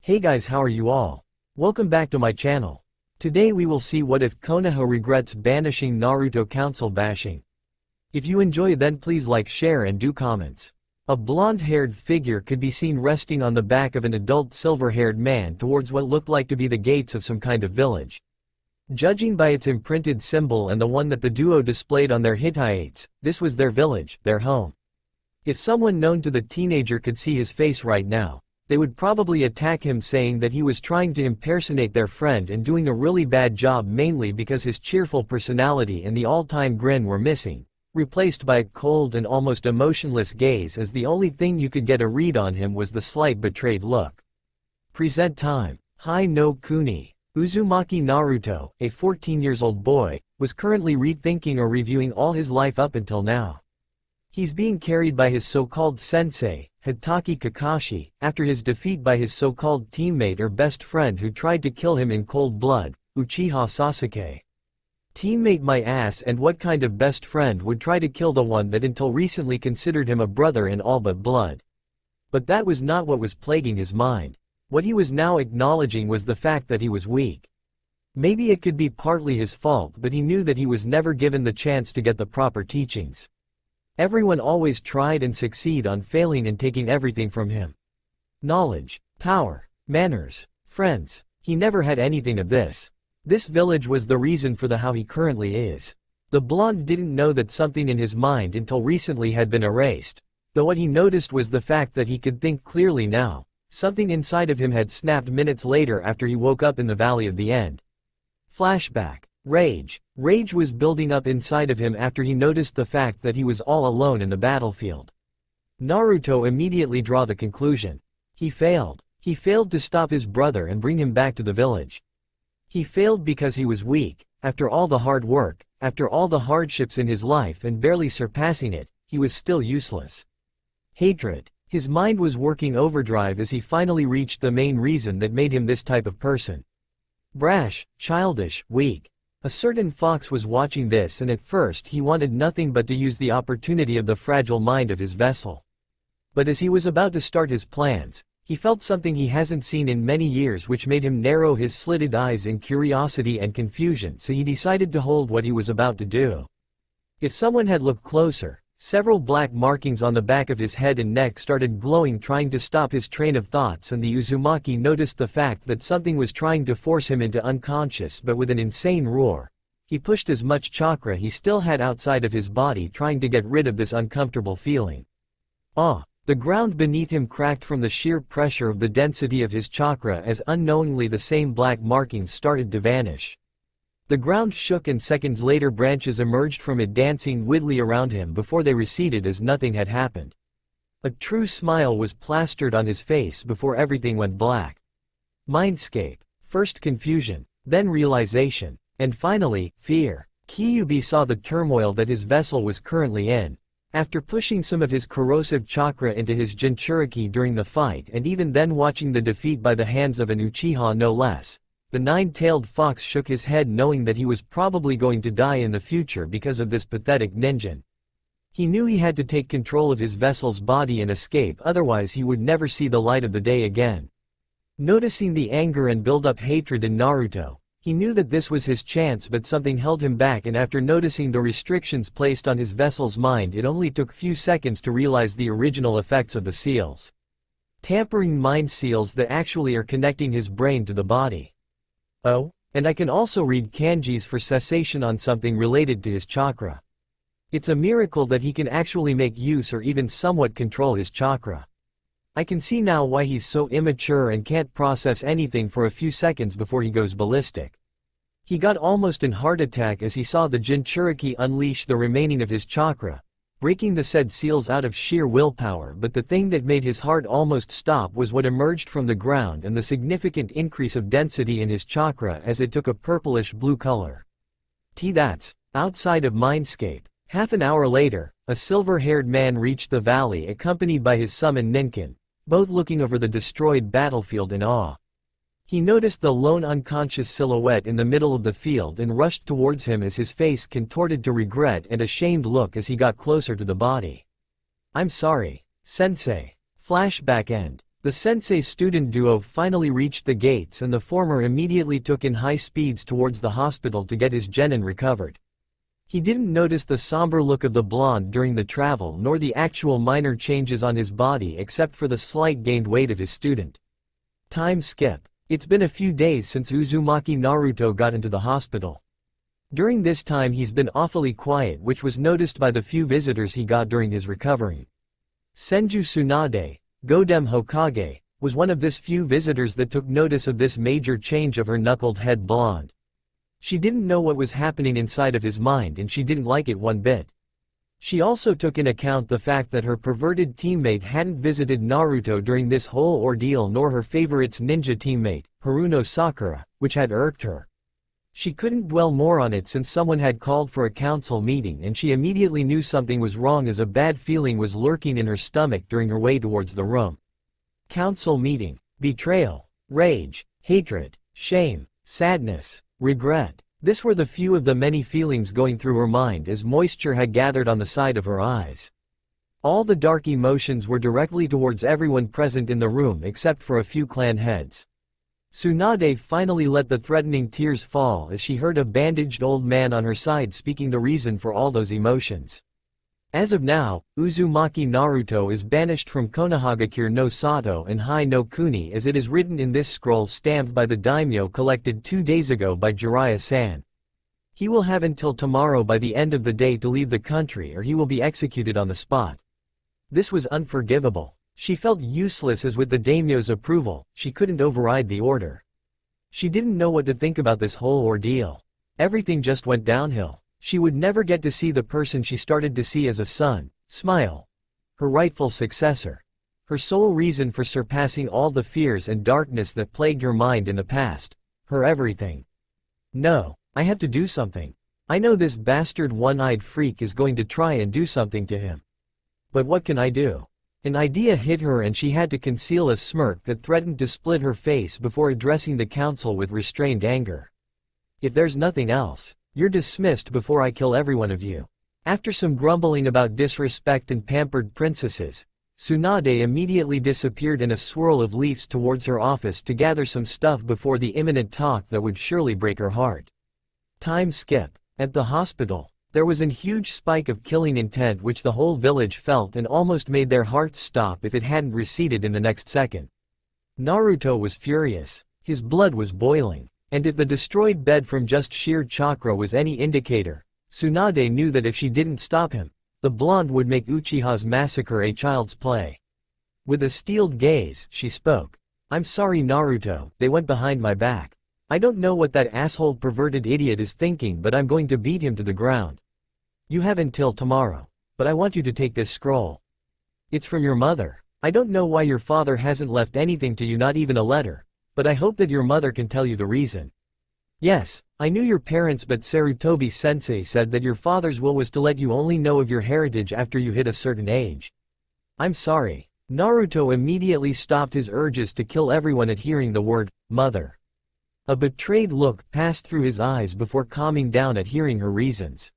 Hey guys, how are you all? Welcome back to my channel. Today we will see what if Konoha regrets banishing Naruto council bashing. If you enjoy then please like, share and do comments. A blonde-haired figure could be seen resting on the back of an adult silver-haired man towards what looked like to be the gates of some kind of village. Judging by its imprinted symbol and the one that the duo displayed on their hittites, this was their village, their home. If someone known to the teenager could see his face right now, they would probably attack him saying that he was trying to impersonate their friend and doing a really bad job mainly because his cheerful personality and the all-time grin were missing, replaced by a cold and almost emotionless gaze as the only thing you could get a read on him was the slight betrayed look. Present time. Hi no Kuni. Uzumaki Naruto, a 14-year-old boy, was currently rethinking or reviewing all his life up until now. He's being carried by his so-called sensei, Hitaki Kakashi, after his defeat by his so-called teammate or best friend who tried to kill him in cold blood, Uchiha Sasuke. Teammate my ass, and what kind of best friend would try to kill the one that until recently considered him a brother in all but blood? But that was not what was plaguing his mind. What he was now acknowledging was the fact that he was weak. Maybe it could be partly his fault, but he knew that he was never given the chance to get the proper teachings. Everyone always tried and succeed on failing and taking everything from him. Knowledge, power, manners, friends. He never had anything of this. This village was the reason for the how he currently is. The blonde didn't know that something in his mind until recently had been erased, though what he noticed was the fact that he could think clearly now. Something inside of him had snapped minutes later after he woke up in the Valley of the End. Flashback. Rage. Rage was building up inside of him after he noticed the fact that he was all alone in the battlefield. Naruto immediately drew the conclusion. He failed. He failed to stop his brother and bring him back to the village. He failed because he was weak. After all the hard work, after all the hardships in his life and barely surpassing it, he was still useless. Hatred. His mind was working overdrive as he finally reached the main reason that made him this type of person. Brash, childish, weak. A certain fox was watching this, and at first he wanted nothing but to use the opportunity of the fragile mind of his vessel. But as he was about to start his plans, he felt something he hasn't seen in many years, which made him narrow his slitted eyes in curiosity and confusion, so he decided to hold what he was about to do. If someone had looked closer, several black markings on the back of his head and neck started glowing, trying to stop his train of thoughts, and the Uzumaki noticed the fact that something was trying to force him into unconscious, but with an insane roar. He pushed as much chakra he still had outside of his body, trying to get rid of this uncomfortable feeling. The ground beneath him cracked from the sheer pressure of the density of his chakra as unknowingly the same black markings started to vanish. The ground shook, and seconds later branches emerged from it, dancing wildly around him before they receded as nothing had happened. A true smile was plastered on his face before everything went black. Mindscape. First confusion, then realization, and finally, fear. Kyuubi saw the turmoil that his vessel was currently in. After pushing some of his corrosive chakra into his Jinchuriki during the fight, and even then watching the defeat by the hands of an Uchiha no less, the nine-tailed fox shook his head, knowing that he was probably going to die in the future because of this pathetic ninja. He knew he had to take control of his vessel's body and escape, otherwise he would never see the light of the day again. Noticing the anger and build-up hatred in Naruto, he knew that this was his chance, but something held him back, and after noticing the restrictions placed on his vessel's mind, it only took few seconds to realize the original effects of the seals. Tampering mind seals that actually are connecting his brain to the body. Oh, and I can also read kanjis for cessation on something related to his chakra. It's a miracle that he can actually make use or even somewhat control his chakra. I can see now why he's so immature and can't process anything for a few seconds before he goes ballistic. He got almost an heart attack as he saw the Jinchuriki unleash the remaining of his chakra, breaking the said seals out of sheer willpower, but the thing that made his heart almost stop was what emerged from the ground and the significant increase of density in his chakra as it took a purplish blue color. That's outside of Mindscape. Half an hour later, a silver-haired man reached the valley accompanied by his summon Ninkin, both looking over the destroyed battlefield in awe. He noticed the lone unconscious silhouette in the middle of the field and rushed towards him as his face contorted to regret and a shamed look as he got closer to the body. I'm sorry, Sensei. Flashback end. The sensei-student duo finally reached the gates and the former immediately took in high speeds towards the hospital to get his genin recovered. He didn't notice the somber look of the blonde during the travel nor the actual minor changes on his body except for the slight gained weight of his student. Time skip. It's been a few days since Uzumaki Naruto got into the hospital. During this time he's been awfully quiet, which was noticed by the few visitors he got during his recovery. Senju Tsunade, Godem Hokage, was one of this few visitors that took notice of this major change of her knuckled-head blonde. She didn't know what was happening inside of his mind and she didn't like it one bit. She also took in account the fact that her perverted teammate hadn't visited Naruto during this whole ordeal nor her favorite's ninja teammate, Haruno Sakura, which had irked her. She couldn't dwell more on it since someone had called for a council meeting and she immediately knew something was wrong as a bad feeling was lurking in her stomach during her way towards the room. Council meeting, betrayal, rage, hatred, shame, sadness, regret. This were the few of the many feelings going through her mind as moisture had gathered on the side of her eyes. All the dark emotions were directly towards everyone present in the room except for a few clan heads. Tsunade finally let the threatening tears fall as she heard a bandaged old man on her side speaking the reason for all those emotions. As of now, Uzumaki Naruto is banished from Konohagakure no Sato and Hai no Kuni as it is written in this scroll stamped by the daimyo collected 2 days ago by Jiraiya-san. He will have until tomorrow by the end of the day to leave the country or he will be executed on the spot. This was unforgivable. She felt useless as with the daimyo's approval, she couldn't override the order. She didn't know what to think about this whole ordeal. Everything just went downhill. She would never get to see the person she started to see as a son, Smile. Her rightful successor. Her sole reason for surpassing all the fears and darkness that plagued her mind in the past. Her everything. No, I have to do something. I know this bastard one-eyed freak is going to try and do something to him. But what can I do? An idea hit her and she had to conceal a smirk that threatened to split her face before addressing the council with restrained anger. If there's nothing else, you're dismissed before I kill every one of you. After some grumbling about disrespect and pampered princesses, Tsunade immediately disappeared in a swirl of leaves towards her office to gather some stuff before the imminent talk that would surely break her heart. Time skip. At the hospital, there was a huge spike of killing intent which the whole village felt and almost made their hearts stop if it hadn't receded in the next second. Naruto was furious. His blood was boiling. And if the destroyed bed from just sheer chakra was any indicator, Tsunade knew that if she didn't stop him, the blonde would make Uchiha's massacre a child's play. With a steeled gaze, she spoke. I'm sorry Naruto, they went behind my back. I don't know what that asshole perverted idiot is thinking but I'm going to beat him to the ground. You have until tomorrow. But I want you to take this scroll. It's from your mother. I don't know why your father hasn't left anything to you, not even a letter. But I hope that your mother can tell you the reason. Yes, I knew your parents but Sarutobi-sensei said that your father's will was to let you only know of your heritage after you hit a certain age. I'm sorry. Naruto immediately stopped his urges to kill everyone at hearing the word, mother. A betrayed look passed through his eyes before calming down at hearing her reasons.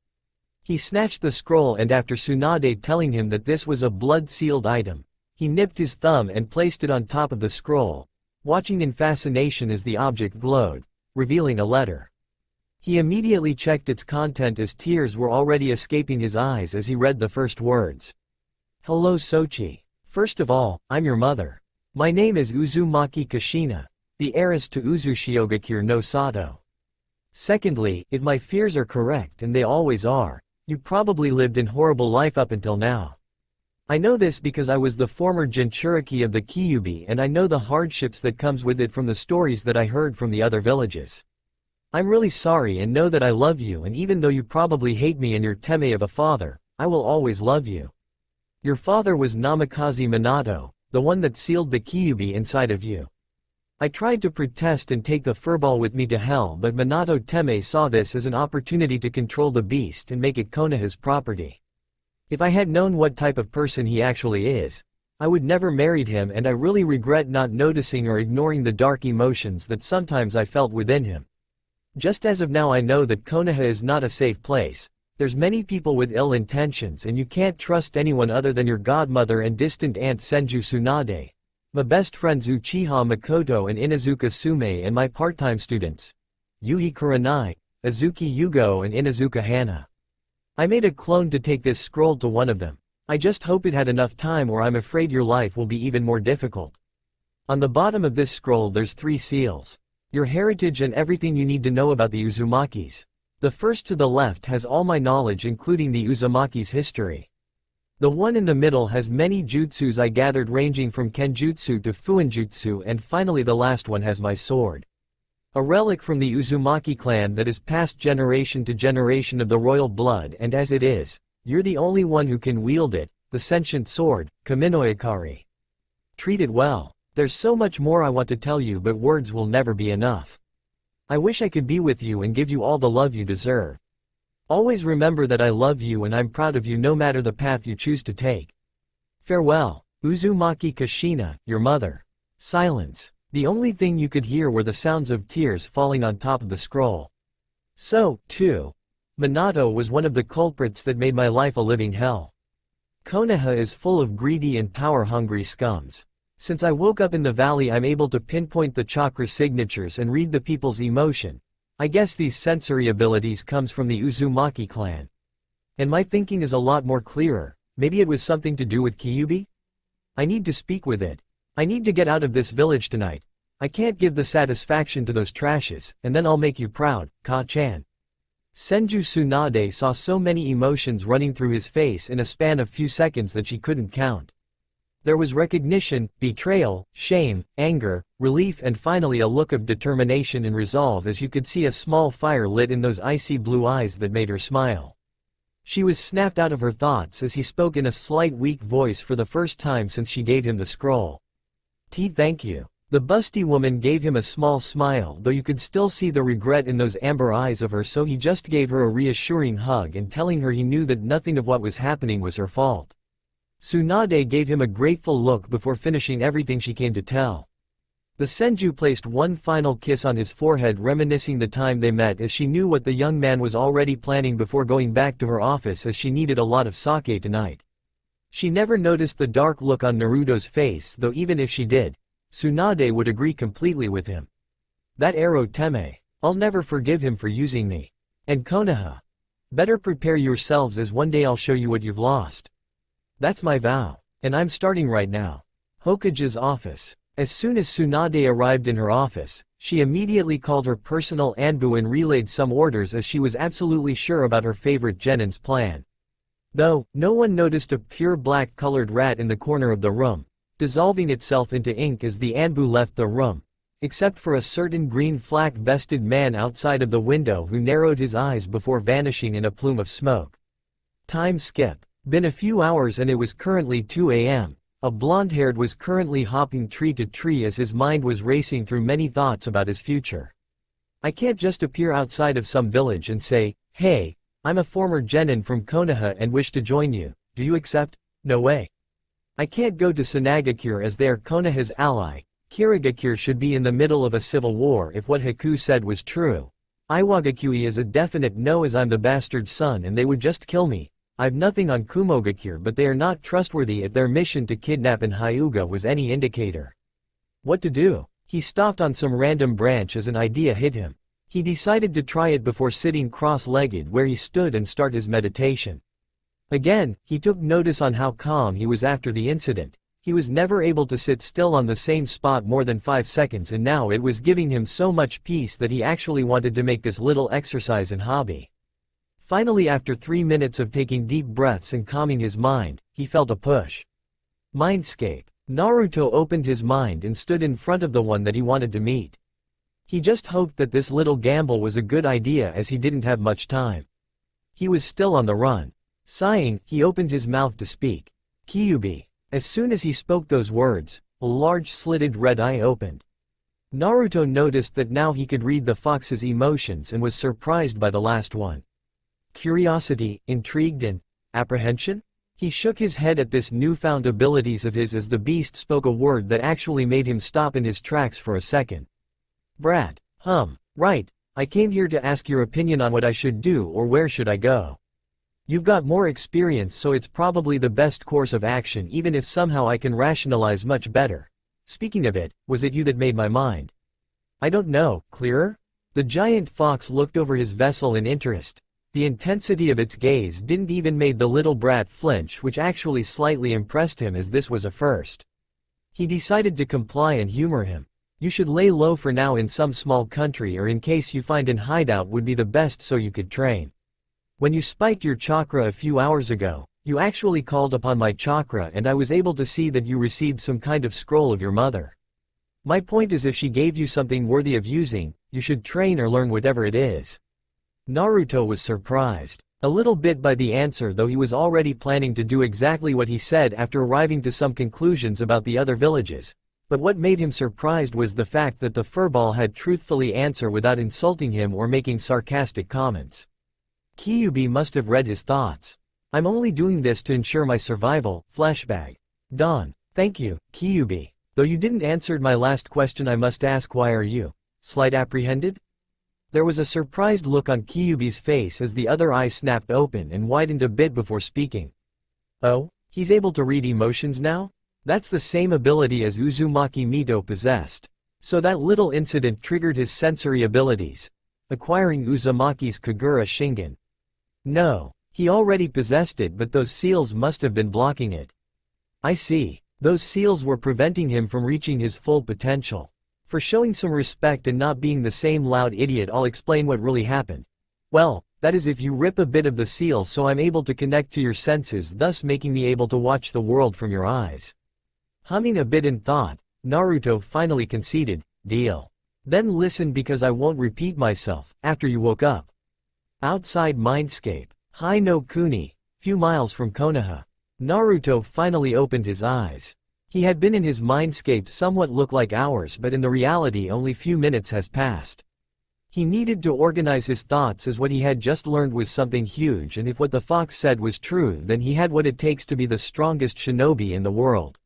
He snatched the scroll and after Tsunade telling him that this was a blood-sealed item, he nipped his thumb and placed it on top of the scroll, watching in fascination as the object glowed, revealing a letter. He immediately checked its content as tears were already escaping his eyes as he read the first words. Hello Sochi. First of all, I'm your mother. My name is Uzumaki Kushina, the heiress to Uzushiogakure no Sato. Secondly, if my fears are correct and they always are, you probably lived in horrible life up until now. I know this because I was the former Jinchuriki of the Kyuubi and I know the hardships that comes with it from the stories that I heard from the other villages. I'm really sorry and know that I love you, and even though you probably hate me and your teme of a father, I will always love you. Your father was Namikaze Minato, the one that sealed the Kyuubi inside of you. I tried to protest and take the furball with me to hell, but Minato Teme saw this as an opportunity to control the beast and make it Konoha's property. If I had known what type of person he actually is, I would never married him, and I really regret not noticing or ignoring the dark emotions that sometimes I felt within him. Just as of now I know that Konoha is not a safe place. There's many people with ill intentions and you can't trust anyone other than your godmother and distant aunt Senju Tsunade. My best friends Uchiha Makoto and Inazuka Sume and my part-time students. Yuhi Kurenai, Azuki Yugo and Inazuka Hana. I made a clone to take this scroll to one of them. I just hope it had enough time or I'm afraid your life will be even more difficult. On the bottom of this scroll there's 3 seals. Your heritage and everything you need to know about the Uzumakis. The first to the left has all my knowledge including the Uzumaki's history. The one in the middle has many jutsus I gathered ranging from Kenjutsu to Fuinjutsu, and finally the last one has my sword. A relic from the Uzumaki clan that is passed generation to generation of the royal blood, and as it is, you're the only one who can wield it, the sentient sword, Kaminoikari. Treat it well. There's so much more I want to tell you but words will never be enough. I wish I could be with you and give you all the love you deserve. Always remember that I love you and I'm proud of you no matter the path you choose to take. Farewell, Uzumaki Kashina, your mother. Silence. The only thing you could hear were the sounds of tears falling on top of the scroll. So, too, Minato was one of the culprits that made my life a living hell. Konoha is full of greedy and power-hungry scums. Since I woke up in the valley I'm able to pinpoint the chakra signatures and read the people's emotion. I guess these sensory abilities comes from the Uzumaki clan. And my thinking is a lot more clearer. Maybe it was something to do with Kyuubi? I need to speak with it. I need to get out of this village tonight. I can't give the satisfaction to those trashes, and then I'll make you proud, Ka-chan. Senju Tsunade saw so many emotions running through his face in a span of few seconds that she couldn't count. There was recognition, betrayal, shame, anger, relief and finally a look of determination and resolve as you could see a small fire lit in those icy blue eyes that made her smile. She was snapped out of her thoughts as he spoke in a slight weak voice for the first time since she gave him the scroll. Thank you. The busty woman gave him a small smile, though you could still see the regret in those amber eyes of her, so he just gave her a reassuring hug and telling her he knew that nothing of what was happening was her fault. Tsunade gave him a grateful look before finishing everything she came to tell. The Senju placed one final kiss on his forehead, reminiscing the time they met, as she knew what the young man was already planning before going back to her office, as she needed a lot of sake tonight. She never noticed the dark look on Naruto's face, though even if she did, Tsunade would agree completely with him. That arrow Teme. I'll never forgive him for using me. And Konoha. Better prepare yourselves, as one day I'll show you what you've lost. That's my vow. And I'm starting right now. Hokage's office. As soon as Tsunade arrived in her office, she immediately called her personal Anbu and relayed some orders, as she was absolutely sure about her favorite Genin's plan. Though, no one noticed a pure black-colored rat in the corner of the room, dissolving itself into ink as the Anbu left the room, except for a certain green flak-vested man outside of the window who narrowed his eyes before vanishing in a plume of smoke. Time skip. Been a few hours and it was currently 2 a.m. A blonde-haired was currently hopping tree to tree as his mind was racing through many thoughts about his future. I can't just appear outside of some village and say, "Hey, I'm a former genin from Konoha and wish to join you. Do you accept?" No way. I can't go to Sanagakure as they are Konoha's ally. Kirigakure should be in the middle of a civil war if what Haku said was true. Iwagakure is a definite no, as I'm the bastard son and they would just kill me. I've nothing on Kumogakure, but they are not trustworthy if their mission to kidnap in Hyuga was any indicator. What to do? He stopped on some random branch as an idea hit him. He decided to try it before sitting cross-legged where he stood and start his meditation. Again, he took notice on how calm he was after the incident. He was never able to sit still on the same spot more than 5 seconds, and now it was giving him so much peace that he actually wanted to make this little exercise and hobby. Finally, after 3 minutes of taking deep breaths and calming his mind, he felt a push. Mindscape. Naruto opened his mind and stood in front of the one that he wanted to meet. He just hoped that this little gamble was a good idea, as he didn't have much time. He was still on the run. Sighing, he opened his mouth to speak. Kyuubi. As soon as he spoke those words, a large slitted red eye opened. Naruto noticed that now he could read the fox's emotions and was surprised by the last one. Curiosity, intrigued, and apprehension? He shook his head at this newfound abilities of his as the beast spoke a word that actually made him stop in his tracks for a second. Brat. Right, I came here to ask your opinion on what I should do or where should I go. You've got more experience, so it's probably the best course of action, even if somehow I can rationalize much better. Speaking of it, was it you that made my mind? I don't know, clearer? The giant fox looked over his vessel in interest. The intensity of its gaze didn't even make the little brat flinch, which actually slightly impressed him as this was a first. He decided to comply and humor him. You should lay low for now in some small country, or in case you find an hideout would be the best so you could train. When you spiked your chakra a few hours ago, you actually called upon my chakra and I was able to see that you received some kind of scroll of your mother. My point is, if she gave you something worthy of using, you should train or learn whatever it is. Naruto was surprised a little bit by the answer, though he was already planning to do exactly what he said after arriving to some conclusions about the other villages. But what made him surprised was the fact that the furball had truthfully answered without insulting him or making sarcastic comments. Kyuubi must have read his thoughts. I'm only doing this to ensure my survival, flashbag. Dawn. Thank you, Kyuubi. Though you didn't answer my last question, I must ask, why are you slight apprehended? There was a surprised look on Kyuubi's face as the other eye snapped open and widened a bit before speaking. Oh, he's able to read emotions now? That's the same ability as Uzumaki Mito possessed. So that little incident triggered his sensory abilities, acquiring Uzumaki's Kagura Shingen. No, he already possessed it, but those seals must have been blocking it. I see. Those seals were preventing him from reaching his full potential. For showing some respect and not being the same loud idiot, I'll explain what really happened. Well, that is, if you rip a bit of the seal so I'm able to connect to your senses, thus making me able to watch the world from your eyes. Humming a bit in thought, Naruto finally conceded, deal. Then listen, because I won't repeat myself. After you woke up. Outside Mindscape. Hai no Kuni, few miles from Konoha. Naruto finally opened his eyes. He had been in his mindscape somewhat look like hours, but in the reality only few minutes has passed. He needed to organize his thoughts, as what he had just learned was something huge, and if what the fox said was true, then he had what it takes to be the strongest shinobi in the world.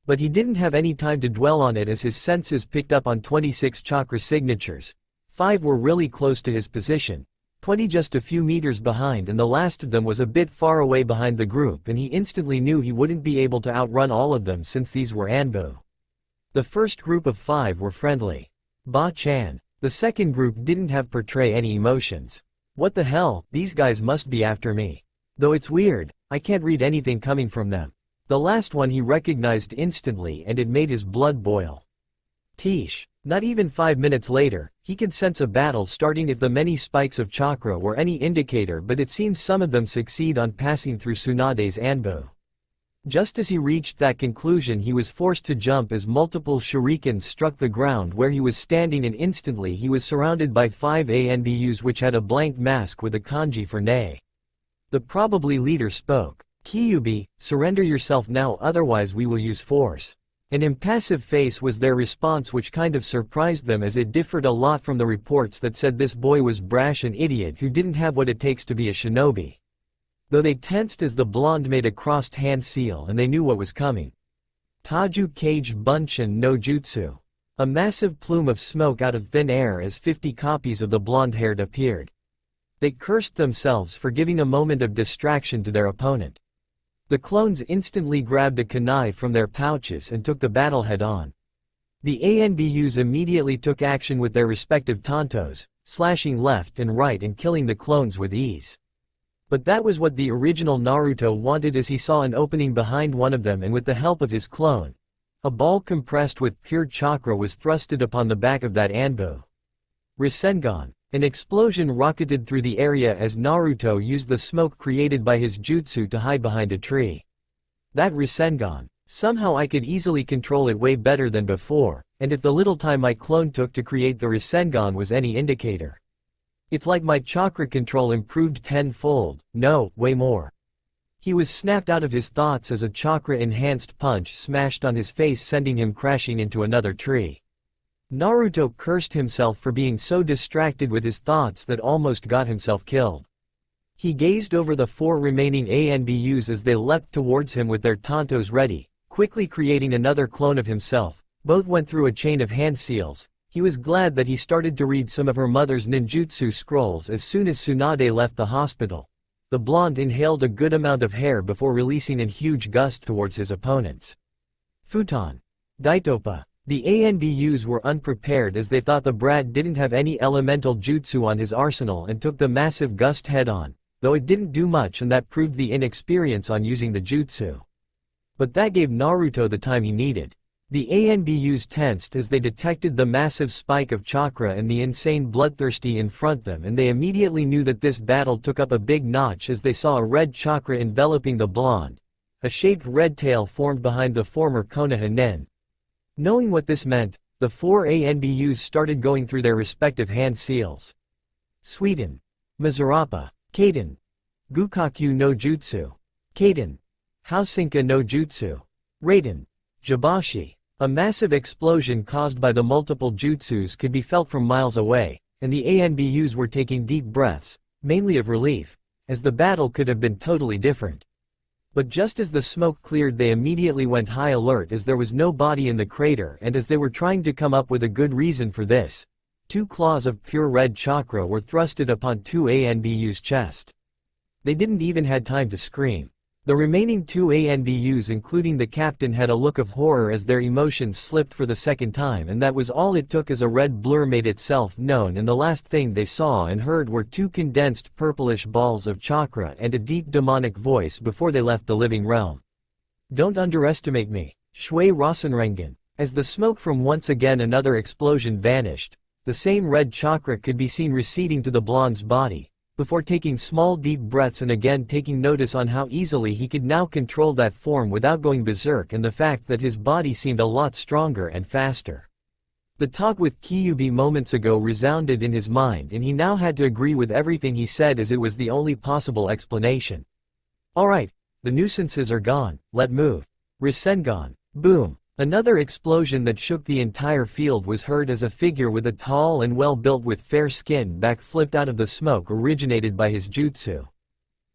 But he didn't have any time to dwell on it, as his senses picked up on 26 chakra signatures. 5 were really close to his position, 20 just a few meters behind, and the last of them was a bit far away behind the group, and he instantly knew he wouldn't be able to outrun all of them since these were Anbu. The first group of 5 were friendly. Ba-chan. The second group didn't have portray any emotions. What the hell, these guys must be after me. Though it's weird, I can't read anything coming from them. The last one he recognized instantly, and it made his blood boil. Tish. Not even 5 minutes later, he could sense a battle starting if the many spikes of chakra were any indicator, but it seems some of them succeed on passing through Tsunade's Anbu. Just as he reached that conclusion, he was forced to jump as multiple shurikens struck the ground where he was standing, and instantly he was surrounded by 5 ANBUs which had a blank mask with a kanji for Nei. The probably leader spoke. Kyuubi, surrender yourself now, otherwise we will use force. An impassive face was their response, which kind of surprised them, as it differed a lot from the reports that said this boy was brash and idiot who didn't have what it takes to be a shinobi. Though they tensed as the blonde made a crossed hand seal, and they knew what was coming. Taju Kage Bunshin no Jutsu. A massive plume of smoke out of thin air as 50 copies of the blonde-haired appeared. They cursed themselves for giving a moment of distraction to their opponent. The clones instantly grabbed a kunai from their pouches and took the battle head-on. The ANBUs immediately took action with their respective tantos, slashing left and right and killing the clones with ease. But that was what the original Naruto wanted, as he saw an opening behind one of them, and with the help of his clone, a ball compressed with pure chakra was thrusted upon the back of that Anbu. Rasengan. An explosion rocketed through the area as Naruto used the smoke created by his jutsu to hide behind a tree. That Rasengan. Somehow I could easily control it way better than before, and if the little time my clone took to create the Rasengan was any indicator, it's like my chakra control improved tenfold, no, way more. He was snapped out of his thoughts as a chakra-enhanced punch smashed on his face, sending him crashing into another tree. Naruto cursed himself for being so distracted with his thoughts that almost got himself killed. He gazed over the 4 remaining ANBUs as they leapt towards him with their tantos ready, quickly creating another clone of himself. Both went through a chain of hand seals. He was glad that he started to read some of her mother's ninjutsu scrolls as soon as Tsunade left the hospital. The blonde inhaled a good amount of hair before releasing a huge gust towards his opponents. Futon. Daitopa. The ANBUs were unprepared as they thought the brat didn't have any elemental jutsu on his arsenal and took the massive gust head-on, though it didn't do much and that proved the inexperience on using the jutsu. But that gave Naruto the time he needed. The ANBUs tensed as they detected the massive spike of chakra and the insane bloodthirsty in front them, and they immediately knew that this battle took up a big notch as they saw a red chakra enveloping the blonde. A shaped red tail formed behind the former Konoha nen. Knowing what this meant, the 4 ANBUs started going through their respective hand seals. Suiden. Mizurapa. Kaden. Gukakyu no Jutsu. Kaden. Housinka no Jutsu. Raiden. Jibashi. A massive explosion caused by the multiple jutsus could be felt from miles away, and the ANBUs were taking deep breaths, mainly of relief, as the battle could have been totally different. But just as the smoke cleared, they immediately went high alert as there was no body in the crater, and as they were trying to come up with a good reason for this, 2 claws of pure red chakra were thrusted upon 2 ANBUs' chest. They didn't even had time to scream. The remaining 2 ANBUs, including the captain, had a look of horror as their emotions slipped for the second time, and that was all it took as a red blur made itself known, and the last thing they saw and heard were 2 condensed purplish balls of chakra and a deep demonic voice before they left the living realm. Don't underestimate me, Shui Rasenrengen. As the smoke from once again another explosion vanished, the same red chakra could be seen receding to the blonde's body, before taking small deep breaths and again taking notice on how easily he could now control that form without going berserk, and the fact that his body seemed a lot stronger and faster. The talk with Kyuubi moments ago resounded in his mind, and he now had to agree with everything he said as it was the only possible explanation. Alright, the nuisances are gone, let's move. Rasengan. Boom. Another explosion that shook the entire field was heard as a figure with a tall and well-built with fair skin backflipped out of the smoke originated by his jutsu.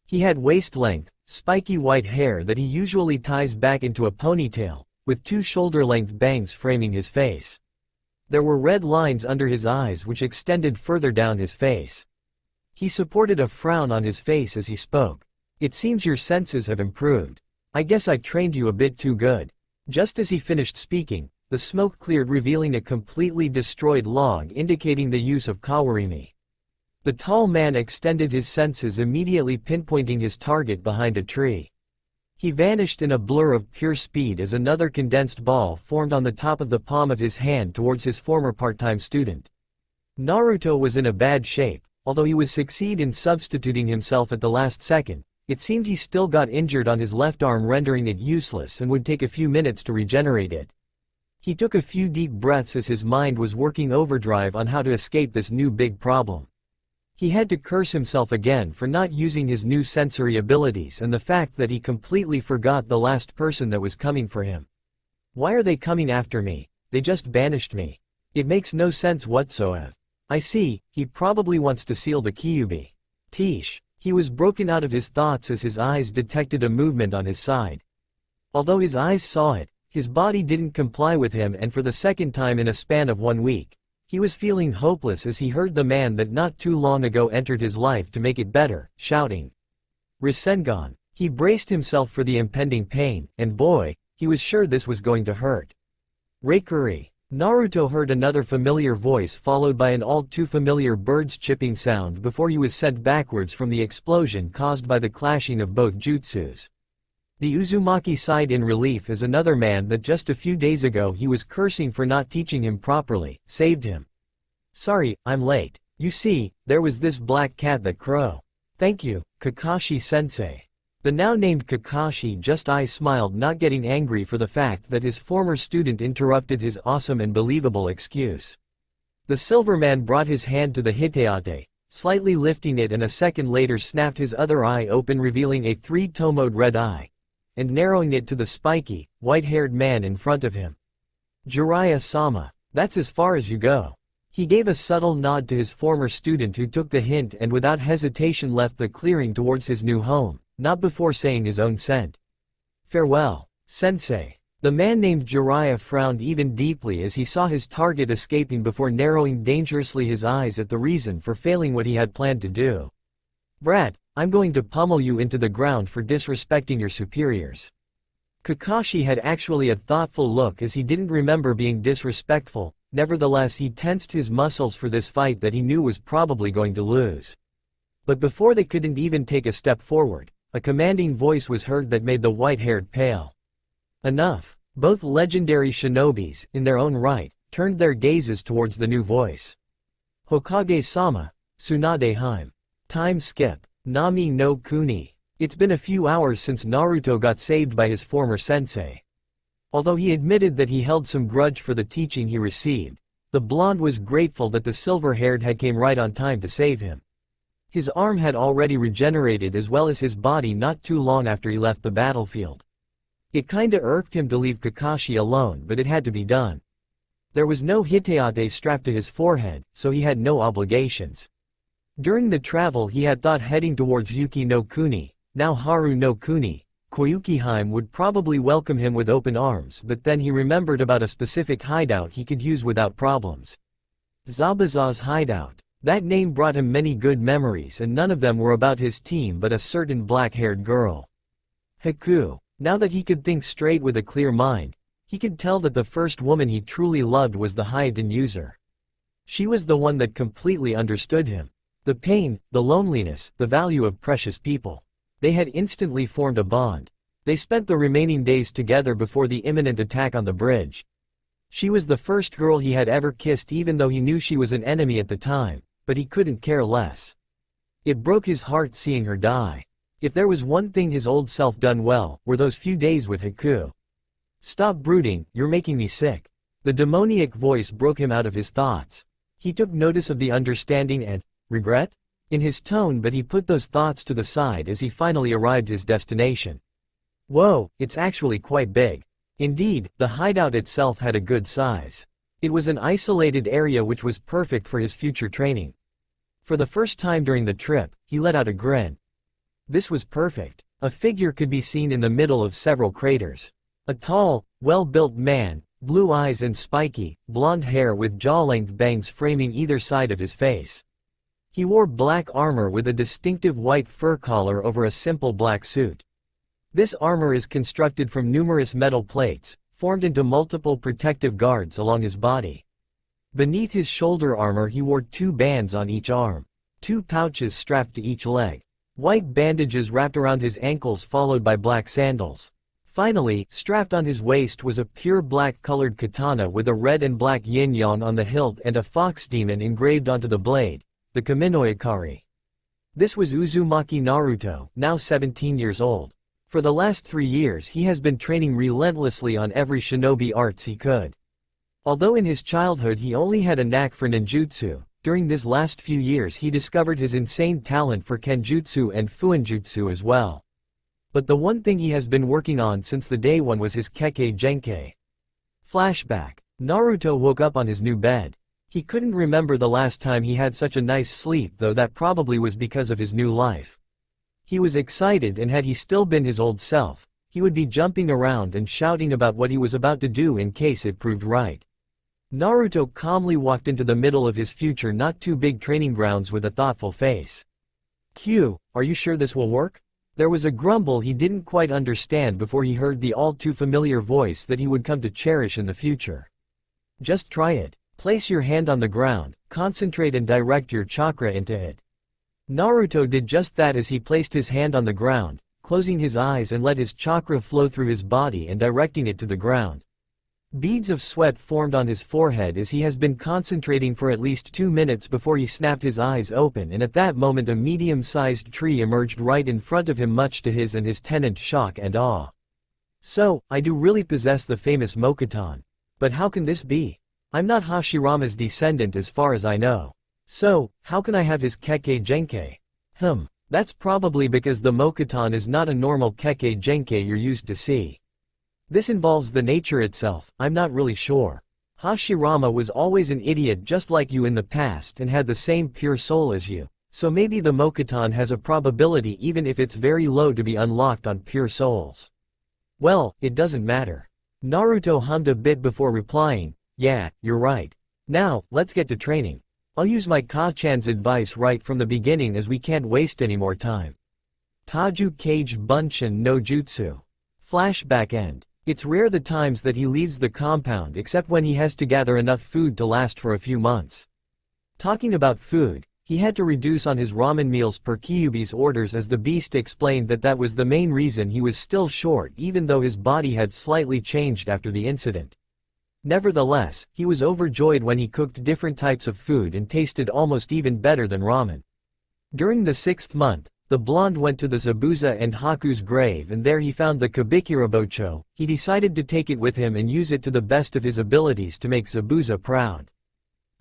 He had waist-length, spiky white hair that he usually ties back into a ponytail, with 2 shoulder-length bangs framing his face. There were red lines under his eyes which extended further down his face. He supported a frown on his face as he spoke. It seems your senses have improved. I guess I trained you a bit too good. Just as he finished speaking, the smoke cleared, revealing a completely destroyed log indicating the use of kawarimi. The tall man extended his senses, immediately pinpointing his target behind a tree. He vanished in a blur of pure speed as another condensed ball formed on the top of the palm of his hand towards his former part-time student. Naruto was in a bad shape, although he was succeed in substituting himself at the last second. It seemed he still got injured on his left arm, rendering it useless and would take a few minutes to regenerate it. He took a few deep breaths as his mind was working overdrive on how to escape this new big problem. He had to curse himself again for not using his new sensory abilities and the fact that he completely forgot the last person that was coming for him. Why are they coming after me? They just banished me. It makes no sense whatsoever. I see, he probably wants to seal the Kyuubi. Tish. He was broken out of his thoughts as his eyes detected a movement on his side. Although his eyes saw it, his body didn't comply with him, and for the second time in a span of 1 week, he was feeling hopeless as he heard the man that not too long ago entered his life to make it better, shouting, Rasengan. He braced himself for the impending pain, and boy, he was sure this was going to hurt. Reikuri. Naruto heard another familiar voice followed by an all too familiar birds chipping sound before he was sent backwards from the explosion caused by the clashing of both jutsus. The Uzumaki sighed in relief as another man that just a few days ago he was cursing for not teaching him properly, saved him. Sorry, I'm late. You see, there was this black cat that crow. Thank you, Kakashi-sensei. The now named Kakashi just smiled, not getting angry for the fact that his former student interrupted his awesome and believable excuse. The silver man brought his hand to the hiteate, slightly lifting it, and a second later snapped his other eye open, revealing a 3-tomoed red eye, and narrowing it to the spiky, white-haired man in front of him. Jiraiya-sama, that's as far as you go. He gave a subtle nod to his former student, who took the hint and without hesitation left the clearing towards his new home, not before saying his own sent. Farewell, sensei. The man named Jiraiya frowned even deeply as he saw his target escaping before narrowing dangerously his eyes at the reason for failing what he had planned to do. Brat, I'm going to pummel you into the ground for disrespecting your superiors. Kakashi had actually a thoughtful look as he didn't remember being disrespectful, nevertheless he tensed his muscles for this fight that he knew was probably going to lose. But before they couldn't even take a step forward, a commanding voice was heard that made the white-haired pale. Enough. Both legendary shinobis, in their own right, turned their gazes towards the new voice. Hokage-sama, Tsunade Hime. Time skip. Nami no Kuni. It's been a few hours since Naruto got saved by his former sensei. Although he admitted that he held some grudge for the teaching he received, the blonde was grateful that the silver-haired had came right on time to save him. His arm had already regenerated as well as his body not too long after he left the battlefield. It kinda irked him to leave Kakashi alone, but it had to be done. There was no hiteate strapped to his forehead, so he had no obligations. During the travel he had thought heading towards Yuki no Kuni, now Haru no Kuni, Koyukiheim would probably welcome him with open arms, but then he remembered about a specific hideout he could use without problems. Zabuza's hideout. That name brought him many good memories and none of them were about his team but a certain black-haired girl. Haku. Now that he could think straight with a clear mind, he could tell that the first woman he truly loved was the Hyden user. She was the one that completely understood him. The pain, the loneliness, the value of precious people. They had instantly formed a bond. They spent the remaining days together before the imminent attack on the bridge. She was the first girl he had ever kissed even though he knew she was an enemy at the time, but he couldn't care less. It broke his heart seeing her die. If there was one thing his old self done well, were those few days with Haku. Stop brooding, you're making me sick. The demoniac voice broke him out of his thoughts. He took notice of the understanding and regret in his tone, but he put those thoughts to the side as he finally arrived his destination. Whoa, it's actually quite big. Indeed, the hideout itself had a good size. It was an isolated area which was perfect for his future training. For the first time during the trip, he let out a grin. This was perfect. A figure could be seen in the middle of several craters. A tall, well-built man, blue eyes and spiky, blonde hair with jaw-length bangs framing either side of his face. He wore black armor with a distinctive white fur collar over a simple black suit. This armor is constructed from numerous metal plates, formed into multiple protective guards along his body. Beneath his shoulder armor he wore 2 bands on each arm, 2 pouches strapped to each leg. White bandages wrapped around his ankles followed by black sandals. Finally, strapped on his waist was a pure black-colored katana with a red and black yin-yang on the hilt and a fox demon engraved onto the blade, the Kaminoikari. This was Uzumaki Naruto, now 17 years old. For the last 3 years he has been training relentlessly on every shinobi arts he could. Although in his childhood he only had a knack for ninjutsu, during these last few years he discovered his insane talent for kenjutsu and fuinjutsu as well. But the one thing he has been working on since the day one was his Kekkei Genkai. Flashback. Naruto woke up on his new bed. He couldn't remember the last time he had such a nice sleep, though that probably was because of his new life. He was excited, and had he still been his old self, he would be jumping around and shouting about what he was about to do in case it proved right. Naruto calmly walked into the middle of his future not too big training grounds with a thoughtful face. "Q, are you sure this will work?" There was a grumble he didn't quite understand before he heard the all-too-familiar voice that he would come to cherish in the future. "Just try it. Place your hand on the ground, concentrate and direct your chakra into it." Naruto did just that as he placed his hand on the ground, closing his eyes and let his chakra flow through his body and directing it to the ground. Beads of sweat formed on his forehead as he has been concentrating for at least 2 minutes before he snapped his eyes open, and at that moment a medium-sized tree emerged right in front of him, much to his and his tenant's shock and awe. "So, I do really possess the famous Mokuton. But how can this be? I'm not Hashirama's descendant as far as I know. So, how can I have his Kekkei Genkai? That's probably because the Mokuton is not a normal Kekkei Genkai you're used to see. This involves the nature itself, I'm not really sure. Hashirama was always an idiot just like you in the past and had the same pure soul as you, so maybe the Mokuton has a probability even if it's very low to be unlocked on pure souls." "Well, it doesn't matter." Naruto hummed a bit before replying, "Yeah, you're right. Now, let's get to training. I'll use my Ka-chan's advice right from the beginning as we can't waste any more time. Taju Kage Bunshin no Jutsu. Flashback end. It's rare the times that he leaves the compound except when he has to gather enough food to last for a few months. Talking about food, he had to reduce on his ramen meals per Kyuubi's orders as the beast explained that was the main reason he was still short even though his body had slightly changed after the incident. Nevertheless, he was overjoyed when he cooked different types of food and tasted almost even better than ramen. During the 6th month, the blonde went to the Zabuza and Haku's grave and there he found the Kabikirabocho. He decided to take it with him and use it to the best of his abilities to make Zabuza proud.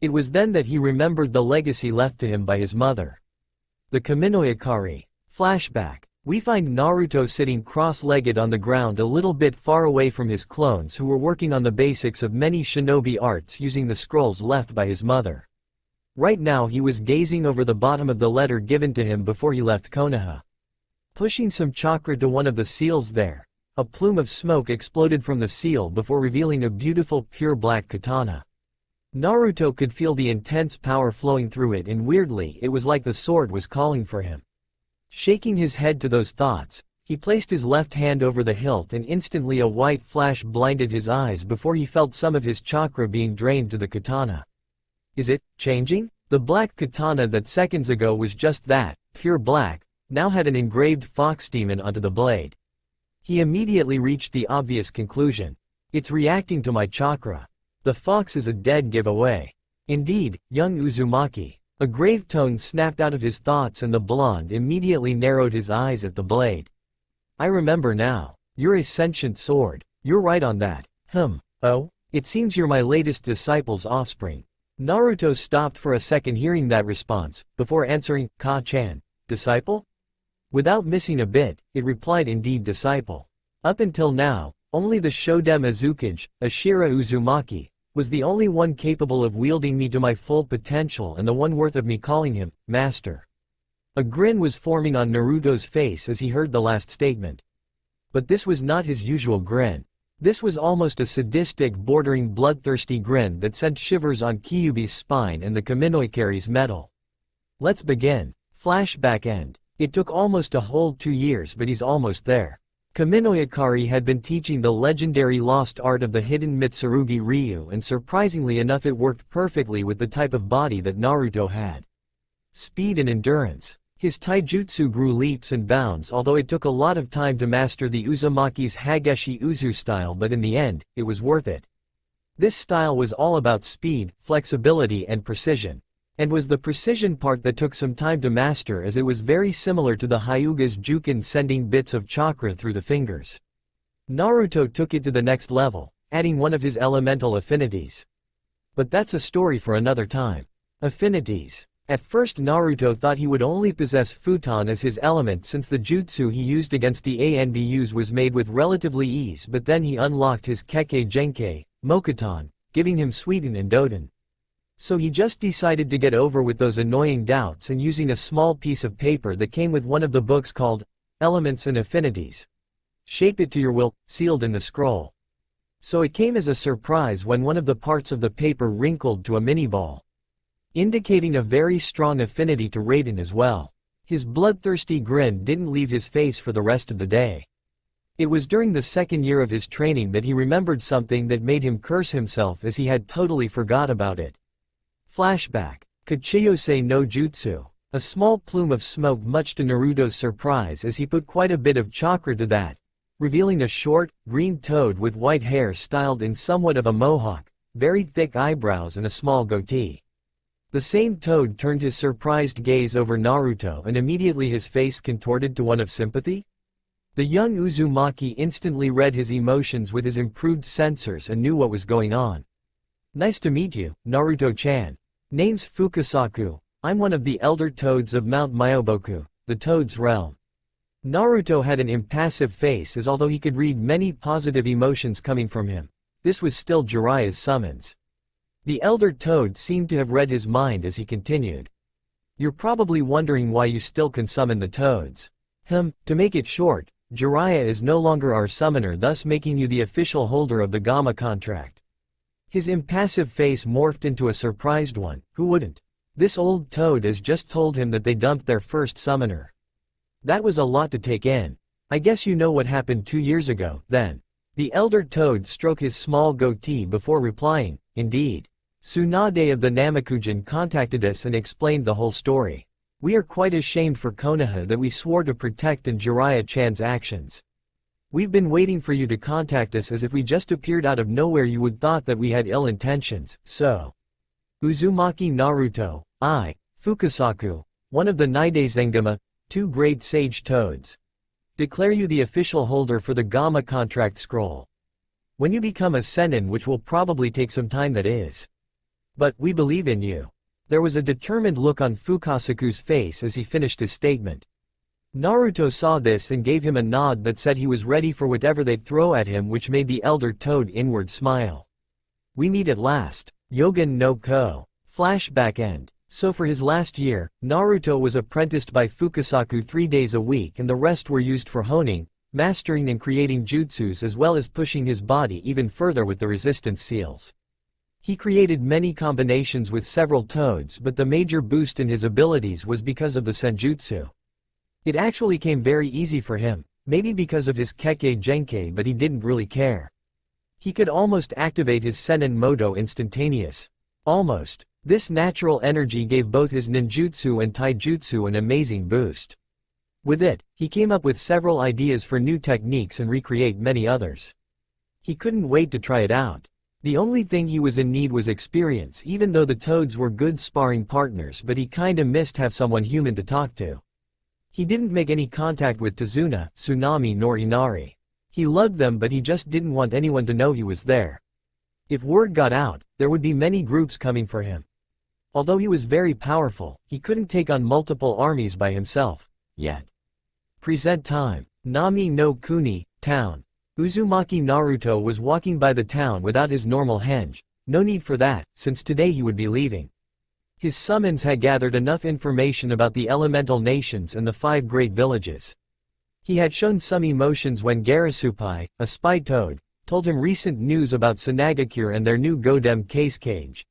It was then that he remembered the legacy left to him by his mother. The Kaminoyakari. Flashback. We find Naruto sitting cross-legged on the ground a little bit far away from his clones who were working on the basics of many shinobi arts using the scrolls left by his mother. Right now he was gazing over the bottom of the letter given to him before he left Konoha. Pushing some chakra to one of the seals there, a plume of smoke exploded from the seal before revealing a beautiful pure black katana. Naruto could feel the intense power flowing through it and weirdly it was like the sword was calling for him. Shaking his head to those thoughts, he placed his left hand over the hilt and instantly a white flash blinded his eyes before he felt some of his chakra being drained to the katana. Is it changing? The black katana that seconds ago was just that, pure black, now had an engraved fox demon onto the blade. He immediately reached the obvious conclusion. It's reacting to my chakra. The fox is a dead giveaway. Indeed, young Uzumaki. A grave tone snapped out of his thoughts and the blonde immediately narrowed his eyes at the blade. I remember now. You're a sentient sword. You're right on that. Oh? It seems you're my latest disciple's offspring. Naruto stopped for a second hearing that response, before answering, Ka-chan, disciple? Without missing a bit, it replied indeed disciple. Up until now, only the Shodem Azukage, Ashira Uzumaki, was the only one capable of wielding me to my full potential and the one worth of me calling him, master. A grin was forming on Naruto's face as he heard the last statement. But this was not his usual grin. This was almost a sadistic bordering bloodthirsty grin that sent shivers on Kyuubi's spine and the Kaminoikari's metal. Let's begin. Flashback end. It took almost a whole 2 years but he's almost there. Kaminoikari had been teaching the legendary lost art of the hidden Mitsurugi Ryu and surprisingly enough it worked perfectly with the type of body that Naruto had. Speed and endurance. His taijutsu grew leaps and bounds although it took a lot of time to master the Uzumaki's Hageshi Uzu style but in the end, it was worth it. This style was all about speed, flexibility and precision. And was the precision part that took some time to master as it was very similar to the Hyuga's Jukin sending bits of chakra through the fingers. Naruto took it to the next level, adding one of his elemental affinities. But that's a story for another time. Affinities. At first Naruto thought he would only possess Futon as his element since the jutsu he used against the Anbus was made with relatively ease but then he unlocked his Kekkei Genkei, Mokuton, giving him Suiten and Doden. So he just decided to get over with those annoying doubts and using a small piece of paper that came with one of the books called Elements and Affinities. Shape it to your will, sealed in the scroll. So it came as a surprise when one of the parts of the paper wrinkled to a mini-ball, indicating a very strong affinity to Raiden as well. His bloodthirsty grin didn't leave his face for the rest of the day. It was during the 2nd year of his training that he remembered something that made him curse himself as he had totally forgot about it. Flashback. Kachiyose no Jutsu. A small plume of smoke much to Naruto's surprise as he put quite a bit of chakra to that, revealing a short, green toad with white hair styled in somewhat of a mohawk, very thick eyebrows and a small goatee. The same toad turned his surprised gaze over Naruto and immediately his face contorted to one of sympathy. The young Uzumaki instantly read his emotions with his improved sensors and knew what was going on. Nice to meet you, Naruto-chan. Name's Fukasaku. I'm one of the elder toads of Mount Myoboku, the Toad's Realm. Naruto had an impassive face as although he could read many positive emotions coming from him, this was still Jiraiya's summons. The elder toad seemed to have read his mind as he continued. You're probably wondering why you still can summon the toads. To make it short, Jiraiya is no longer our summoner thus making you the official holder of the Gamma contract. His impassive face morphed into a surprised one, who wouldn't? This old toad has just told him that they dumped their first summoner. That was a lot to take in. I guess you know what happened 2 years ago, then. The elder Toad stroked his small goatee before replying, indeed. Tsunade of the Namakujin contacted us and explained the whole story. We are quite ashamed for Konoha that we swore to protect and Jiraiya-chan's actions. We've been waiting for you to contact us, as if we just appeared out of nowhere you would thought that we had ill intentions, so. Uzumaki Naruto, I, Fukasaku, one of the Nide Zengama, 2 great sage toads. Declare you the official holder for the Gamma contract scroll. When you become a Sennin, which will probably take some time, that is. But, we believe in you. There was a determined look on Fukasaku's face as he finished his statement. Naruto saw this and gave him a nod that said he was ready for whatever they'd throw at him, which made the elder Toad inward smile. We meet at last. Yogen no Ko. Flashback end. So for his last year, Naruto was apprenticed by Fukasaku 3 days a week, and the rest were used for honing, mastering and creating jutsus, as well as pushing his body even further with the resistance seals. He created many combinations with several toads, but the major boost in his abilities was because of the senjutsu. It actually came very easy for him, maybe because of his Kekkei Genkei, but he didn't really care. He could almost activate his Sennin Moto instantaneous. Almost. This natural energy gave both his ninjutsu and taijutsu an amazing boost. With it, he came up with several ideas for new techniques and recreate many others. He couldn't wait to try it out. The only thing he was in need was experience, even though the toads were good sparring partners, but he kinda missed have someone human to talk to. He didn't make any contact with Tazuna, Tsunami nor Inari. He loved them, but he just didn't want anyone to know he was there. If word got out, there would be many groups coming for him. Although he was very powerful, he couldn't take on multiple armies by himself, yet. Present time. Nami no Kuni, town. Uzumaki Naruto was walking by the town without his normal henge. No need for that, since today he would be leaving. His summons had gathered enough information about the elemental nations and the 5 great villages. He had shown some emotions when Garasupai, a spy toad, told him recent news about Sanagakure and their new Godem case cage.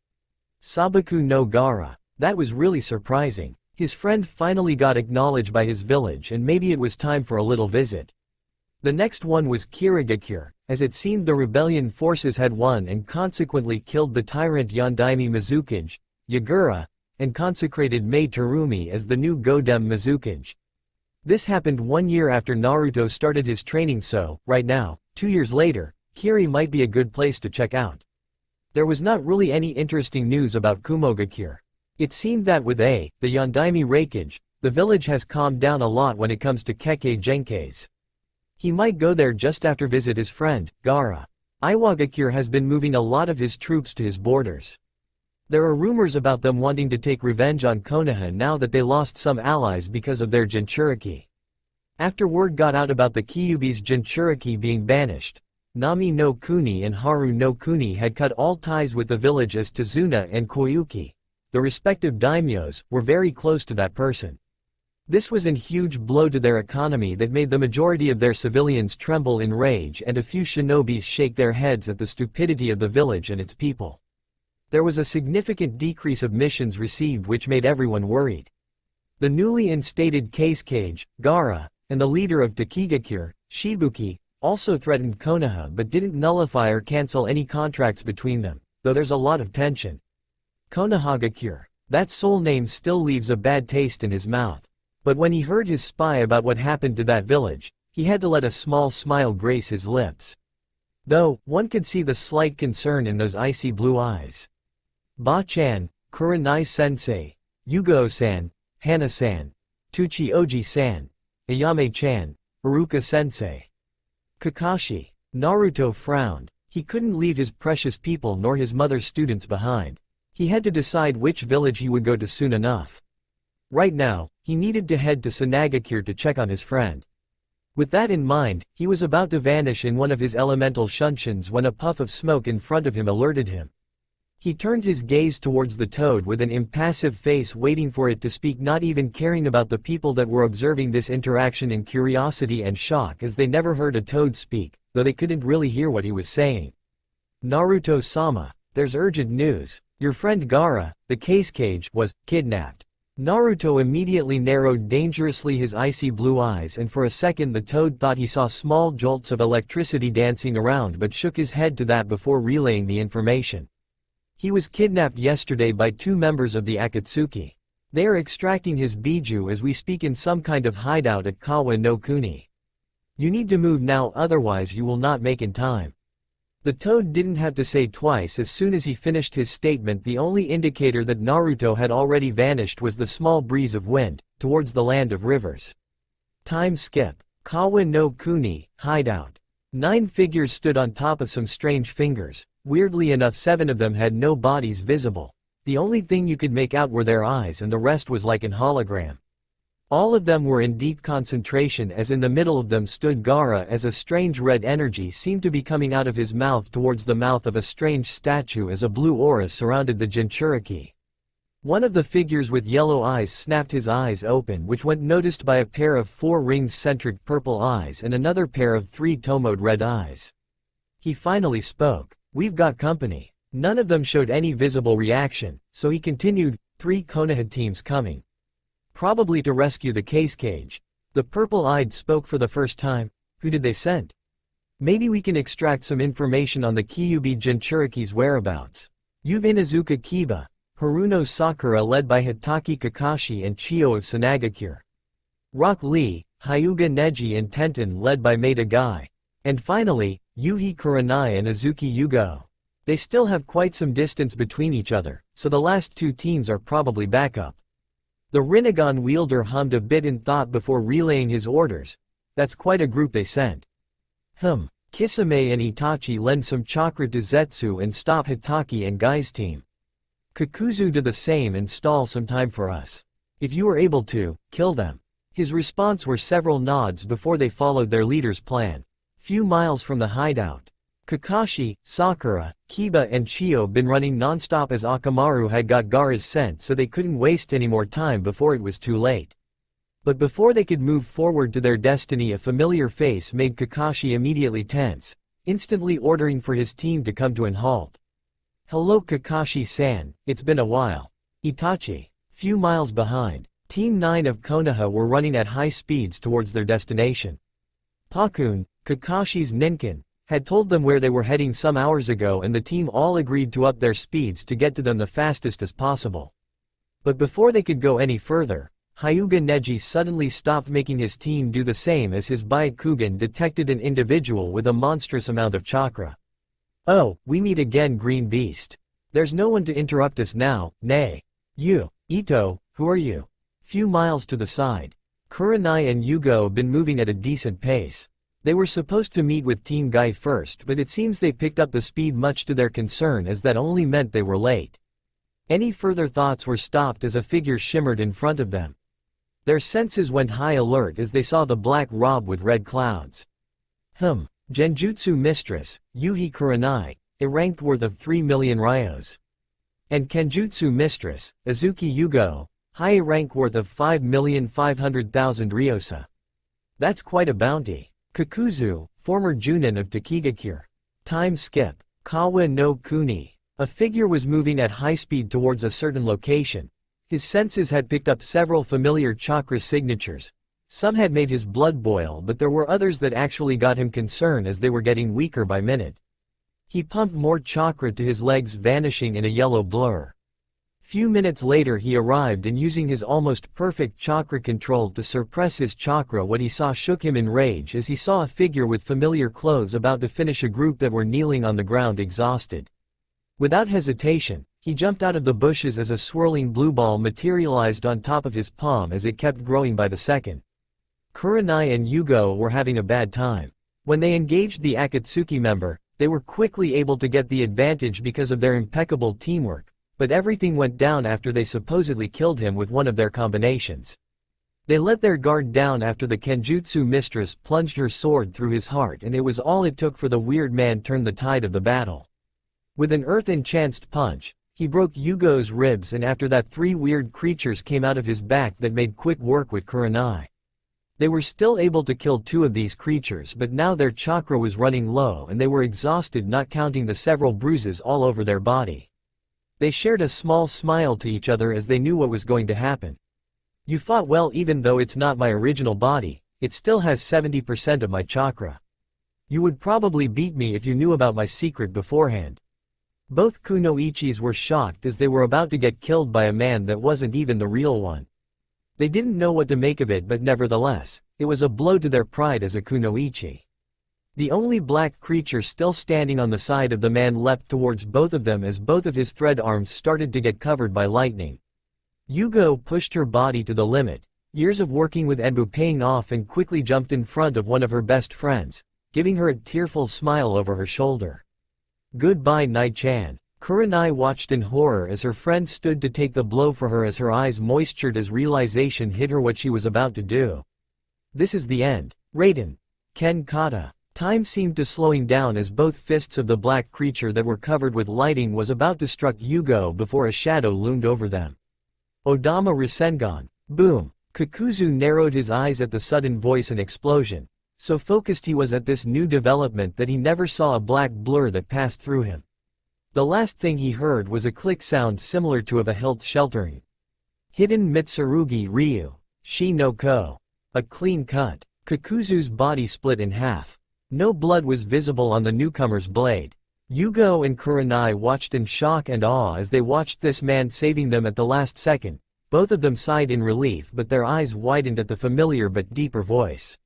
Sabaku no Gara. That was really surprising. His friend finally got acknowledged by his village, and maybe it was time for a little visit. The next one was Kirigakure, as it seemed the rebellion forces had won and consequently killed the tyrant Yondaime Mizukage, Yagura, and consecrated Mei Terumi as the new Godem Mizukage. This happened 1 year after Naruto started his training, so, right now, 2 years later, Kiri might be a good place to check out. There was not really any interesting news about Kumogakure. It seemed that with the Yondaime Reikage, the village has calmed down a lot when it comes to Kekkei Genkeis. He might go there just after visit his friend, Gara. Iwagakure has been moving a lot of his troops to his borders. There are rumors about them wanting to take revenge on Konoha now that they lost some allies because of their Jinchuriki. After word got out about the Kyuubi's Jinchuriki being banished, Nami no Kuni and Haru no Kuni had cut all ties with the village, as Tazuna and Koyuki, the respective daimyos, were very close to that person. This was a huge blow to their economy that made the majority of their civilians tremble in rage, and a few shinobis shake their heads at the stupidity of the village and its people. There was a significant decrease of missions received, which made everyone worried. The newly instated case cage, Gara, and the leader of Takigakure, Shibuki, also threatened Konoha but didn't nullify or cancel any contracts between them, though there's a lot of tension. Konohagakure. That soul name still leaves a bad taste in his mouth. But when he heard his spy about what happened to that village, he had to let a small smile grace his lips. Though, one could see the slight concern in those icy blue eyes. Ba-chan, Kurenai-sensei, Yugo-san, Hana-san, Tuchi-oji-san, Ayame-chan, Iruka-sensei. Kakashi. Naruto frowned. He couldn't leave his precious people nor his mother's students behind. He had to decide which village he would go to soon enough. Right now, he needed to head to Sanagakure to check on his friend. With that in mind, he was about to vanish in one of his elemental shunshuns when a puff of smoke in front of him alerted him. He turned his gaze towards the toad with an impassive face, waiting for it to speak, not even caring about the people that were observing this interaction in curiosity and shock, as they never heard a toad speak, though they couldn't really hear what he was saying. Naruto-sama, there's urgent news. Your friend Gara, the case cage, was kidnapped. Naruto immediately narrowed dangerously his icy blue eyes, and for a second the toad thought he saw small jolts of electricity dancing around, but shook his head to that before relaying the information. He was kidnapped yesterday by 2 members of the Akatsuki. They are extracting his biju as we speak in some kind of hideout at Kawa no Kuni. You need to move now, otherwise you will not make in time. The toad didn't have to say twice. As soon as he finished his statement, the only indicator that Naruto had already vanished was the small breeze of wind, towards the land of rivers. Time skip. Kawa no Kuni, hideout. 9 figures stood on top of some strange fingers. Weirdly enough, 7 of them had no bodies visible. The only thing you could make out were their eyes, and the rest was like an hologram. All of them were in deep concentration, as in the middle of them stood Gaara, as a strange red energy seemed to be coming out of his mouth towards the mouth of a strange statue, as a blue aura surrounded the Jinchuriki. One of the figures with yellow eyes snapped his eyes open, which went noticed by a pair of 4 rings-centric purple eyes and another pair of 3 tomoed red eyes. He finally spoke. "We've got company." None of them showed any visible reaction, so he continued, 3 Konoha teams coming. Probably to rescue the case cage. The purple-eyed spoke for the first time. Who did they send? Maybe we can extract some information on the Kyuubi Jinchuriki's whereabouts. You've Inazuka Kiba, Haruno Sakura led by Hitaki Kakashi and Chiyo of Sanagakure. Rock Lee, Hyuga Neji and Tenten led by Maida Guy. And finally, Yuhi Kurenai and Azuki Yugo. They still have quite some distance between each other, so the last 2 teams are probably backup. The Rinnegan wielder hummed a bit in thought before relaying his orders. That's quite a group they sent. Kisame and Itachi lend some chakra to Zetsu and stop Hitaki and Guy's team. Kakuzu do the same and stall some time for us. If you are able to, kill them. His response were several nods before they followed their leader's plan. Few miles from the hideout. Kakashi, Sakura, Kiba and Chiyo been running non-stop as Akamaru had got Gaara's scent, so they couldn't waste any more time before it was too late. But before they could move forward to their destiny, a familiar face made Kakashi immediately tense, instantly ordering for his team to come to an halt. "Hello Kakashi-san, it's been a while." Itachi. Few miles behind, Team 9 of Konoha were running at high speeds towards their destination. Pakun, Kakashi's ninkin, had told them where they were heading some hours ago, and the team all agreed to up their speeds to get to them the fastest as possible. But before they could go any further, Hyuga Neji suddenly stopped, making his team do the same as his Byakugan detected an individual with a monstrous amount of chakra. "Oh, we meet again, Green Beast. There's no one to interrupt us now, nay. You, Ito, who are you?" Few miles to the side. Kurenai and Yugo been moving at a decent pace. They were supposed to meet with Team Guy first, but it seems they picked up the speed much to their concern, as that only meant they were late. Any further thoughts were stopped as a figure shimmered in front of them. Their senses went high alert as they saw the black robe with red clouds. Genjutsu Mistress, Yuhi Kurenai, a rank worth of 3 million ryos. And Kenjutsu Mistress, Azuki Yugo, high rank worth of 5,500,000 ryosa. That's quite a bounty. Kakuzu, former Junin of Takigakure. Time skip. Kawa no Kuni. A figure was moving at high speed towards a certain location. His senses had picked up several familiar chakra signatures. Some had made his blood boil, but there were others that actually got him concerned as they were getting weaker by minute. He pumped more chakra to his legs, vanishing in a yellow blur. Few minutes later he arrived, and using his almost perfect chakra control to suppress his chakra, what he saw shook him in rage as he saw a figure with familiar clothes about to finish a group that were kneeling on the ground exhausted. Without hesitation, he jumped out of the bushes as a swirling blue ball materialized on top of his palm as it kept growing by the second. Kurenai and Yugo were having a bad time. When they engaged the Akatsuki member, they were quickly able to get the advantage because of their impeccable teamwork, but everything went down after they supposedly killed him with one of their combinations. They let their guard down after the Kenjutsu Mistress plunged her sword through his heart, and it was all it took for the weird man turn the tide of the battle. With an earth-enchanced punch, he broke Yugo's ribs, and after that 3 weird creatures came out of his back that made quick work with Kurenai. They were still able to kill 2 of these creatures, but now their chakra was running low and they were exhausted, not counting the several bruises all over their body. They shared a small smile to each other as they knew what was going to happen. You fought well even though it's not my original body, it still has 70% of my chakra. You would probably beat me if you knew about my secret beforehand. Both kunoichis were shocked as they were about to get killed by a man that wasn't even the real one. They didn't know what to make of it, but nevertheless, it was a blow to their pride as a kunoichi. The only black creature still standing on the side of the man leapt towards both of them as both of his thread arms started to get covered by lightning. Yugo pushed her body to the limit, years of working with Enbu paying off, and quickly jumped in front of one of her best friends, giving her a tearful smile over her shoulder. Goodbye Nai-chan. Kurenai watched in horror as her friend stood to take the blow for her as her eyes moistured as realization hit her what she was about to do. This is the end. Raiden. Ken Kata. Time seemed to slowing down as both fists of the black creature that were covered with lighting was about to struck Yugo before a shadow loomed over them. Odama Rasengan. Boom. Kakuzu narrowed his eyes at the sudden voice and explosion. So focused he was at this new development that he never saw a black blur that passed through him. The last thing he heard was a click sound similar to of a hilt sheltering. Hidden Mitsurugi Ryu. Shi no Ko. A clean cut. Kakuzu's body split in half. No blood was visible on the newcomer's blade. Yugo and Kurenai watched in shock and awe as they watched this man saving them at the last second. Both of them sighed in relief, but their eyes widened at the familiar but deeper voice.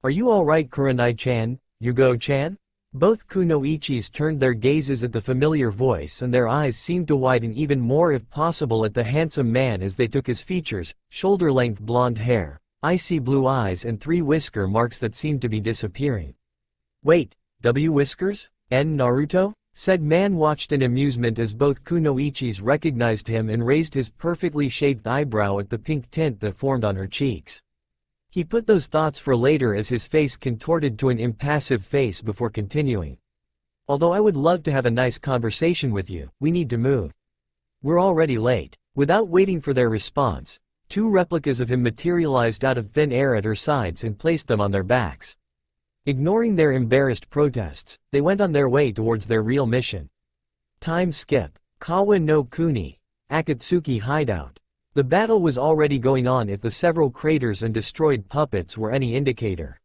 Are you alright, Kurenai-chan? Yugo-chan? Both kunoichis turned their gazes at the familiar voice and their eyes seemed to widen even more if possible at the handsome man as they took his features, shoulder-length blonde hair, icy blue eyes and 3 whisker marks that seemed to be disappearing. Wait, whiskers? Naruto? Said man watched in amusement as both kunoichis recognized him and raised his perfectly shaped eyebrow at the pink tint that formed on her cheeks. He put those thoughts for later as his face contorted to an impassive face before continuing. Although I would love to have a nice conversation with you, we need to move. We're already late. Without waiting for their response, 2 replicas of him materialized out of thin air at her sides and placed them on their backs. Ignoring their embarrassed protests, they went on their way towards their real mission. Time skip. Kawa no Kuni. Akatsuki hideout. The battle was already going on if the several craters and destroyed puppets were any indicator.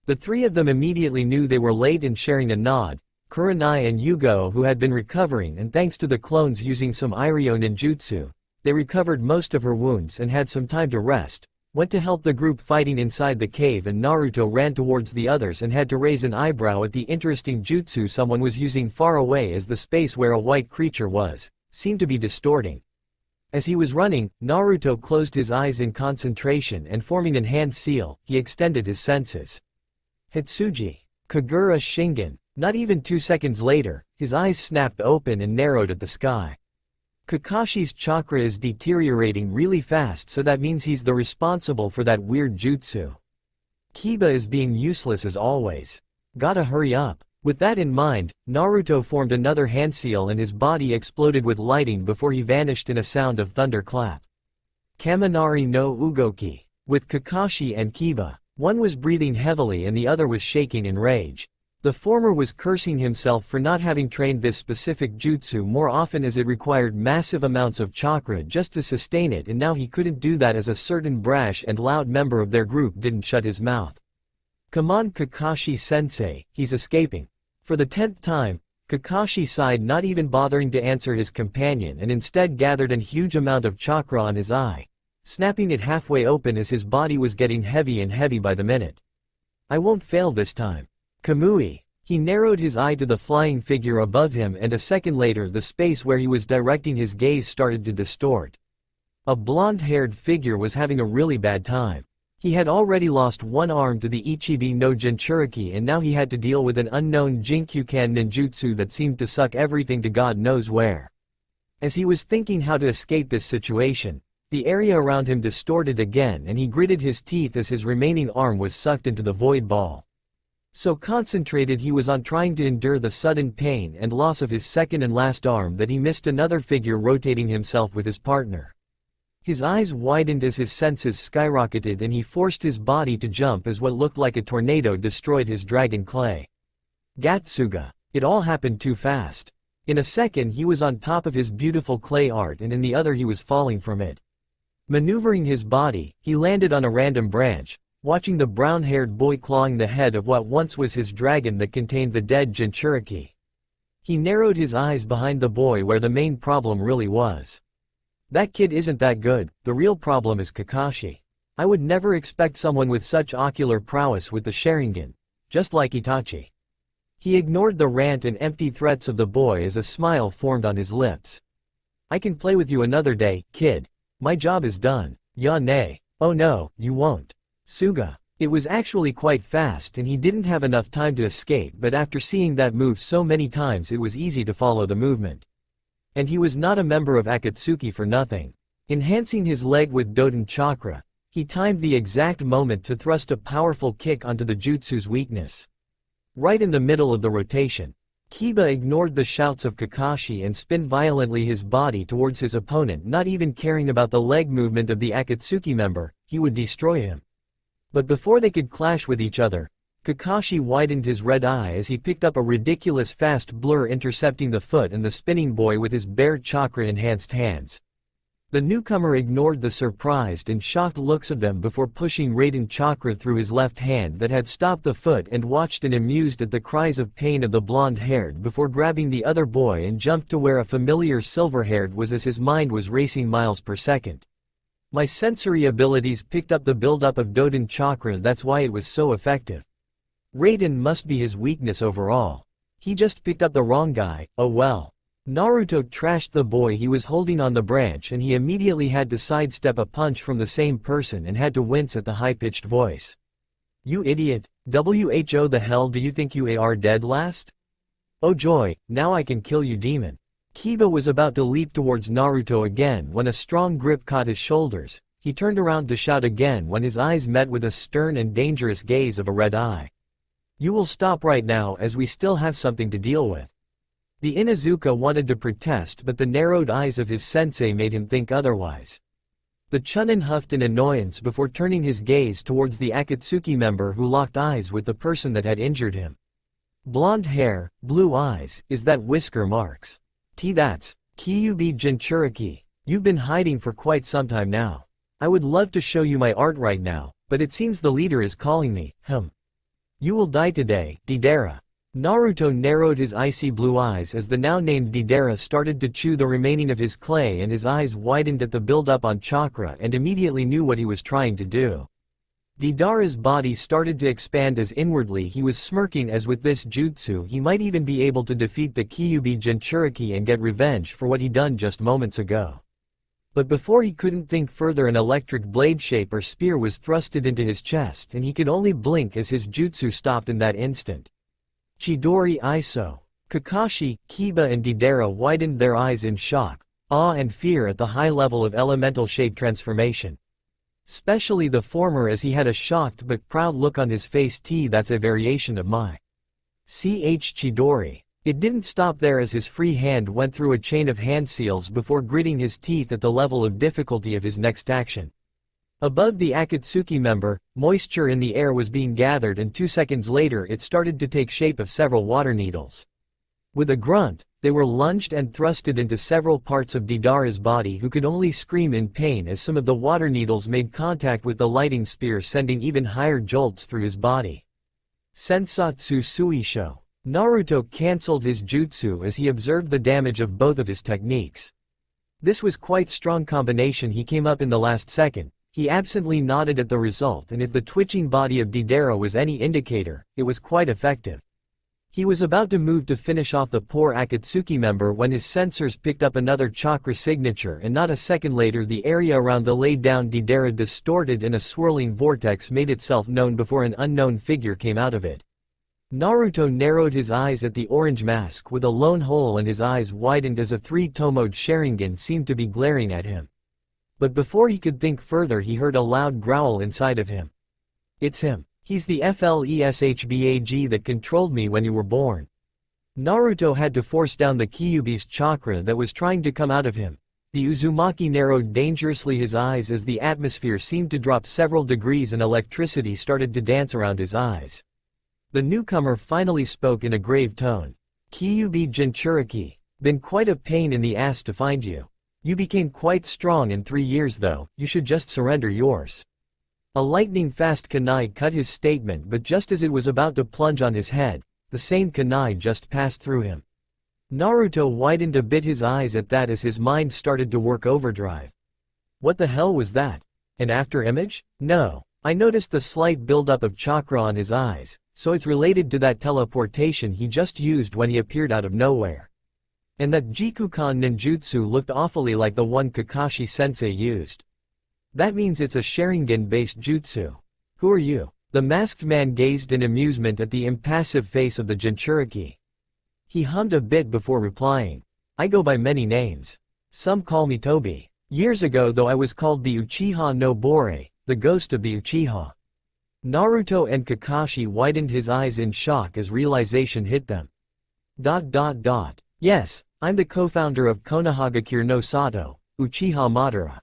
The 3 of them immediately knew they were late and sharing a nod, Kurenai and Yugo who had been recovering, and thanks to the clones using some Iryo ninjutsu, they recovered most of her wounds and had some time to rest, went to help the group fighting inside the cave, and Naruto ran towards the others and had to raise an eyebrow at the interesting jutsu someone was using far away as the space where a white creature was, seemed to be distorting. As he was running, Naruto closed his eyes in concentration and forming an hand seal, he extended his senses. Hitsuji. Kagura Shingen. Not even 2 seconds later, his eyes snapped open and narrowed at the sky. Kakashi's chakra is deteriorating really fast, so that means he's the responsible for that weird jutsu. Kiba is being useless as always. Gotta hurry up. With that in mind, Naruto formed another hand seal and his body exploded with lighting before he vanished in a sound of thunderclap. Kaminari no Ugoki. With Kakashi and Kiba, one was breathing heavily and the other was shaking in rage. The former was cursing himself for not having trained this specific jutsu more often as it required massive amounts of chakra just to sustain it, and now he couldn't do that as a certain brash and loud member of their group didn't shut his mouth. Come on Kakashi-sensei, he's escaping. For the 10th time, Kakashi sighed, not even bothering to answer his companion, and instead gathered a huge amount of chakra on his eye, snapping it halfway open as his body was getting heavy and heavy by the minute. I won't fail this time. Kamui. He narrowed his eye to the flying figure above him, and a second later the space where he was directing his gaze started to distort. A blonde-haired figure was having a really bad time. He had already lost one arm to the Ichibi no Jinchuriki, and now he had to deal with an unknown Jinkyukan ninjutsu that seemed to suck everything to God knows where. As he was thinking how to escape this situation, the area around him distorted again and he gritted his teeth as his remaining arm was sucked into the void ball. So concentrated he was on trying to endure the sudden pain and loss of his second and last arm that he missed another figure rotating himself with his partner. His eyes widened as his senses skyrocketed and he forced his body to jump as what looked like a tornado destroyed his dragon clay. Gatsuga. It all happened too fast. In a second he was on top of his beautiful clay art and in the other he was falling from it. Maneuvering his body, he landed on a random branch, watching the brown-haired boy clawing the head of what once was his dragon that contained the dead Jinchuriki. He narrowed his eyes behind the boy where the main problem really was. That kid isn't that good, the real problem is Kakashi. I would never expect someone with such ocular prowess with the Sharingan, just like Itachi. He ignored the rant and empty threats of the boy as a smile formed on his lips. I can play with you another day, kid. My job is done. Ya nay. Oh no, you won't. Suga. It was actually quite fast and he didn't have enough time to escape, but after seeing that move so many times it was easy to follow the movement. And he was not a member of Akatsuki for nothing. Enhancing his leg with Doden Chakra, he timed the exact moment to thrust a powerful kick onto the jutsu's weakness. Right in the middle of the rotation, Kiba ignored the shouts of Kakashi and spun violently his body towards his opponent, not even caring about the leg movement of the Akatsuki member. He would destroy him. But before they could clash with each other, Kakashi widened his red eye as he picked up a ridiculous fast blur, intercepting the foot and the spinning boy with his bare chakra-enhanced hands. The newcomer ignored the surprised and shocked looks of them before pushing Raiden Chakra through his left hand that had stopped the foot and watched and amused at the cries of pain of the blonde-haired before grabbing the other boy and jumped to where a familiar silver-haired was as his mind was racing miles per second. My sensory abilities picked up the buildup of Doden Chakra, that's why it was so effective. Raiden must be his weakness overall. He just picked up the wrong guy, oh well. Naruto trashed the boy he was holding on the branch and he immediately had to sidestep a punch from the same person and had to wince at the high-pitched voice. You idiot, who the hell do you think you are, dead last? Oh joy, now I can kill you, demon. Kiba was about to leap towards Naruto again when a strong grip caught his shoulders. He turned around to shout again when his eyes met with a stern and dangerous gaze of a red eye. You will stop right now as we still have something to deal with. The Inuzuka wanted to protest, but the narrowed eyes of his sensei made him think otherwise. The Chunin huffed in annoyance before turning his gaze towards the Akatsuki member who locked eyes with the person that had injured him. Blonde hair, blue eyes, is that whisker marks? That's Kyuubi Jinchuriki. You've been hiding for quite some time now. I would love to show you my art right now, but it seems the leader is calling me. You will die today, Deidara. Naruto narrowed his icy blue eyes as the now named Deidara started to chew the remaining of his clay, and his eyes widened at the buildup on chakra and immediately knew what he was trying to do. Deidara's body started to expand as inwardly he was smirking, as with this jutsu he might even be able to defeat the Kyuubi Jinchuriki and get revenge for what he done just moments ago. But before he couldn't think further, an electric blade shape or spear was thrusted into his chest and he could only blink as his jutsu stopped in that instant. Chidori Iso. Kakashi, Kiba and Deidara widened their eyes in shock, awe and fear at the high level of elemental shape transformation. Especially the former, as he had a shocked but proud look on his face. That's a variation of my Chidori. It didn't stop there as his free hand went through a chain of hand seals before gritting his teeth at the level of difficulty of his next action. Above the Akatsuki member, moisture in the air was being gathered, and 2 seconds later it started to take shape of several water needles. With a grunt, they were lunged and thrusted into several parts of Deidara's body, who could only scream in pain as some of the water needles made contact with the lighting spear, sending even higher jolts through his body. Sensatsu Suisho. Naruto cancelled his jutsu as he observed the damage of both of his techniques. This was quite strong combination he came up in the last second. He absently nodded at the result, and if the twitching body of Deidara was any indicator, it was quite effective. He was about to move to finish off the poor Akatsuki member when his sensors picked up another chakra signature, and not a second later the area around the laid down Deidara distorted and a swirling vortex made itself known before an unknown figure came out of it. Naruto narrowed his eyes at the orange mask with a lone hole, and his eyes widened as a three-tomoed Sharingan seemed to be glaring at him. But before he could think further, he heard a loud growl inside of him. It's him. He's the FLESHBAG that controlled me when you were born. Naruto had to force down the Kyuubi's chakra that was trying to come out of him. The Uzumaki narrowed dangerously his eyes as the atmosphere seemed to drop several degrees and electricity started to dance around his eyes. The newcomer finally spoke in a grave tone. Kyuubi Jinchuriki. Been quite a pain in the ass to find you. You became quite strong in 3 years though, you should just surrender yours. A lightning-fast kunai cut his statement, but just as it was about to plunge on his head, the same kunai just passed through him. Naruto widened a bit his eyes at that as his mind started to work overdrive. What the hell was that? An after image? No. I noticed the slight buildup of chakra on his eyes, so it's related to that teleportation he just used when he appeared out of nowhere. And that Jikukan ninjutsu looked awfully like the one Kakashi-sensei used. That means it's a Sharingan-based jutsu. Who are you? The masked man gazed in amusement at the impassive face of the Jinchuriki. He hummed a bit before replying. I go by many names. Some call me Tobi. Years ago though I was called the Uchiha no Bore, the ghost of the Uchiha. Naruto and Kakashi widened his eyes in shock as realization hit them. Yes, I'm the co-founder of Konoha no Sato, Uchiha Madara.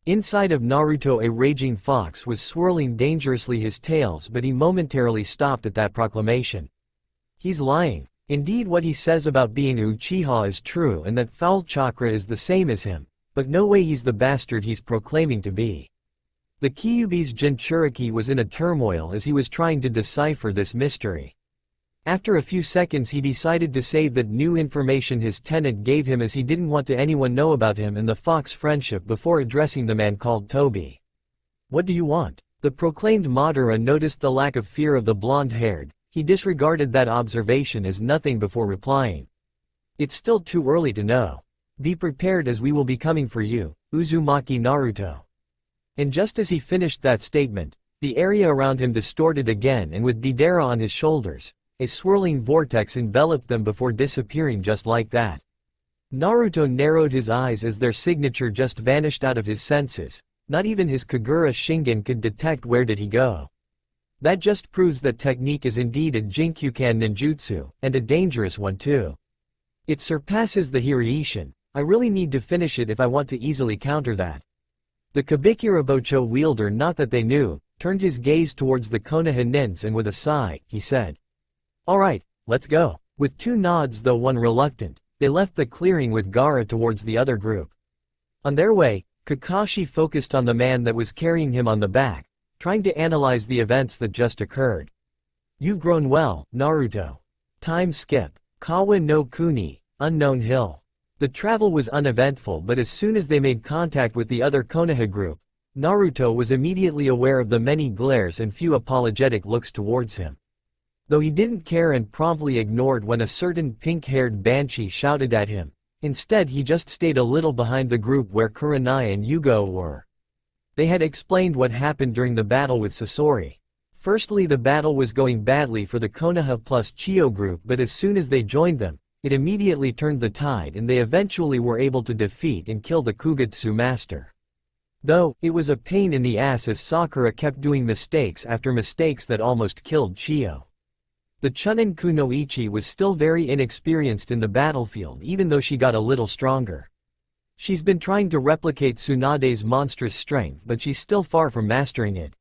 Inside of Naruto a raging fox was swirling dangerously his tails, but he momentarily stopped at that proclamation. He's lying. Indeed what he says about being Uchiha is true and that foul chakra is the same as him, but no way he's the bastard he's proclaiming to be. The Kyuubi's Jinchuriki was in a turmoil as he was trying to decipher this mystery. After a few seconds he decided to save that new information his tenant gave him as he didn't want to anyone know about him and the fox friendship before addressing the man called Tobi. What do you want? The proclaimed Madara noticed the lack of fear of the blonde-haired. He disregarded that observation as nothing before replying. It's still too early to know. Be prepared as we will be coming for you, Uzumaki Naruto. And just as he finished that statement, the area around him distorted again and with Deidara on his shoulders, a swirling vortex enveloped them before disappearing just like that. Naruto narrowed his eyes as their signature just vanished out of his senses. Not even his Kagura Shingen could detect where did he go. That just proves that technique is indeed a Jinkyukan ninjutsu, and a dangerous one too. It surpasses the Hiraishin. I really need to finish it if I want to easily counter that. The Kabikirabocho wielder, not that they knew, turned his gaze towards the Konoha nins and with a sigh, he said. Alright, let's go. With 2 nods though one reluctant, they left the clearing with Gaara towards the other group. On their way, Kakashi focused on the man that was carrying him on the back, trying to analyze the events that just occurred. You've grown well, Naruto. Time skip. Kawa no Kuni, unknown hill. The travel was uneventful, but as soon as they made contact with the other Konoha group, Naruto was immediately aware of the many glares and few apologetic looks towards him. Though he didn't care and promptly ignored when a certain pink-haired banshee shouted at him, instead he just stayed a little behind the group where Kurenai and Yugo were. They had explained what happened during the battle with Sasori. Firstly, the battle was going badly for the Konoha plus Chiyo group, but as soon as they joined them, it immediately turned the tide and they eventually were able to defeat and kill the Kugetsu master. Though, it was a pain in the ass as Sakura kept doing mistakes after mistakes that almost killed Chiyo. The Chunin Kunoichi was still very inexperienced in the battlefield even though she got a little stronger. She's been trying to replicate Tsunade's monstrous strength, but she's still far from mastering it.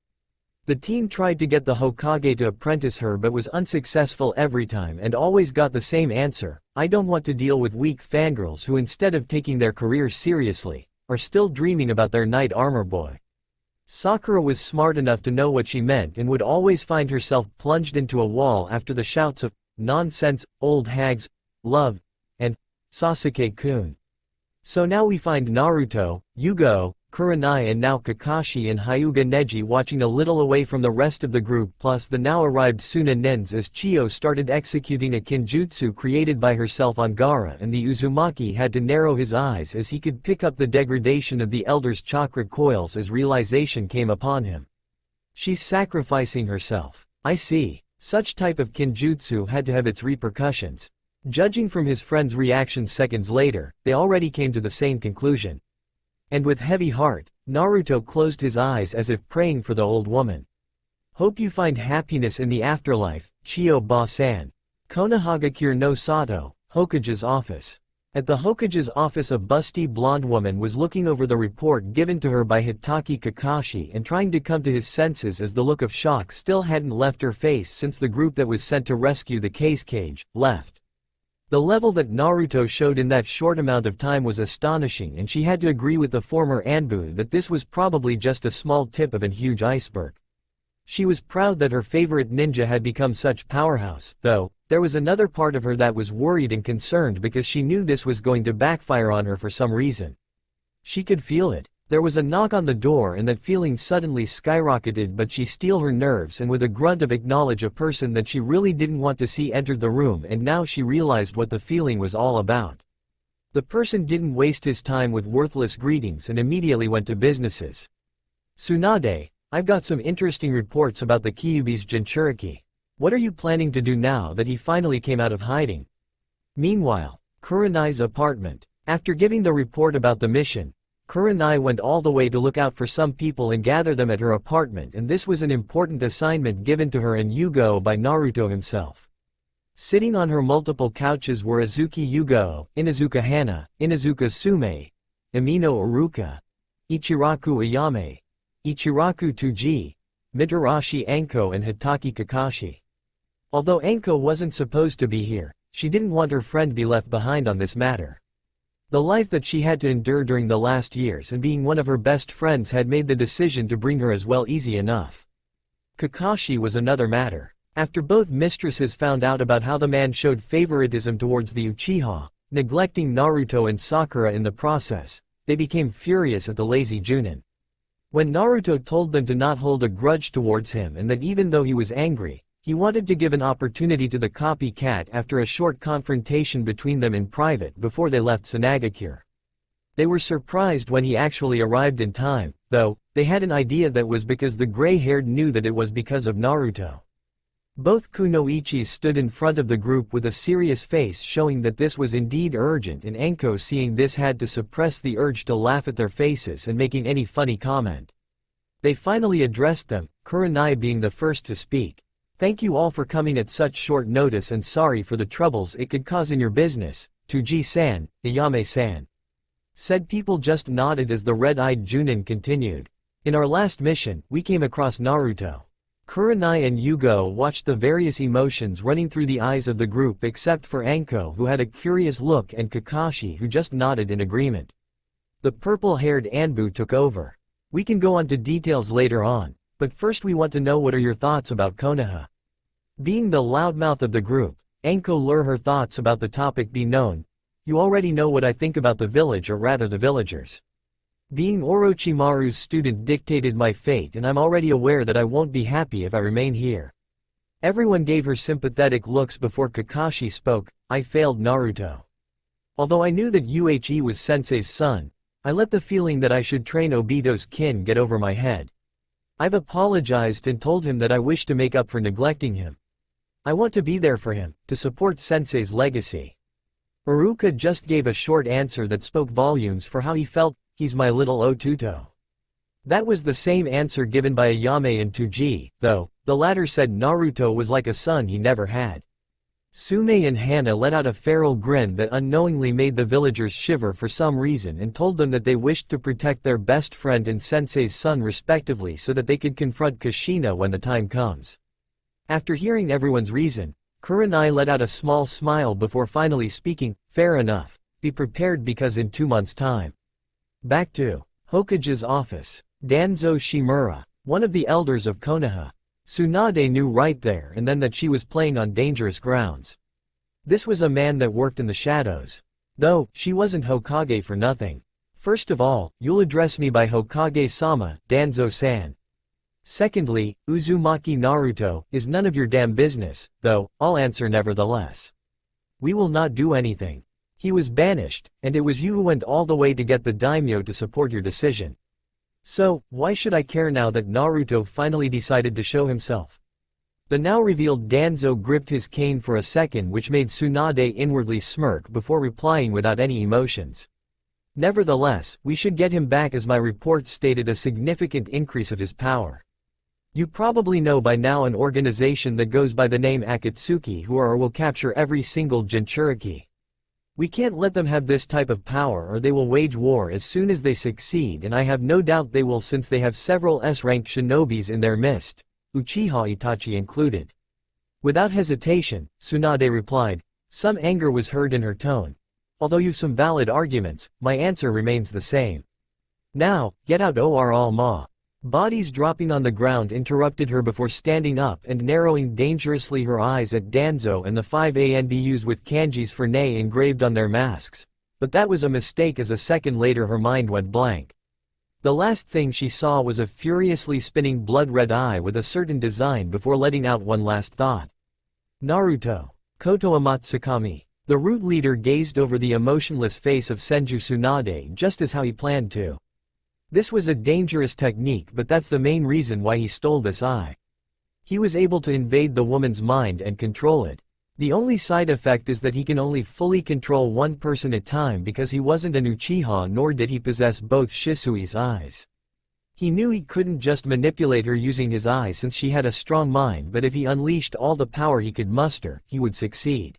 The team tried to get the Hokage to apprentice her but was unsuccessful every time and always got the same answer: I don't want to deal with weak fangirls who, instead of taking their careers seriously, are still dreaming about their knight armor boy. Sakura was smart enough to know what she meant and would always find herself plunged into a wall after the shouts of "Nonsense, old hags," "Love," and "Sasuke-kun." So now we find Naruto, Yugo, Kurenai and now Kakashi and Hyuga Neji watching a little away from the rest of the group, plus the now arrived Suna nins as Chiyo started executing a kinjutsu created by herself on Gaara, and the Uzumaki had to narrow his eyes as he could pick up the degradation of the elder's chakra coils as realization came upon him. She's sacrificing herself. I see. Such type of kinjutsu had to have its repercussions. Judging from his friend's reaction seconds later, they already came to the same conclusion. And with heavy heart, Naruto closed his eyes as if praying for the old woman. Hope you find happiness in the afterlife, Chiyo Ba-san. Konoha no Sato, Hokage's office. At the Hokage's office, a busty blonde woman was looking over the report given to her by Hitaki Kakashi and trying to come to his senses as the look of shock still hadn't left her face since the group that was sent to rescue the case cage left. The level that Naruto showed in that short amount of time was astonishing, and she had to agree with the former Anbu that this was probably just a small tip of a huge iceberg. She was proud that her favorite ninja had become such powerhouse, though, there was another part of her that was worried and concerned because she knew this was going to backfire on her for some reason. She could feel it. There was a knock on the door and that feeling suddenly skyrocketed, but she steeled her nerves and with a grunt of acknowledge a person that she really didn't want to see entered the room, and now she realized what the feeling was all about. The person didn't waste his time with worthless greetings and immediately went to businesses. Tsunade, I've got some interesting reports about the Kyuubi's Jinchuriki. What are you planning to do now that he finally came out of hiding? Meanwhile, Kurenai's apartment. After giving the report about the mission, Kurenai went all the way to look out for some people and gather them at her apartment, and this was an important assignment given to her and Yugo by Naruto himself. Sitting on her multiple couches were Azuki Yugo, Inuzuka Hana, Inuzuka Sume, Amino Uruka, Ichiraku Ayame, Ichiraku Tuji, Mitarashi Anko and Hitaki Kakashi. Although Anko wasn't supposed to be here, she didn't want her friend be left behind on this matter. The life that she had to endure during the last years and being one of her best friends had made the decision to bring her as well easy enough. Kakashi was another matter. After both mistresses found out about how the man showed favoritism towards the Uchiha, neglecting Naruto and Sakura in the process, they became furious at the lazy Junin. When Naruto told them to not hold a grudge towards him and that even though he was angry, he wanted to give an opportunity to the copycat after a short confrontation between them in private before they left Sanagakure. They were surprised when he actually arrived in time, though, they had an idea that was because the gray-haired knew that it was because of Naruto. Both kunoichis stood in front of the group with a serious face showing that this was indeed urgent, and Anko seeing this had to suppress the urge to laugh at their faces and making any funny comment. They finally addressed them, Kurenai being the first to speak. Thank you all for coming at such short notice and sorry for the troubles it could cause in your business, Tuji-san, Ayame-san. Said people just nodded as the red-eyed Junin continued. In our last mission, we came across Naruto. Kurenai and Yugo watched the various emotions running through the eyes of the group except for Anko, who had a curious look, and Kakashi, who just nodded in agreement. The purple-haired Anbu took over. We can go on to details later on, but first we want to know what are your thoughts about Konoha. Being the loudmouth of the group, Anko let her thoughts about the topic be known. You already know what I think about the village, or rather the villagers. Being Orochimaru's student dictated my fate, and I'm already aware that I won't be happy if I remain here. Everyone gave her sympathetic looks before Kakashi spoke. I failed Naruto. Although I knew that Uhe was Sensei's son, I let the feeling that I should train Obito's kin get over my head. I've apologized and told him that I wish to make up for neglecting him. I want to be there for him, to support Sensei's legacy. Uruka just gave a short answer that spoke volumes for how he felt. He's my little Otuto. That was the same answer given by Ayame and Tuji, though, the latter said Naruto was like a son he never had. Sume and Hana let out a feral grin that unknowingly made the villagers shiver for some reason and told them that they wished to protect their best friend and Sensei's son respectively so that they could confront Kushina when the time comes. After hearing everyone's reason, Kurenai let out a small smile before finally speaking. Fair enough. Be prepared because in 2 months' time. Back to Hokage's office. Danzo Shimura, one of the elders of Konoha. Tsunade knew right there and then that she was playing on dangerous grounds. This was a man that worked in the shadows. Though, she wasn't Hokage for nothing. First of all, you'll address me by Hokage-sama, Danzo-san. Secondly, Uzumaki Naruto is none of your damn business, though, I'll answer nevertheless. We will not do anything. He was banished, and it was you who went all the way to get the daimyo to support your decision. So, why should I care now that Naruto finally decided to show himself? The now revealed Danzo gripped his cane for a second, which made Tsunade inwardly smirk before replying without any emotions. Nevertheless, we should get him back as my report stated a significant increase of his power. You probably know by now an organization that goes by the name Akatsuki who are or will capture every single Jinchuriki. We can't let them have this type of power or they will wage war as soon as they succeed, and I have no doubt they will since they have several S-ranked shinobis in their midst, Uchiha Itachi included. Without hesitation, Tsunade replied, Some anger was heard in her tone. Although you've some valid arguments, my answer remains the same. Now, get out or I'll ma. Bodies dropping on the ground interrupted her before standing up and narrowing dangerously her eyes at Danzo and the 5 ANBUs with kanjis for nay engraved on their masks. But that was a mistake, as a second later her mind went blank. The last thing she saw was a furiously spinning blood-red eye with a certain design before letting out one last thought. Naruto. Koto Amatsukami. The root leader gazed over the emotionless face of Senju Tsunade just as how he planned to. This was a dangerous technique, but that's the main reason why he stole this eye. He was able to invade the woman's mind and control it. The only side effect is that he can only fully control one person at a time because he wasn't an Uchiha nor did he possess both Shisui's eyes. He knew he couldn't just manipulate her using his eyes since she had a strong mind, but if he unleashed all the power he could muster, he would succeed.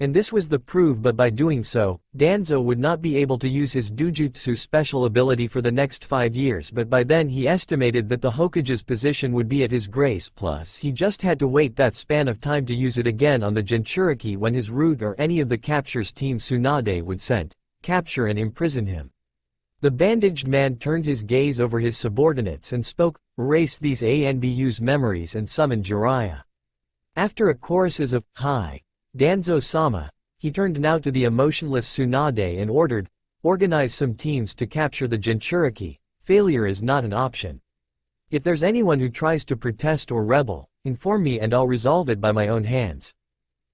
And this was the proof, but by doing so, Danzo would not be able to use his Dujutsu special ability for the next 5 years, but by then he estimated that the Hokage's position would be at his grace, plus he just had to wait that span of time to use it again on the Jinchuriki when his root or any of the captures team Tsunade would send, capture and imprison him. The bandaged man turned his gaze over his subordinates and spoke, "Erase these ANBU's memories and summon Jiraiya." After a choruses of, "Hi, Danzo-sama," he turned now to the emotionless Tsunade and ordered, "Organize some teams to capture the Jinchuriki. Failure is not an option. If there's anyone who tries to protest or rebel, inform me and I'll resolve it by my own hands."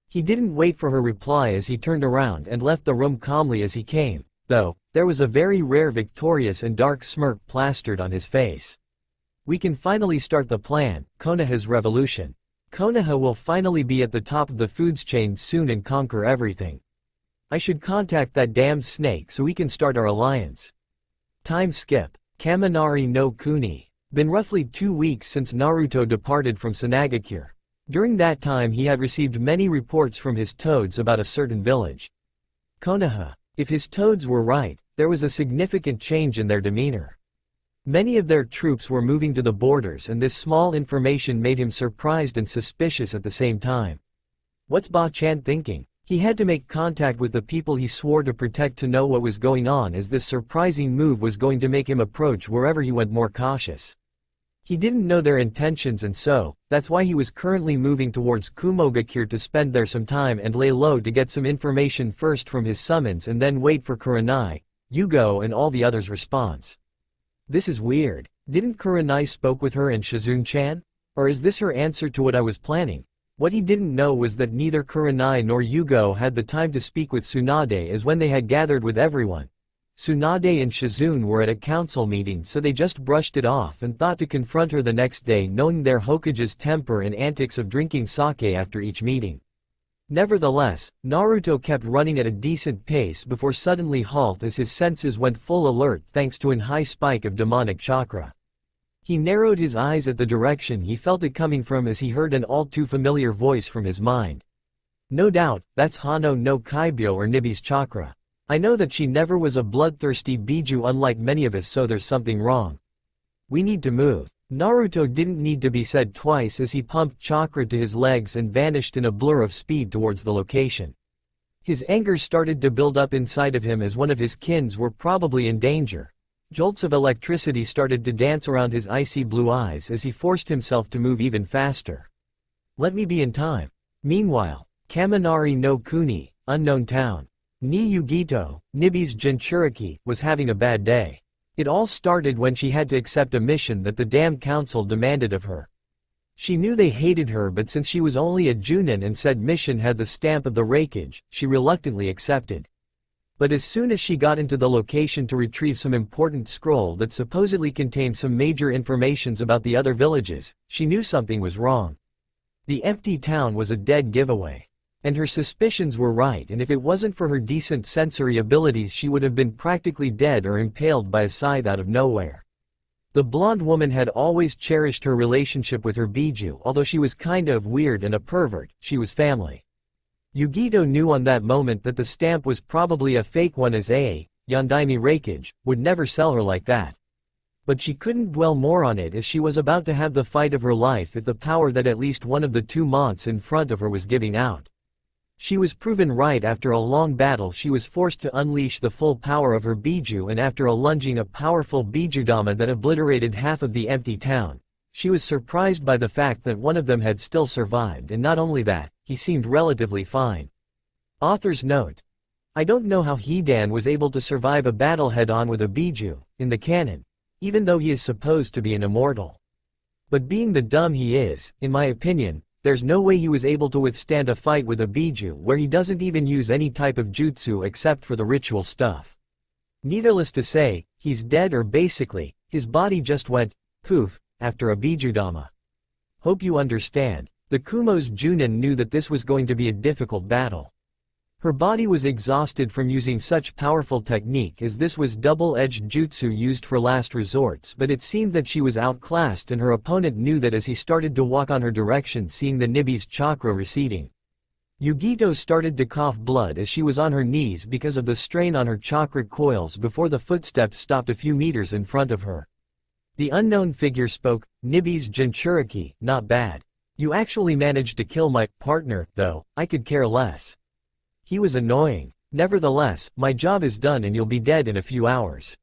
He didn't wait for her reply as he turned around and left the room calmly as he came, though there was a very rare victorious and dark smirk plastered on his face. "We can finally start the plan, Konoha's revolution. Konoha will finally be at the top of the foods chain soon and conquer everything. I should contact that damn snake so we can start our alliance." Time skip. Kaminari no Kuni. Been roughly 2 weeks since Naruto departed from Sanagakure. During that time he had received many reports from his toads about a certain village. Konoha. If his toads were right, there was a significant change in their demeanor. Many of their troops were moving to the borders, and this small information made him surprised and suspicious at the same time. What's Ba-chan thinking? He had to make contact with the people he swore to protect to know what was going on, as this surprising move was going to make him approach wherever he went more cautious. He didn't know their intentions, and so, that's why he was currently moving towards Kumogakure to spend there some time and lay low to get some information first from his summons and then wait for Kurenai, Yugo and all the others' response. This is weird. Didn't Kurenai spoke with her and Shizune-chan? Or is this her answer to what I was planning? What he didn't know was that neither Kurenai nor Yugo had the time to speak with Tsunade, as when they had gathered with everyone, Tsunade and Shizune were at a council meeting, so they just brushed it off and thought to confront her the next day, knowing their Hokage's temper and antics of drinking sake after each meeting. Nevertheless, Naruto kept running at a decent pace before suddenly halt as his senses went full alert thanks to an high spike of demonic chakra. He narrowed his eyes at the direction he felt it coming from as he heard an all too familiar voice from his mind. No doubt, that's Hano no Kaibyo or Nibi's chakra. I know that she never was a bloodthirsty Biju unlike many of us, so there's something wrong. We need to move. Naruto didn't need to be said twice as he pumped chakra to his legs and vanished in a blur of speed towards the location. His anger started to build up inside of him as one of his kins were probably in danger. Jolts of electricity started to dance around his icy blue eyes as he forced himself to move even faster. Let me be in time. Meanwhile, Kaminari no Kuni, unknown town. Ni Yugito, Nibi's Jinchuriki, was having a bad day. It all started when she had to accept a mission that the damn council demanded of her. She knew they hated her, but since she was only a Junin and said mission had the stamp of the Raikage, she reluctantly accepted. But as soon as she got into the location to retrieve some important scroll that supposedly contained some major informations about the other villages, she knew something was wrong. The empty town was a dead giveaway. And her suspicions were right, and if it wasn't for her decent sensory abilities she would have been practically dead or impaled by a scythe out of nowhere. The blonde woman had always cherished her relationship with her Biju. Although she was kinda of weird and a pervert, she was family. Yugito knew on that moment that the stamp was probably a fake one, as Yondaime Raikage would never sell her like that. But she couldn't dwell more on it as she was about to have the fight of her life if the power that at least one of the two monks in front of her was giving out. She was proven right. After a long battle she was forced to unleash the full power of her Biju, and after lunging a powerful Bijudama that obliterated half of the empty town, she was surprised by the fact that one of them had still survived, and not only that, he seemed relatively fine. Author's note: I don't know how Hidan was able to survive a battle head-on with a Biju, in the canon, even though he is supposed to be an immortal. But being the dumb he is, in my opinion, there's no way he was able to withstand a fight with a Biju where he doesn't even use any type of jutsu except for the ritual stuff. Needless to say, he's dead, or basically, his body just went poof after a Bijudama. Hope you understand. The Kumo's Junin knew that this was going to be a difficult battle. Her body was exhausted from using such powerful technique, as this was double-edged jutsu used for last resorts, but it seemed that she was outclassed, and her opponent knew that as he started to walk on her direction, seeing the Nibi's chakra receding. Yugito started to cough blood as she was on her knees because of the strain on her chakra coils before the footsteps stopped a few meters in front of her. The unknown figure spoke. Nibi's Jinchuriki, not bad. You actually managed to kill my partner, though, I could care less. He was annoying. Nevertheless, my job is done and you'll be dead in a few hours.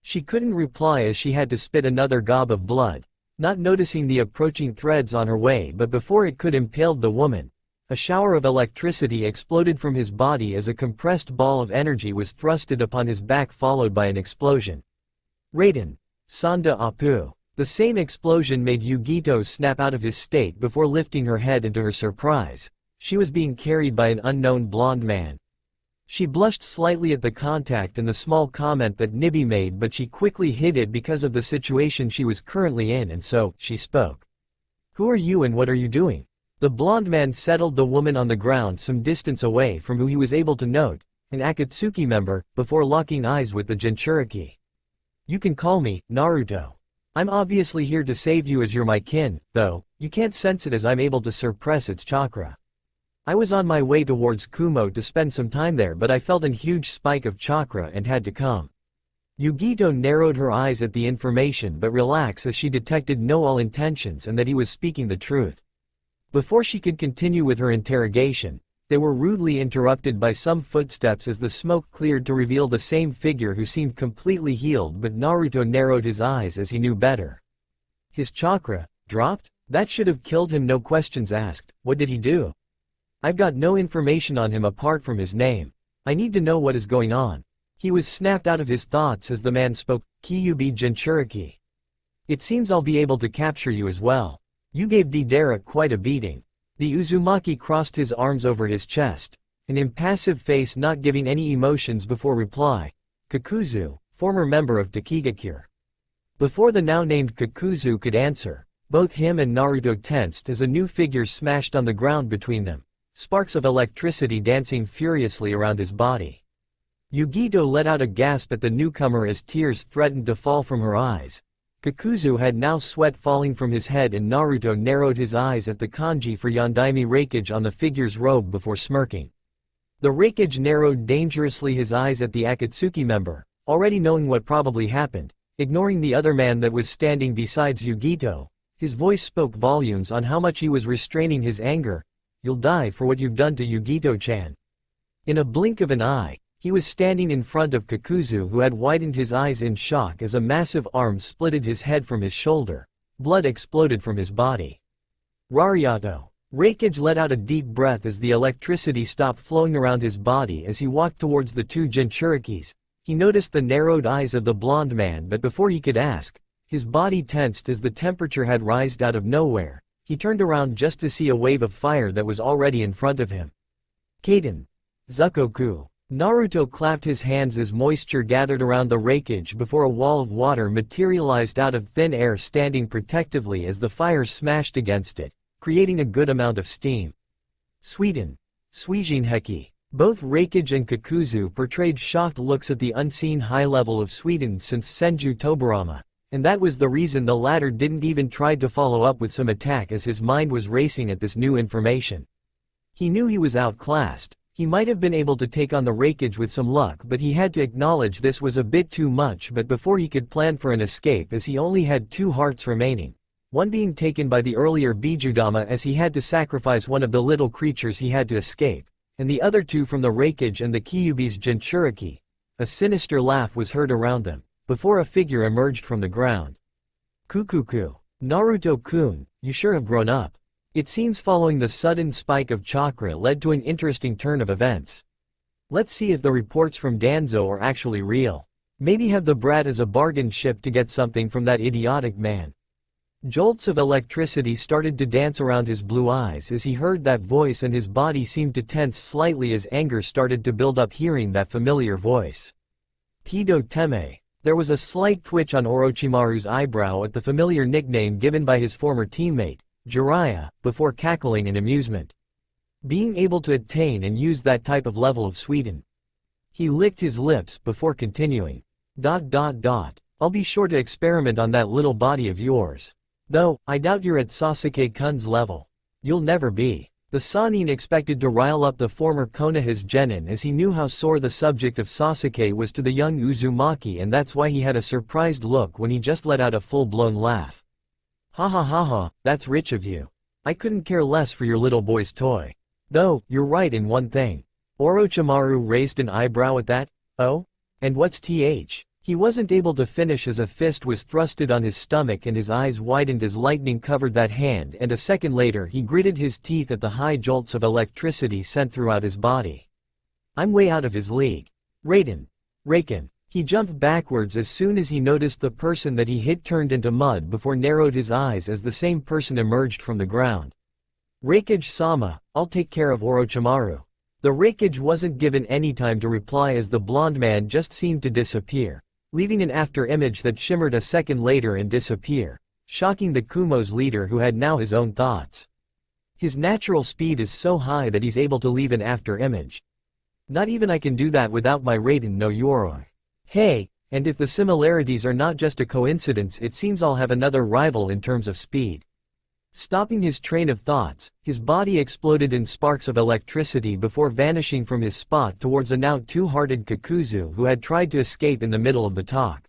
She couldn't reply as she had to spit another gob of blood, not noticing the approaching threads on her way, but before it could impale the woman, a shower of electricity exploded from his body as a compressed ball of energy was thrusted upon his back, followed by an explosion. Raiden. Sanda Apu. The same explosion made Yugito snap out of his state before lifting her head, and to her surprise, she was being carried by an unknown blonde man. She blushed slightly at the contact and the small comment that Nibi made, but she quickly hid it because of the situation she was currently in, and so, she spoke. Who are you and what are you doing? The blonde man settled the woman on the ground some distance away from who he was able to note, an Akatsuki member, before locking eyes with the Jinchuriki. You can call me Naruto. I'm obviously here to save you as you're my kin, though, you can't sense it as I'm able to suppress its chakra. I was on my way towards Kumo to spend some time there, but I felt a huge spike of chakra and had to come. Yugito narrowed her eyes at the information but relaxed as she detected no ill intentions and that he was speaking the truth. Before she could continue with her interrogation, they were rudely interrupted by some footsteps as the smoke cleared to reveal the same figure who seemed completely healed, but Naruto narrowed his eyes as he knew better. His chakra dropped? That should have killed him, no questions asked. What did he do? I've got no information on him apart from his name. I need to know what is going on. He was snapped out of his thoughts as the man spoke. Kyubi Jinchuriki. It seems I'll be able to capture you as well. You gave Deidara quite a beating. The Uzumaki crossed his arms over his chest, an impassive face not giving any emotions before reply. Kakuzu, former member of Takigakure. Before the now-named Kakuzu could answer, both him and Naruto tensed as a new figure smashed on the ground between them, sparks of electricity dancing furiously around his body. Yugito let out a gasp at the newcomer as tears threatened to fall from her eyes. Kakuzu had now sweat falling from his head, and Naruto narrowed his eyes at the kanji for Yondaime Reikage on the figure's robe before smirking. The Reikage narrowed dangerously his eyes at the Akatsuki member, already knowing what probably happened, ignoring the other man that was standing besides Yugito. His voice spoke volumes on how much he was restraining his anger. You'll die for what you've done to Yugito-chan. In a blink of an eye, he was standing in front of Kakuzu, who had widened his eyes in shock as a massive arm splitted his head from his shoulder. Blood exploded from his body. Rariato. Reikage let out a deep breath as the electricity stopped flowing around his body as he walked towards the two Jinchurikis. He noticed the narrowed eyes of the blonde man, but before he could ask, his body tensed as the temperature had risen out of nowhere. He turned around just to see a wave of fire that was already in front of him. Kaden. Zukoku. Naruto clapped his hands as moisture gathered around the Reikage before a wall of water materialized out of thin air, standing protectively as the fire smashed against it, creating a good amount of steam. Sweden. Suijinheki. Both Reikage and Kakuzu portrayed shocked looks at the unseen high level of Sweden since Senju Tobarama, and that was the reason the latter didn't even try to follow up with some attack as his mind was racing at this new information. He knew he was outclassed. He might have been able to take on the Reikage with some luck, but he had to acknowledge this was a bit too much. But before he could plan for an escape, as he only had 2 hearts remaining, one being taken by the earlier Bijudama as he had to sacrifice one of the little creatures he had to escape, and the other two from the Raikage and the Kyuubi's Jinchuriki. A sinister laugh was heard around them, before a figure emerged from the ground. Kukuku. Naruto-kun, you sure have grown up. It seems following the sudden spike of chakra led to an interesting turn of events. Let's see if the reports from Danzo are actually real. Maybe have the brat as a bargain ship to get something from that idiotic man. Jolts of electricity started to dance around his blue eyes as he heard that voice, and his body seemed to tense slightly as anger started to build up hearing that familiar voice. Pido Teme. There was a slight twitch on Orochimaru's eyebrow at the familiar nickname given by his former teammate, Jiraiya, before cackling in amusement. Being able to attain and use that type of level of Sweden. He licked his lips before continuing. I'll be sure to experiment on that little body of yours. Though, I doubt you're at Sasuke-kun's level. You'll never be. The Sannin expected to rile up the former Konoha's genin, as he knew how sore the subject of Sasuke was to the young Uzumaki, and that's why he had a surprised look when he just let out a full-blown laugh. Ha ha ha ha, that's rich of you. I couldn't care less for your little boy's toy. Though, you're right in one thing. Orochimaru raised an eyebrow at that. Oh? And what's th? He wasn't able to finish as a fist was thrusted on his stomach and his eyes widened as lightning covered that hand, and a second later he gritted his teeth at the high jolts of electricity sent throughout his body. I'm way out of his league. Raken. He jumped backwards as soon as he noticed the person that he hit turned into mud before narrowed his eyes as the same person emerged from the ground. Raikage-sama, I'll take care of Orochimaru. The Raikage wasn't given any time to reply as the blonde man just seemed to disappear, leaving an after-image that shimmered a second later and disappear, shocking the Kumo's leader, who had now his own thoughts. His natural speed is so high that he's able to leave an after-image. Not even I can do that without my Raiden no Yoroi. Hey, and if the similarities are not just a coincidence, it seems I'll have another rival in terms of speed. Stopping his train of thoughts, his body exploded in sparks of electricity before vanishing from his spot towards a now two-hearted Kakuzu who had tried to escape in the middle of the talk.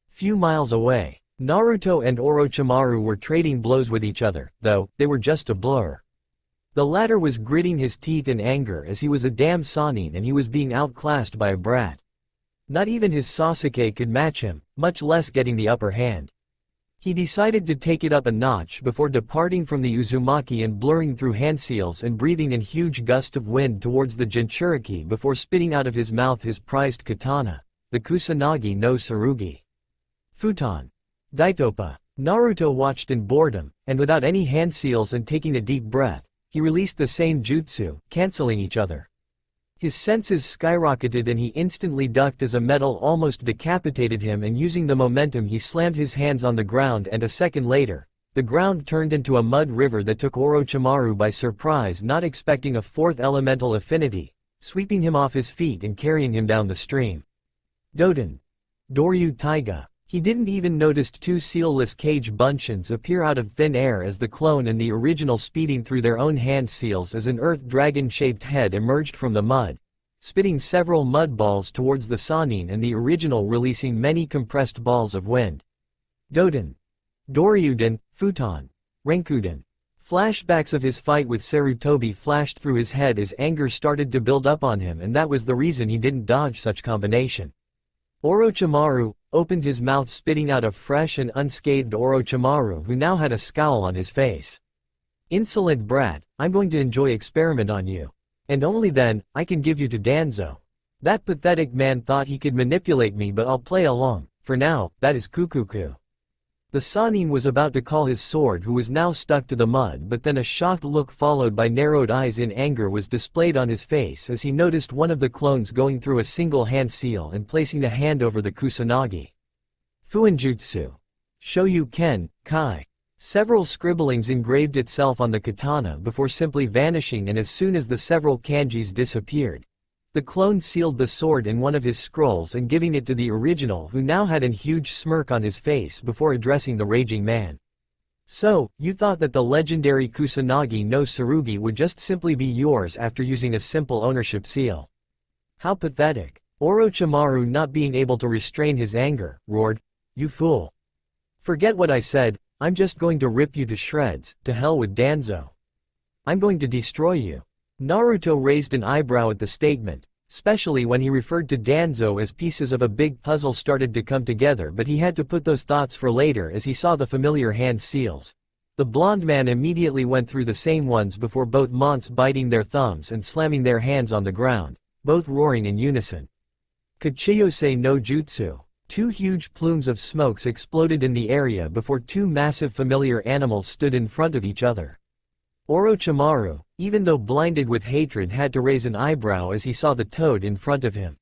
Few miles away, Naruto and Orochimaru were trading blows with each other, though they were just a blur. The latter was gritting his teeth in anger as he was a damn Sannin and he was being outclassed by a brat. Not even his Sasuke could match him, much less getting the upper hand. He decided to take it up a notch before departing from the Uzumaki and blurring through hand seals and breathing in huge gust of wind towards the Jinchuriki before spitting out of his mouth his prized katana, the Kusanagi no Tsurugi. Futon. Daitopa. Naruto watched in boredom, and without any hand seals and taking a deep breath, he released the same jutsu, canceling each other. His senses skyrocketed and he instantly ducked as a metal almost decapitated him, and using the momentum he slammed his hands on the ground, and a second later, the ground turned into a mud river that took Orochimaru by surprise, not expecting a fourth elemental affinity, sweeping him off his feet and carrying him down the stream. Doden. Doryu Taiga. He didn't even notice two sealless cage bunchins appear out of thin air as the clone and the original speeding through their own hand seals as an earth dragon-shaped head emerged from the mud, spitting several mud balls towards the Sannin, and the original releasing many compressed balls of wind. Doden. Doryuden, Futon. Renkuden. Flashbacks of his fight with Sarutobi flashed through his head as anger started to build up on him, and that was the reason he didn't dodge such combination. Orochimaru opened his mouth, spitting out a fresh and unscathed Orochimaru who now had a scowl on his face. Insolent brat, I'm going to enjoy experiment on you. And only then, I can give you to Danzo. That pathetic man thought he could manipulate me, but I'll play along. For now, that is Kukuku. The Sannin was about to call his sword, who was now stuck to the mud, but then a shocked look followed by narrowed eyes in anger was displayed on his face as he noticed one of the clones going through a single hand seal and placing a hand over the Kusanagi. Fuinjutsu. Shoryuken, Kai. Several scribblings engraved itself on the katana before simply vanishing, and as soon as the several kanjis disappeared, the clone sealed the sword in one of his scrolls and giving it to the original, who now had a huge smirk on his face before addressing the raging man. So, you thought that the legendary Kusanagi no Tsurugi would just simply be yours after using a simple ownership seal. How pathetic. Orochimaru, not being able to restrain his anger, roared, "You fool. Forget what I said, I'm just going to rip you to shreds, to hell with Danzo. I'm going to destroy you." Naruto raised an eyebrow at the statement, especially when he referred to Danzo as pieces of a big puzzle started to come together, but he had to put those thoughts for later as he saw the familiar hand seals. The blonde man immediately went through the same ones before both monks biting their thumbs and slamming their hands on the ground, both roaring in unison. Kachiyose no Jutsu. Two huge plumes of smokes exploded in the area before two massive familiar animals stood in front of each other. Orochimaru, even though blinded with hatred, had to raise an eyebrow as he saw the toad in front of him.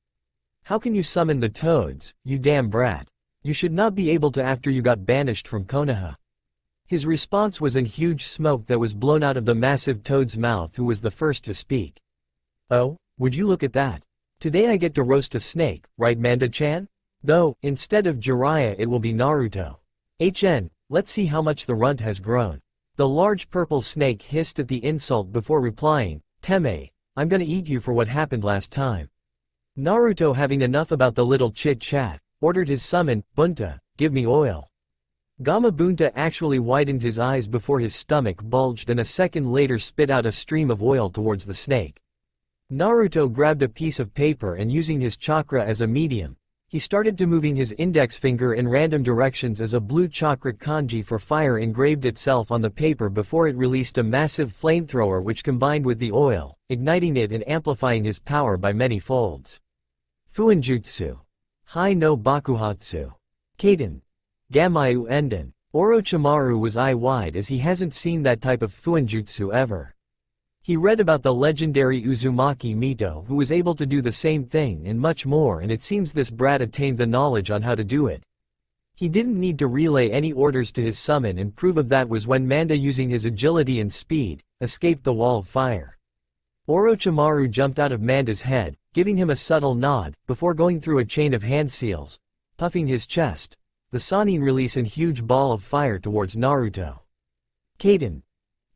How can you summon the toads, you damn brat? You should not be able to after you got banished from Konoha. His response was in huge smoke that was blown out of the massive toad's mouth, who was the first to speak. Oh, would you look at that? Today I get to roast a snake, right Manda-chan? Though, instead of Jiraiya it will be Naruto. Let's see how much the runt has grown. The large purple snake hissed at the insult before replying, Teme, I'm gonna eat you for what happened last time. Naruto, having enough about the little chit-chat, ordered his summon, Bunta, give me oil. Gamabunta actually widened his eyes before his stomach bulged and a second later spit out a stream of oil towards the snake. Naruto grabbed a piece of paper and using his chakra as a medium, he started to moving his index finger in random directions as a blue chakra kanji for fire engraved itself on the paper before it released a massive flamethrower which combined with the oil, igniting it and amplifying his power by many folds. Fuinjutsu. Hai no Bakuhatsu. Kaden. Gamayu Enden. Orochimaru was eye-wide as he hasn't seen that type of fuinjutsu ever. He read about the legendary Uzumaki Mito who was able to do the same thing and much more, and it seems this brat attained the knowledge on how to do it. He didn't need to relay any orders to his summon, and proof of that was when Manda, using his agility and speed, escaped the wall of fire. Orochimaru jumped out of Manda's head, giving him a subtle nod, before going through a chain of hand seals, puffing his chest. The Sannin release a huge ball of fire towards Naruto. Kaden.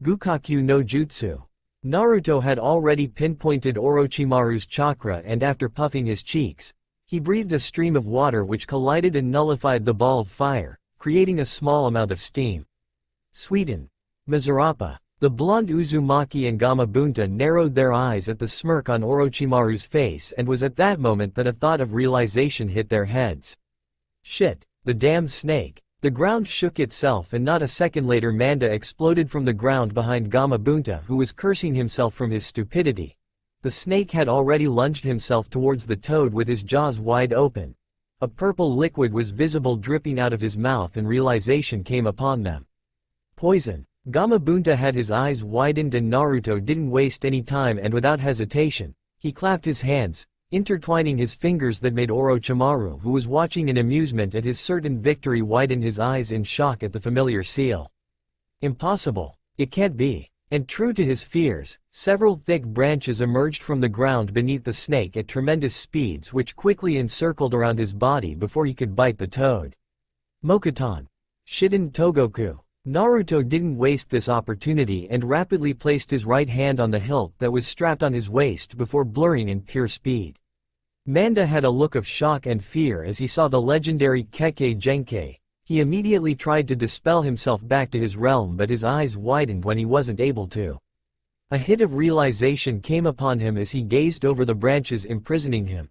Gukaku no Jutsu. Naruto had already pinpointed Orochimaru's chakra, and after puffing his cheeks, he breathed a stream of water which collided and nullified the ball of fire, creating a small amount of steam. Sweden. Mizurapa. The blonde Uzumaki and Gamabunta narrowed their eyes at the smirk on Orochimaru's face, and was at that moment that a thought of realization hit their heads. Shit, the damn snake. The ground shook itself, and not a second later Manda exploded from the ground behind Gamabunta, who was cursing himself from his stupidity. The snake had already lunged himself towards the toad with his jaws wide open. A purple liquid was visible dripping out of his mouth, and realization came upon them. Poison. Gamabunta had his eyes widened, and Naruto didn't waste any time, and without hesitation, he clapped his hands, intertwining his fingers that made Orochimaru, who was watching in amusement at his certain victory, widen his eyes in shock at the familiar seal. Impossible. It can't be. And true to his fears, several thick branches emerged from the ground beneath the snake at tremendous speeds, which quickly encircled around his body before he could bite the toad. Mokuton. Shiden Togoku. Naruto didn't waste this opportunity and rapidly placed his right hand on the hilt that was strapped on his waist before blurring in pure speed. Manda had a look of shock and fear as he saw the legendary Kekkei Genkei. He immediately tried to dispel himself back to his realm, but his eyes widened when he wasn't able to. A hit of realization came upon him as he gazed over the branches imprisoning him.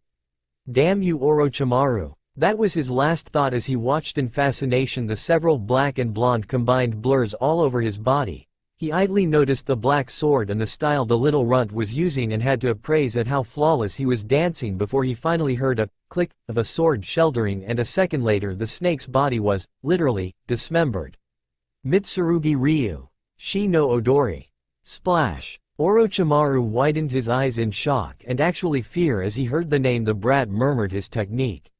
Damn you, Orochimaru. That was his last thought as he watched in fascination the several black and blonde combined blurs all over his body. He idly noticed the black sword and the style the little runt was using, and had to appraise at how flawless he was dancing before he finally heard a click of a sword sheltering, and a second later the snake's body was, literally, dismembered. Mitsurugi Ryu. Shi no Odori. Splash. Orochimaru widened his eyes in shock and actually fear as he heard the name the brat murmured his technique.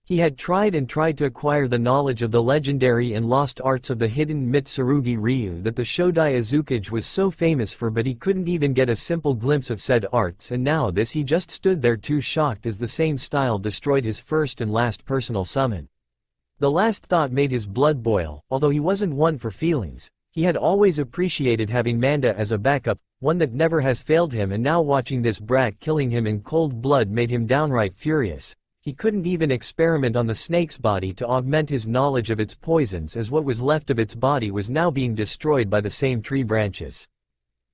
He had tried and tried to acquire the knowledge of the legendary and lost arts of the hidden Mitsurugi Ryu that the Shodai Azukage was so famous for, but he couldn't even get a simple glimpse of said arts, and now this he just stood there too shocked as the same style destroyed his first and last personal summon. The last thought made his blood boil. Although he wasn't one for feelings, he had always appreciated having Manda as a backup, one that never has failed him, and now watching this brat killing him in cold blood made him downright furious. He couldn't even experiment on the snake's body to augment his knowledge of its poisons, as what was left of its body was now being destroyed by the same tree branches.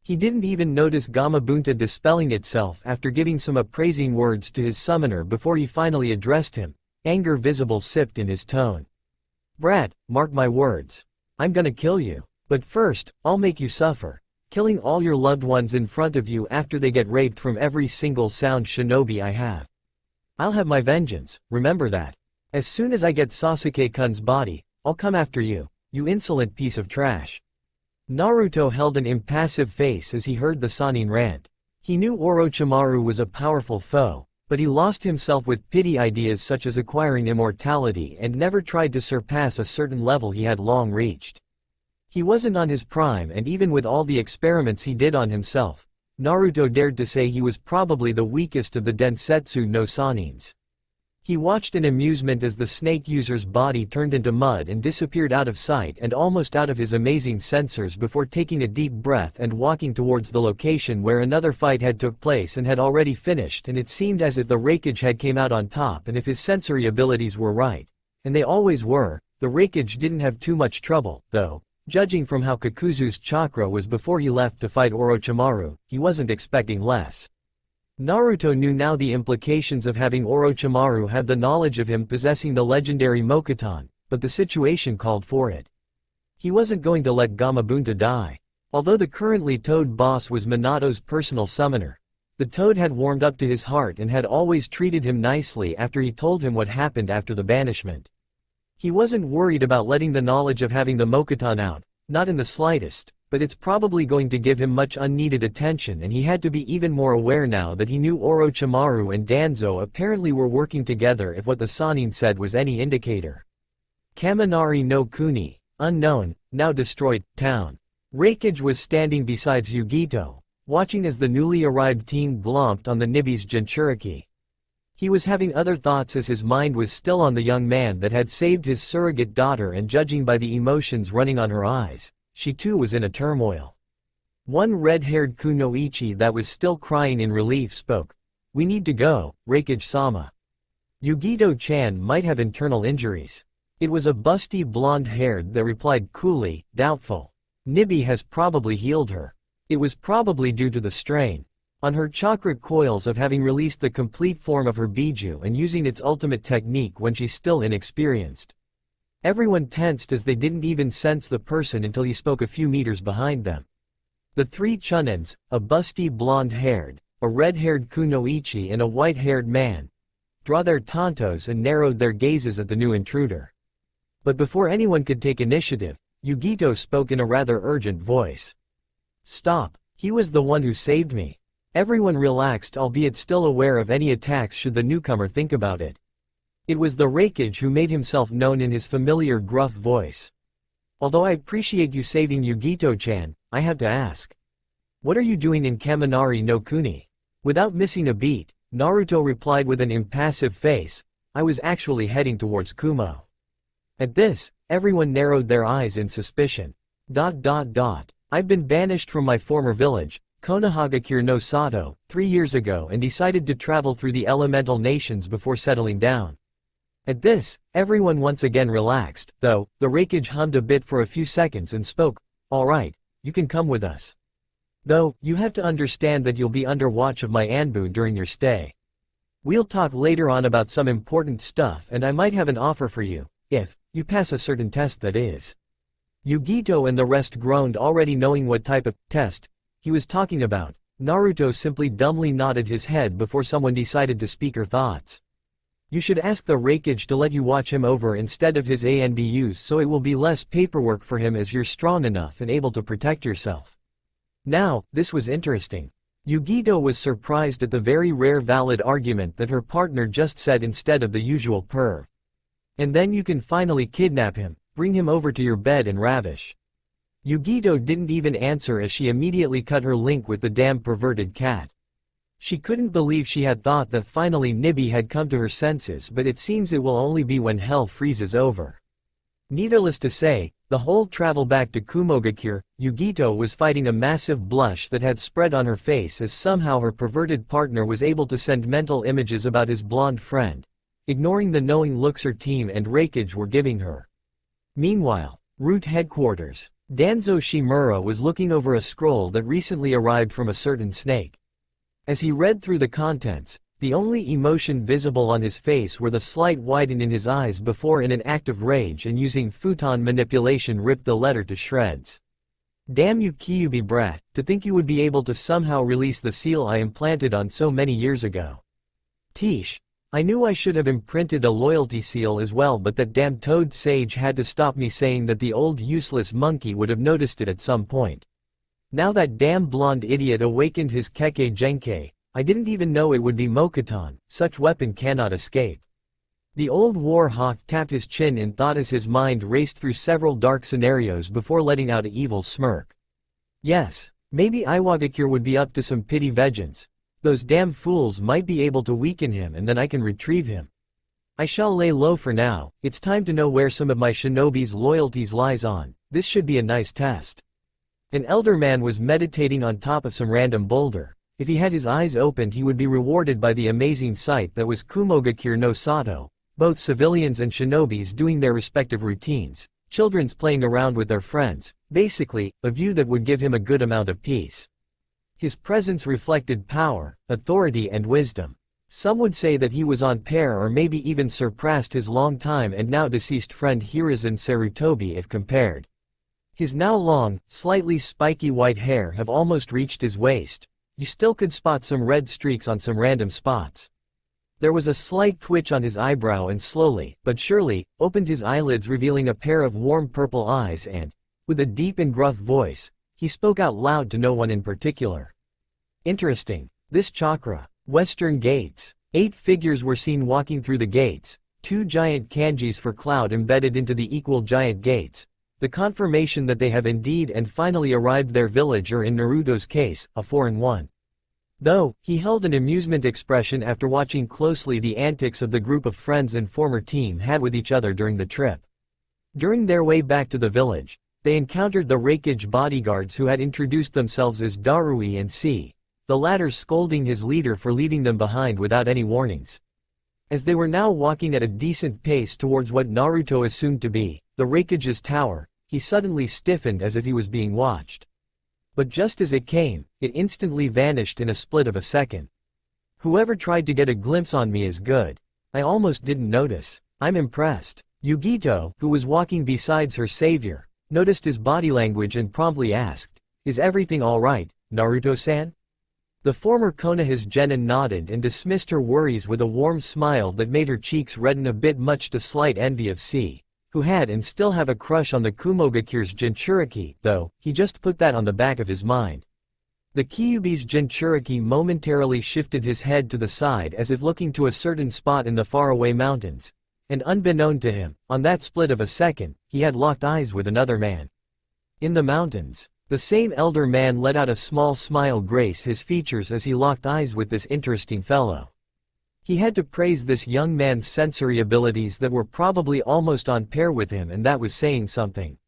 He didn't even notice Gamabunta dispelling itself after giving some appraising words to his summoner before he finally addressed him, anger visible sipped in his tone. "Brat, mark my words. I'm gonna kill you. But first, I'll make you suffer. Killing all your loved ones in front of you after they get raped from every single sound shinobi I have. I'll have my vengeance, remember that. As soon as I get Sasuke-kun's body, I'll come after you, you insolent piece of trash." Naruto held an impassive face as he heard the Sannin rant. He knew Orochimaru was a powerful foe, but he lost himself with petty ideas such as acquiring immortality and never tried to surpass a certain level he had long reached. He wasn't on his prime, and even with all the experiments he did on himself, Naruto dared to say he was probably the weakest of the Densetsu no Sannins. He watched in amusement as the snake user's body turned into mud and disappeared out of sight and almost out of his amazing sensors before taking a deep breath and walking towards the location where another fight had took place and had already finished, and it seemed as if the Raikage had came out on top, and if his sensory abilities were right, and they always were, the Raikage didn't have too much trouble, though, judging from how Kakuzu's chakra was before he left to fight Orochimaru, he wasn't expecting less. Naruto knew now the implications of having Orochimaru have the knowledge of him possessing the legendary Mokuton, but the situation called for it. He wasn't going to let Gamabunta die. Although the currently Toad boss was Minato's personal summoner, the Toad had warmed up to his heart and had always treated him nicely after he told him what happened after the banishment. He wasn't worried about letting the knowledge of having the Mokuton out, not in the slightest, but it's probably going to give him much unneeded attention, and he had to be even more aware now that he knew Orochimaru and Danzo apparently were working together if what the Sannin said was any indicator. Kaminari no Kuni, unknown, now destroyed, town. Raikage was standing beside Yugito, watching as the newly arrived team glomped on the Nibi's Jinchuriki. He was having other thoughts as his mind was still on the young man that had saved his surrogate daughter, and judging by the emotions running on her eyes, she too was in a turmoil. One red-haired kunoichi that was still crying in relief spoke. "We need to go, Raikage-sama. Yugito-chan might have internal injuries." It was a busty blonde-haired that replied coolly, doubtful. "Nibi has probably healed her. It was probably due to the strain on her chakra coils of having released the complete form of her Biju and using its ultimate technique when she's still inexperienced." Everyone tensed as they didn't even sense the person until he spoke a few meters behind them. The three Chunins, a busty blonde-haired, a red-haired kunoichi and a white-haired man, drew their tantos and narrowed their gazes at the new intruder. But before anyone could take initiative, Yugito spoke in a rather urgent voice. "Stop, he was the one who saved me." Everyone relaxed, albeit still aware of any attacks should the newcomer think about it. It was the Raikage who made himself known in his familiar gruff voice. "Although I appreciate you saving Yugito-chan, I have to ask. What are you doing in Kaminari no Kuni?" Without missing a beat, Naruto replied with an impassive face, "I was actually heading towards Kumo." At this, everyone narrowed their eyes in suspicion. "I've been banished from my former village, Konoha no Sato, 3 years ago, and decided to travel through the elemental nations before settling down." At this, everyone once again relaxed, though, the Raikage hummed a bit for a few seconds and spoke. "All right, you can come with us. Though, you have to understand that you'll be under watch of my Anbu during your stay. We'll talk later on about some important stuff, and I might have an offer for you, if you pass a certain test, that is." Yugito and the rest groaned, already knowing what type of test he was talking about. Naruto simply dumbly nodded his head before someone decided to speak her thoughts. "You should ask the Raikage to let you watch him over instead of his ANBUs, so it will be less paperwork for him as you're strong enough and able to protect yourself." Now, this was interesting. Yugito was surprised at the very rare valid argument that her partner just said instead of the usual perv. "And then you can finally kidnap him, bring him over to your bed and ravish." Yugito didn't even answer as she immediately cut her link with the damn perverted cat. She couldn't believe she had thought that finally Nibi had come to her senses, but it seems it will only be when hell freezes over. Needless to say, the whole travel back to Kumogakure, Yugito was fighting a massive blush that had spread on her face as somehow her perverted partner was able to send mental images about his blonde friend, ignoring the knowing looks her team and Raikage were giving her. Meanwhile, Root Headquarters. Danzo Shimura was looking over a scroll that recently arrived from a certain snake. As he read through the contents, the only emotion visible on his face were the slight widen in his eyes before, in an act of rage and using futon manipulation, ripped the letter to shreds. Damn you Kyuubi brat, to think you would be able to somehow release the seal I implanted on so many years ago. Teesh. I knew I should have imprinted a loyalty seal as well, but that damn toad sage had to stop me, saying that the old useless monkey would have noticed it at some point. Now that damn blonde idiot awakened his Kekkei Genkei, I didn't even know it would be Mokuton, such weapon cannot escape. The old war hawk tapped his chin in thought as his mind raced through several dark scenarios before letting out an evil smirk. Yes, maybe Iwagakure would be up to some pity vengeance. Those damn fools might be able to weaken him and then I can retrieve him. I shall lay low for now. It's time to know where some of my shinobi's loyalties lies on. This should be a nice test. An elder man was meditating on top of some random boulder. If he had his eyes opened, he would be rewarded by the amazing sight that was Kumogakure no Sato, both civilians and shinobis doing their respective routines, children's playing around with their friends, basically, a view that would give him a good amount of peace. His presence reflected power, authority and wisdom. Some would say that he was on par or maybe even surpassed his long-time and now deceased friend Hiruzen Sarutobi if compared. His now long, slightly spiky white hair have almost reached his waist. You still could spot some red streaks on some random spots. There was a slight twitch on his eyebrow and slowly, but surely, opened his eyelids, revealing a pair of warm purple eyes and, with a deep and gruff voice, he spoke out loud to no one in particular. Interesting. This chakra. Western gates. 8 figures were seen walking through the gates, 2 giant kanjis for cloud embedded into the equal giant gates, the confirmation that they have indeed and finally arrived their village, or in Naruto's case, a foreign one. Though, he held an amusement expression after watching closely the antics of the group of friends and former team had with each other during the trip. During their way back to the village, they encountered the Raikage bodyguards who had introduced themselves as Darui and C, the latter scolding his leader for leaving them behind without any warnings. As they were now walking at a decent pace towards what Naruto assumed to be the Raikage's tower, he suddenly stiffened as if he was being watched. But just as it came, it instantly vanished in a split of a second. Whoever tried to get a glimpse on me is good. I almost didn't notice. I'm impressed. Yugito, who was walking besides her savior, noticed his body language and promptly asked, "Is everything alright, Naruto-san?" The former Konoha's genin nodded and dismissed her worries with a warm smile that made her cheeks redden a bit, much to slight envy of C, who had and still have a crush on the Kumogakure's Jinchuriki, though, he just put that on the back of his mind. The Kyuubi's Jinchuriki momentarily shifted his head to the side as if looking to a certain spot in the faraway mountains, and unbeknown to him, on that split of a second, he had locked eyes with another man. In the mountains. The same elder man let out a small smile grace his features as he locked eyes with this interesting fellow. He had to praise this young man's sensory abilities that were probably almost on par with him, and that was saying something.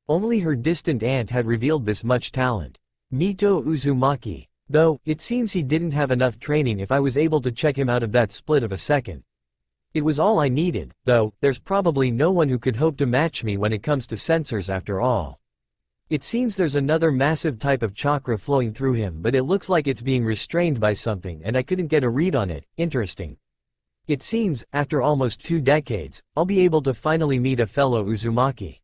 Only her distant aunt had revealed this much talent. Mito Uzumaki. Though, it seems he didn't have enough training if I was able to check him out of that split of a second. It was all I needed, though, there's probably no one who could hope to match me when it comes to sensors after all. It seems there's another massive type of chakra flowing through him, but it looks like it's being restrained by something and I couldn't get a read on it. Interesting. It seems, after almost 2 decades, I'll be able to finally meet a fellow Uzumaki.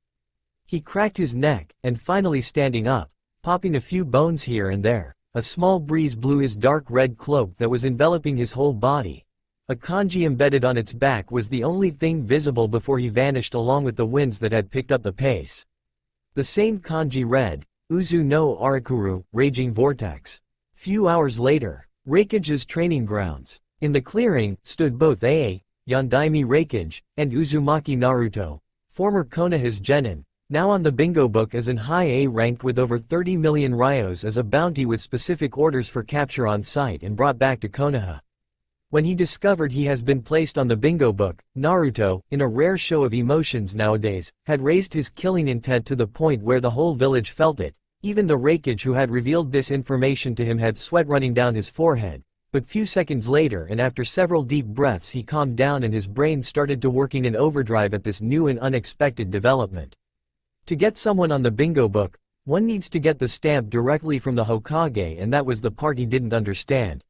He cracked his neck, and finally standing up, popping a few bones here and there, a small breeze blew his dark red cloak that was enveloping his whole body. A kanji embedded on its back was the only thing visible before he vanished along with the winds that had picked up the pace. The same kanji read, Uzu no Arakuru, Raging Vortex. Few hours later, Raikage's training grounds. In the clearing, stood both Yondaime Raikage, and Uzumaki Naruto, former Konoha's genin, now on the bingo book as an high A, ranked with over 30 million ryos as a bounty with specific orders for capture on site and brought back to Konoha. When he discovered he has been placed on the bingo book, Naruto, in a rare show of emotions nowadays, had raised his killing intent to the point where the whole village felt it. Even the Raikage who had revealed this information to him had sweat running down his forehead. But few seconds later, and after several deep breaths, he calmed down and his brain started to working in overdrive at this new and unexpected development. To get someone on the bingo book, one needs to get the stamp directly from the Hokage, and that was the part he didn't understand.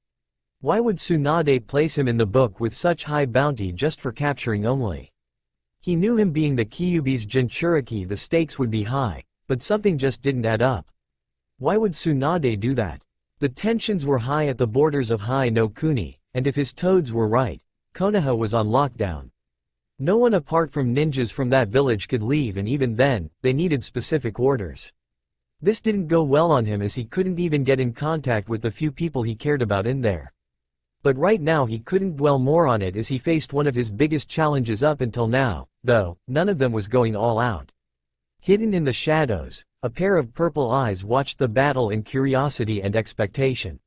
Why would Tsunade place him in the book with such high bounty just for capturing only? He knew him being the Kyuubi's Jinchuriki, the stakes would be high, but something just didn't add up. Why would Tsunade do that? The tensions were high at the borders of Hai no Kuni, and if his toads were right, Konoha was on lockdown. No one apart from ninjas from that village could leave, and even then, they needed specific orders. This didn't go well on him, as he couldn't even get in contact with the few people he cared about in there. But right now he couldn't dwell more on it, as he faced one of his biggest challenges up until now, though none of them was going all out. Hidden in the shadows, a pair of purple eyes watched the battle in curiosity and expectation.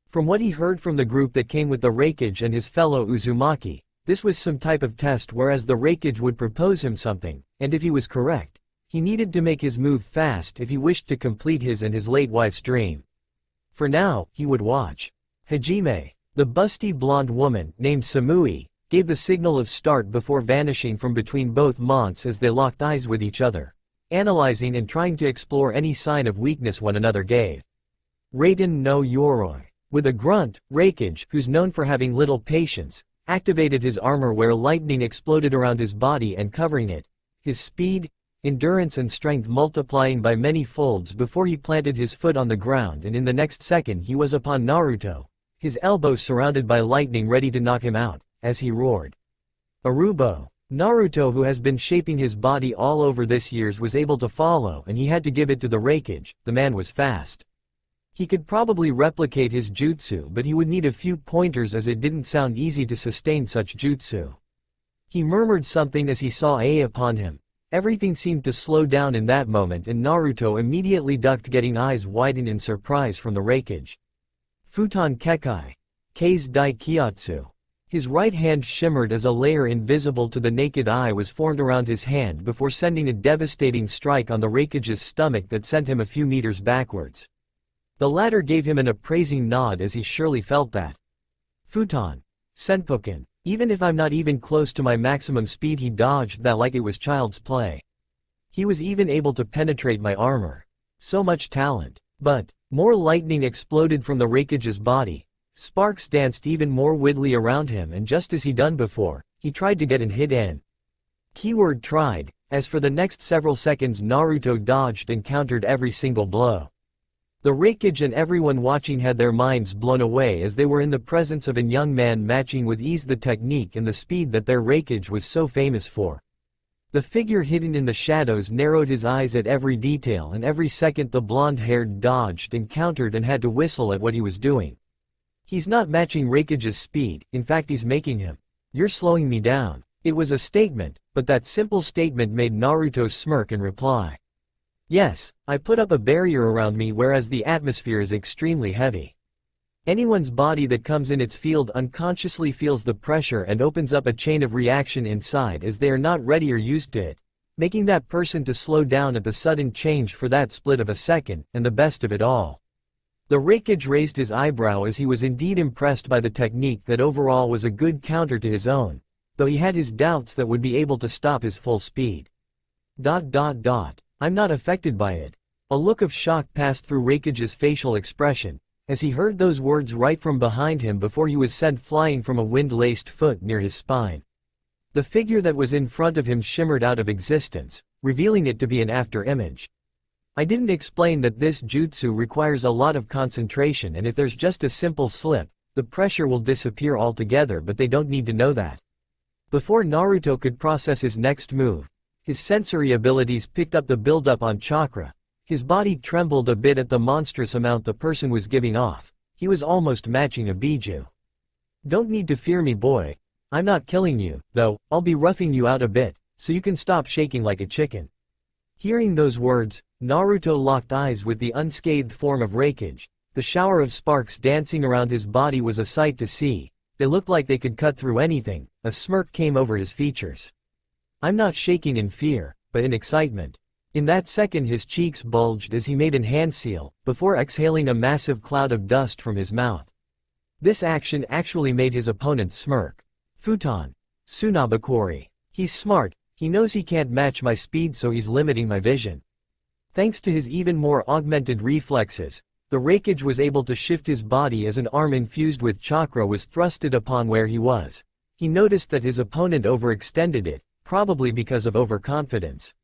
From what he heard from the group that came with the Raikage and his fellow Uzumaki, this was some type of test, whereas the Raikage would propose him something, and if he was correct, he needed to make his move fast if he wished to complete his and his late wife's dream. For now, he would watch. Hajime, the busty blonde woman, named Samui, gave the signal of start before vanishing from between both months as they locked eyes with each other, analyzing and trying to explore any sign of weakness one another gave. Raiden no Yoroi. With a grunt, Raikage, who's known for having little patience, activated his armor where lightning exploded around his body and covering it, his speed, endurance and strength multiplying by many folds before he planted his foot on the ground, and in the next second he was upon Naruto, his elbow surrounded by lightning ready to knock him out, as he roared. Arubo. Naruto, who has been shaping his body all over this years, was able to follow, and he had to give it to the Raikage. The man was fast. He could probably replicate his jutsu, but he would need a few pointers as it didn't sound easy to sustain such jutsu. He murmured something as he saw A upon him. Everything seemed to slow down in that moment, and Naruto immediately ducked, getting eyes widened in surprise from the Raikage. Futon Kekai. Kei's Dai Kyatsu. His right hand shimmered as a layer invisible to the naked eye was formed around his hand before sending a devastating strike on the Raikage's stomach that sent him a few meters backwards. The latter gave him an appraising nod, as he surely felt that. Futon. Senpoken. Even if I'm not even close to my maximum speed, he dodged that like it was child's play. He was even able to penetrate my armor. So much talent. But more lightning exploded from the Raikage's body. Sparks danced even more widely around him, and just as he done before, he tried to get an hit in. Keyword tried, as for the next several seconds Naruto dodged and countered every single blow. The Raikage and everyone watching had their minds blown away, as they were in the presence of a young man matching with ease the technique and the speed that their Raikage was so famous for. The figure hidden in the shadows narrowed his eyes at every detail, and every second the blonde-haired dodged and countered and had to whistle at what he was doing. He's not matching Raikage's speed, in fact he's making him. You're slowing me down. It was a statement, but that simple statement made Naruto smirk and reply. Yes, I put up a barrier around me, whereas the atmosphere is extremely heavy. Anyone's body that comes in its field unconsciously feels the pressure and opens up a chain of reaction inside, as they are not ready or used to it, making that person to slow down at the sudden change for that split of a second. And the best of it all, the Raikage raised his eyebrow, as he was indeed impressed by the technique that overall was a good counter to his own, though he had his doubts that would be able to stop his full speed. I'm not affected by it. A look of shock passed through Raikage's facial expression, as he heard those words right from behind him before he was sent flying from a wind-laced foot near his spine. The figure that was in front of him shimmered out of existence, revealing it to be an after-image. I didn't explain that this jutsu requires a lot of concentration, and if there's just a simple slip, the pressure will disappear altogether, but they don't need to know that. Before Naruto could process his next move, his sensory abilities picked up the buildup on chakra. His body trembled a bit at the monstrous amount the person was giving off. He was almost matching a Biju. Don't need to fear me, boy. I'm not killing you, though. I'll be roughing you out a bit, so you can stop shaking like a chicken. Hearing those words, Naruto locked eyes with the unscathed form of Raikage. The shower of sparks dancing around his body was a sight to see. They looked like they could cut through anything. A smirk came over his features. I'm not shaking in fear, but in excitement. In that second his cheeks bulged as he made an hand seal, before exhaling a massive cloud of dust from his mouth. This action actually made his opponent smirk. Futon. Tsunabakori. He's smart, He knows he can't match my speed, so he's limiting my vision. Thanks to his even more augmented reflexes, the Raikage was able to shift his body as an arm infused with chakra was thrusted upon where he was. He noticed that his opponent overextended it, probably because of overconfidence.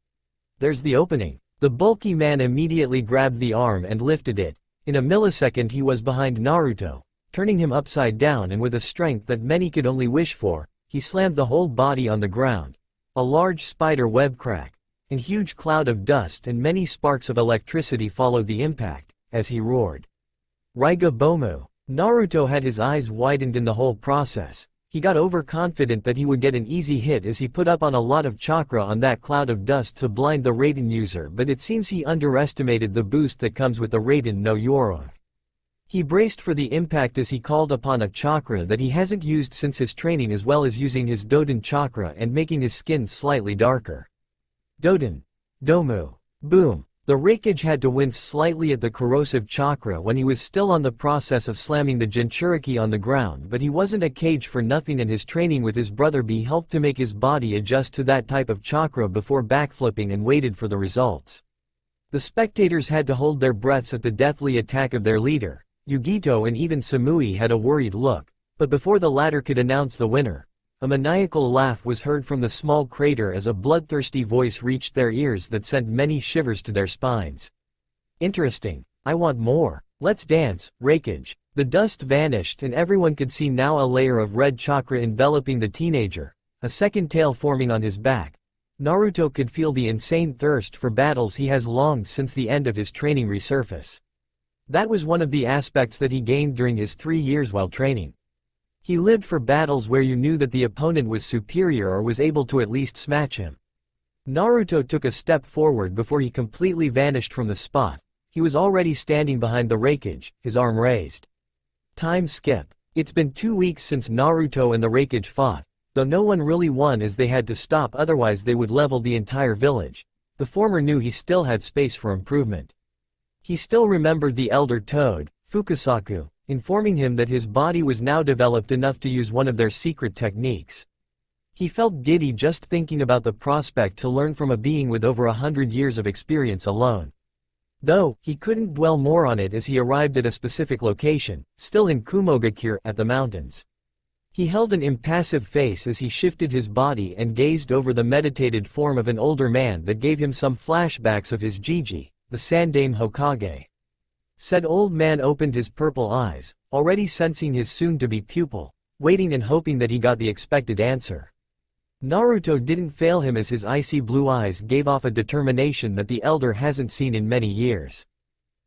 There's the opening. The bulky man immediately grabbed the arm and lifted it. In a millisecond he was behind Naruto, turning him upside down, and with a strength that many could only wish for, he slammed the whole body on the ground. A large spider web crack, a huge cloud of dust and many sparks of electricity followed the impact, as he roared. Raiga Bomu. Naruto had his eyes widened in the whole process. He got overconfident that he would get an easy hit as he put up on a lot of chakra on that cloud of dust to blind the Raiden user, but it seems he underestimated the boost that comes with the Raiden no Yoro. He braced for the impact as he called upon a chakra that he hasn't used since his training, as well as using his Doden chakra and making his skin slightly darker. Doden. Domu. Boom. The Raikage had to wince slightly at the corrosive chakra when he was still on the process of slamming the Jinchuriki on the ground, but he wasn't a cage for nothing, and his training with his brother B helped to make his body adjust to that type of chakra before backflipping and waited for the results. The spectators had to hold their breaths at the deathly attack of their leader. Yugito and even Samui had a worried look, but before the latter could announce the winner, a maniacal laugh was heard from the small crater as a bloodthirsty voice reached their ears that sent many shivers to their spines. Interesting. I want more. Let's dance, Raikage. The dust vanished and everyone could see now a layer of red chakra enveloping the teenager, a second tail forming on his back. Naruto could feel the insane thirst for battles he has longed since the end of his training resurface. That was one of the aspects that he gained during his 3 years while training. He lived for battles where you knew that the opponent was superior or was able to at least smash him. Naruto took a step forward before he completely vanished from the spot. He was already standing behind the Raikage, his arm raised. Time skip. It's been 2 weeks since Naruto and the Raikage fought, though no one really won as they had to stop, otherwise they would level the entire village. The former knew he still had space for improvement. He still remembered the elder Toad, Fukasaku, informing him that his body was now developed enough to use one of their secret techniques. He felt giddy just thinking about the prospect to learn from a being with over 100 years of experience alone. Though, he couldn't dwell more on it as he arrived at a specific location, still in Kumogakure, at the mountains. He held an impassive face as he shifted his body and gazed over the meditated form of an older man that gave him some flashbacks of his Jiji, the Sandaime Hokage. Said old man opened his purple eyes, already sensing his soon-to-be pupil, waiting and hoping that he got the expected answer. Naruto didn't fail him as his icy blue eyes gave off a determination that the elder hasn't seen in many years.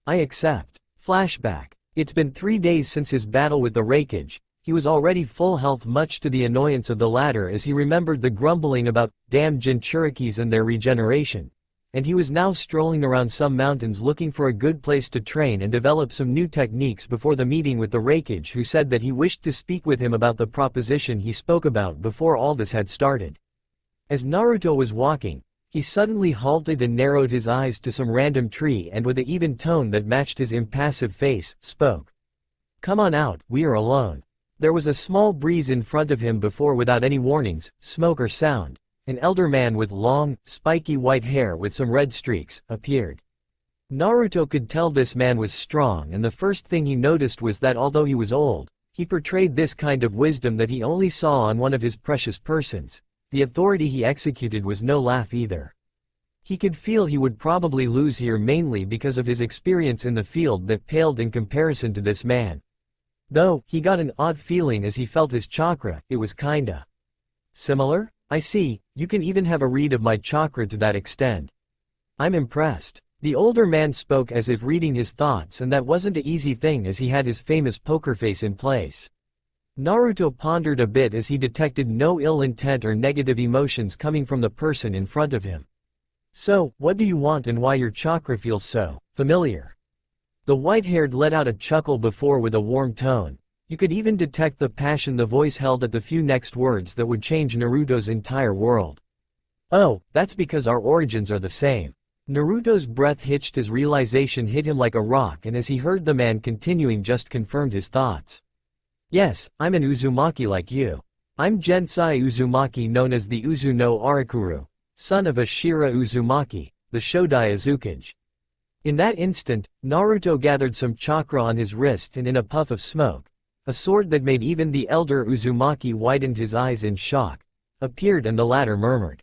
I accept. Flashback. It's been 3 days since his battle with the Raikage. He was already full health, much to the annoyance of the latter as he remembered the grumbling about damn Jinchurikis and their regeneration. And he was now strolling around some mountains looking for a good place to train and develop some new techniques before the meeting with the Raikage, who said that he wished to speak with him about the proposition he spoke about before all this had started. As Naruto was walking, he suddenly halted and narrowed his eyes to some random tree and with an even tone that matched his impassive face, spoke. Come on out, we are alone. There was a small breeze in front of him before, without any warnings, smoke or sound. An elder man with long, spiky white hair with some red streaks, appeared. Naruto could tell this man was strong, and the first thing he noticed was that although he was old, he portrayed this kind of wisdom that he only saw on one of his precious persons. The authority he executed was no laugh either. He could feel he would probably lose here, mainly because of his experience in the field that paled in comparison to this man. Though, he got an odd feeling as he felt his chakra, it was kinda similar? I see, you can even have a read of my chakra to that extent. I'm impressed. The older man spoke as if reading his thoughts, and that wasn't an easy thing as he had his famous poker face in place. Naruto pondered a bit as he detected no ill intent or negative emotions coming from the person in front of him. So, what do you want and why your chakra feels so familiar? The white-haired let out a chuckle before with a warm tone. You could even detect the passion the voice held at the few next words that would change Naruto's entire world. Oh, that's because our origins are the same. Naruto's breath hitched as realization hit him like a rock, and as he heard the man continuing just confirmed his thoughts. Yes, I'm an Uzumaki like you. I'm Gensai Uzumaki, known as the Uzu no Arakuru. son of Ashira Uzumaki, the Shodai Azukage. In that instant, Naruto gathered some chakra on his wrist and in a puff of smoke, a sword that made even the elder Uzumaki widened his eyes in shock, appeared and the latter murmured,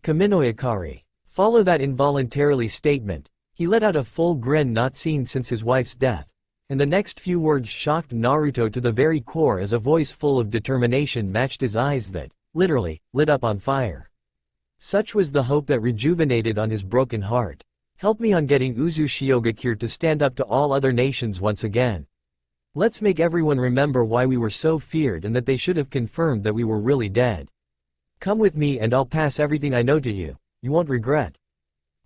"Kaminoikari." Follow that involuntarily statement, he let out a full grin not seen since his wife's death, and the next few words shocked Naruto to the very core as a voice full of determination matched his eyes that, literally, lit up on fire. Such was the hope that rejuvenated on his broken heart. Help me on getting Uzushiogakure to stand up to all other nations once again. Let's make everyone remember why we were so feared and that they should have confirmed that we were really dead. Come with me and I'll pass everything I know to you, you won't regret.